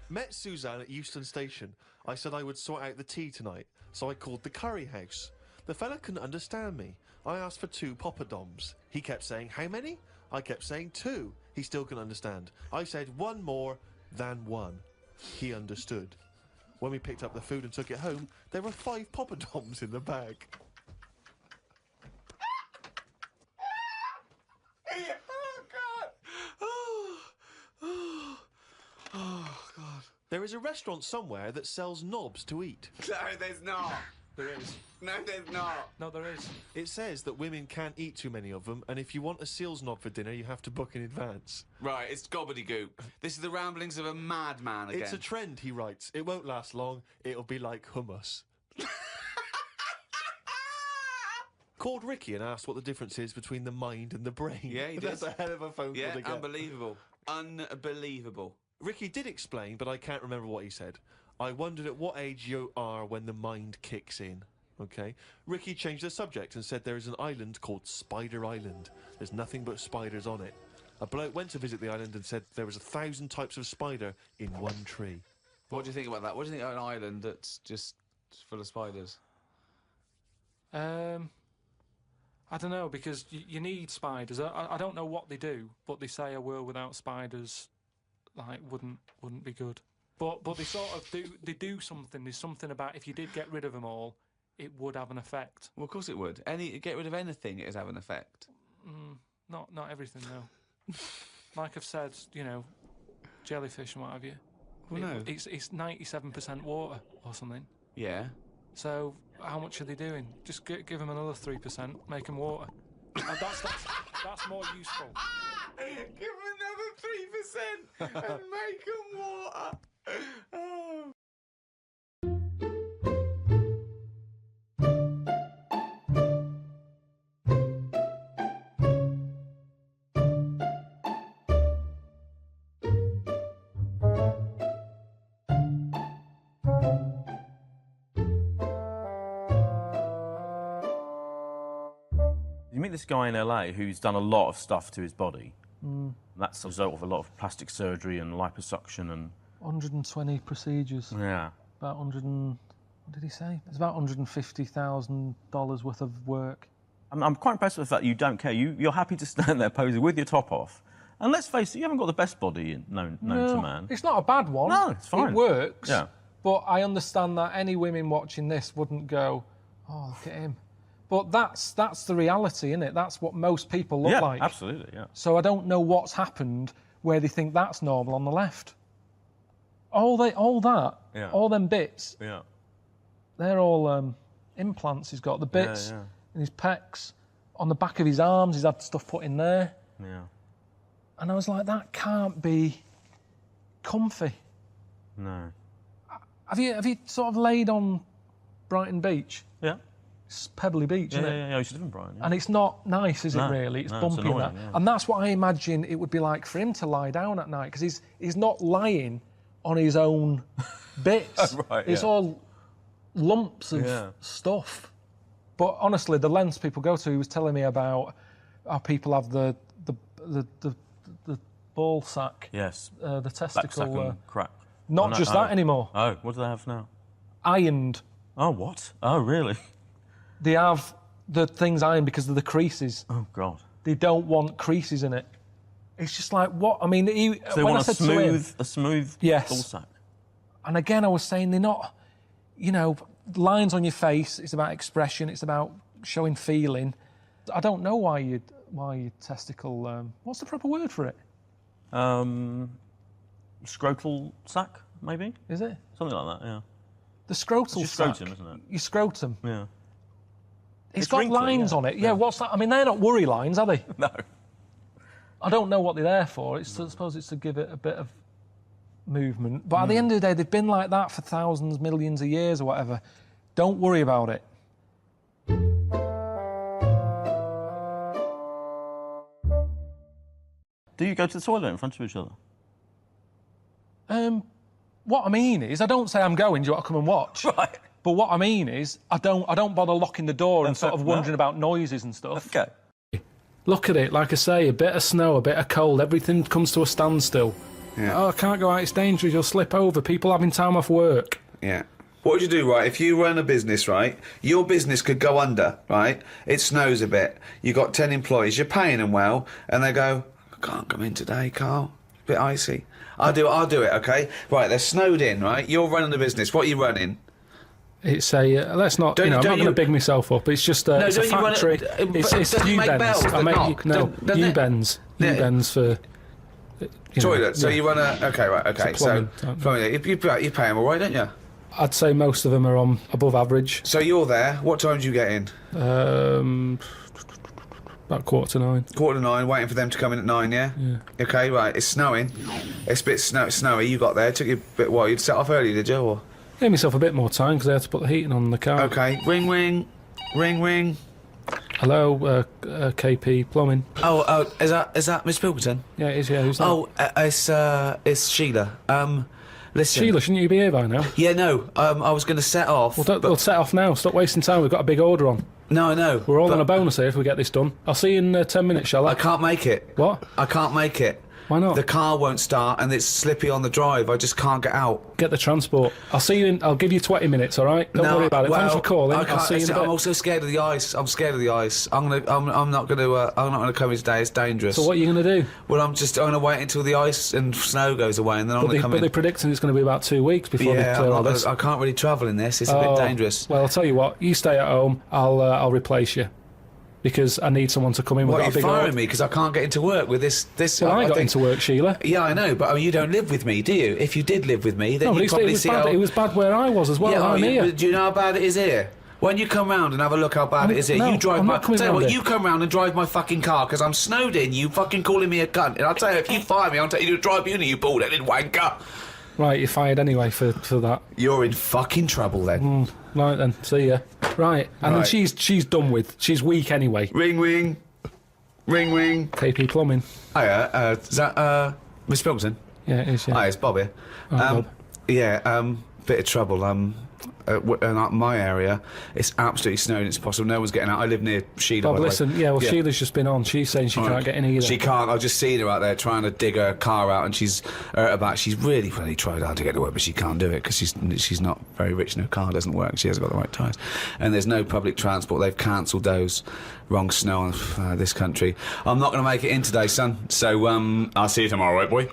Met Suzanne at Euston Station. I said I would sort out the tea tonight, so I called the curry house. The fella couldn't understand me. I asked for 2 poppadoms. He kept saying, how many? I kept saying 2. He still couldn't understand. I said 1 more than 1. He understood. When we picked up the food and took it home, there were 5 poppadoms in the bag. Oh, God! Oh, God. There is a restaurant somewhere that sells knobs to eat. No, there's not. There is. No, there's not. No, there is. It says that women can't eat too many of them, and if you want a seal's knob for dinner, you have to book in advance. Right, it's gobbledygook. This is the ramblings of a madman again. It's a trend, he writes. It won't last long. It'll be like hummus. Called Ricky and asked what the difference is between the mind and the brain. Yeah, he did. That's a hell of a phone call Yeah, to get. unbelievable. Unbelievable. Ricky did explain, but I can't remember what he said. I wondered at what age you are when the mind kicks in. Okay? Ricky changed the subject and said there is an island called Spider Island. There's nothing but spiders on it. A bloke went to visit the island and said there was 1,000 types of spider in one tree. What do you think about that? What do you think of an island that's just full of spiders? I don't know, because you need spiders. I don't know what they do, but they say a world without spiders, like, wouldn't be good. But they sort of do something. There's something about if you did get rid of them all, it would have an effect. Well, of course it would. Get rid of anything, it'd have an effect. Not everything, though. Like I've said, you know, jellyfish and what have you. Well, no. It's 97% water or something. Yeah. So how much are they doing? Just give them another 3%, make them water. And that's more useful. Give them another 3% and make them water. Oh. You meet this guy in LA who's done a lot of stuff to his body. Mm. That's a result of a lot of plastic surgery and liposuction and... 120 procedures. Yeah. About what did he say? It's about $150,000 worth of work. I'm quite impressed with the fact that you don't care. You're happy to stand there posing with your top off. And let's face it, you haven't got the best body known to man. It's not a bad one. No, it's fine. It works. Yeah. But I understand that any women watching this wouldn't go, oh, look at him. But that's the reality, isn't it? That's what most people look like. Yeah, absolutely, yeah. So I don't know what's happened where they think that's normal on the left. All that, Yeah. all them bits, Yeah. they're all implants he's got. The bits Yeah. in his pecs, on the back of his arms, he's had stuff put in there. Yeah. And I was like, that can't be comfy. No. Have you sort of laid on Brighton Beach? Yeah. It's Pebbly Beach, isn't it? Yeah, I used to live in Brighton. Yeah. And it's not nice, is it, No, really? It's no, bumpy it's annoying, and that. yeah. And that's what I imagine it would be like for him to lie down at night, because he's not lying on his own bits. Right, It's yeah. all lumps of stuff. But honestly, the lengths people go to, he was telling me about how people have the ball sack. Yes. The testicle. Back sack and crack. Not just that anymore. Oh, what do they have now? Ironed. Oh, what? Oh, really? They have the things ironed because of the creases. Oh, God. They don't want creases in it. It's just like, what? I mean, So they when want I said to him, a smooth yes. ball sack. And again, I was saying they're not, you know, lines on your face. It's about expression. It's about showing feeling. I don't know why your testicle. What's the proper word for it? Scrotal sack, maybe? Is it? Something like that, yeah. The scrotal It's just sack. scrotum, isn't it? Your scrotum. Yeah. It's got wrinkly, lines on it. Yeah, what's that? I mean, they're not worry lines, are they? No. I don't know what they're there for. I suppose it's to give it a bit of movement. But at the end of the day, they've been like that for thousands, millions of years or whatever. Don't worry about it. Do you go to the toilet in front of each other? What I mean is, I don't say I'm going, do you want to come and watch? Right. But what I mean is, I don't bother locking the door and sort of wondering about noises and stuff. Okay. Look at it, like I say, a bit of snow, a bit of cold, everything comes to a standstill. Yeah. Oh, I can't go out, it's dangerous, you'll slip over, people having time off work. Yeah. What would you do, right? If you run a business, right, your business could go under, right? It snows a bit. You've got 10 employees, you're paying them well, and they go, I can't come in today, Carl. It's a bit icy. I'll do it, okay? Right, they're snowed in, right? You're running the business. What are you running? It's a, let's not, I'm not going to big myself up, it's just it's a factory. It's U-bends. U-bends. U-bends for... Toilet. So you run a... OK, right, OK. So, plumbing, you pay them all right, don't you? I'd say most of them are on above average. So you're there. What time do you get in? About 8:45. 8:45, waiting for them to come in at 9, yeah? Yeah. OK, right, it's snowing. It's a bit snowy. You got there. It took you a bit while. You'd set off early, did you? Or? Gave myself a bit more time because I had to put the heating on in the car. OK, ring, ring. Ring, ring. Hello, KP Plumbing. Oh, is that Miss Pilkington? Yeah, it is, yeah. Who's that? Oh, it's Sheila. Listen. Sheila, shouldn't you be here by now? Yeah, no, I was going to set off. Well, we'll set off now. Stop wasting time. We've got a big order on. No, I know. We're all on a bonus here if we get this done. I'll see you in 10 minutes, shall I? I can't make it. What? I can't make it. Why not? The car won't start and it's slippy on the drive. I just can't get out. Get the transport. I'll see you in... I'll give you 20 minutes, all right? Don't worry about it. Thanks for calling. I'll see you in a bit. I'm also scared of the ice. I'm scared of the ice. I'm not gonna come in today. It's dangerous. So what are you going to do? Well, I'm gonna wait until the ice and snow goes away and then I'm gonna come in. But they're predicting it's going to be about 2 weeks before they clear all this. I can't really travel in this. It's a bit dangerous. Well, I'll tell you what. You stay at home. I'll replace you. Because I need someone to come in with a big... What, you're firing me because I can't get into work with this... Well, I got into work, Sheila. Yeah, I know, but you don't live with me, do you? If you did live with me, then you'd probably see how... It was bad where I was as well. Yeah, I'm here. Do you know how bad it is here? When you come round and have a look how bad it is here, no, you drive I'm my... not coming Tell you what, round you come round and drive my fucking car because I'm snowed in, you fucking calling me a cunt. And I'll tell you, if you fire me, I'll take you to drive uni, you bald-headed wanker. Right, you're fired anyway for that. You're in fucking trouble then. Right then, see ya. Right, and then she's done with. She's weak anyway. Ring, ring. Ring, ring. KP Plumbing. Hiya, is that, Miss Pilkington? Yeah, it is, yeah. Hi, it's Bob here. Bob. Yeah, bit of trouble. In my area, it's absolutely snowing. It's possible. No one's getting out. I live near Sheila. Bob, listen. Yeah, well, Sheila's just been on. She's saying she can't get in either. She can't. I've just seen her out there trying to dig her car out, and she's hurt her back. She's really tried hard to get to work, but she can't do it because she's not very rich, and her car doesn't work. She hasn't got the right tyres, and there's no public transport. They've cancelled those. Wrong snow on this country. I'm not going to make it in today, son. So I'll see you tomorrow, right, boy?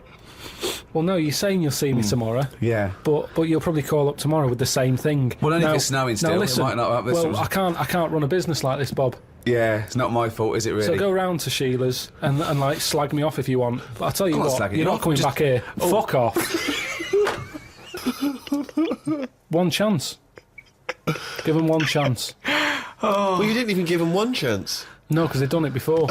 Well, no, you're saying you'll see me tomorrow. Yeah. But you'll probably call up tomorrow with the same thing. Well, only if it's snowing still. Now, listen, it might not well, I can't run a business like this, Bob. Yeah, it's not my fault, is it, really? So go round to Sheila's and like slag me off if you want. But I'll tell you what, you're not coming back here. Oh. Fuck off. One chance. Give them one chance. Oh. Well, you didn't even give them one chance. No, because they've done it before.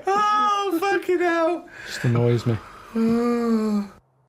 Oh, fucking hell. Just annoys me.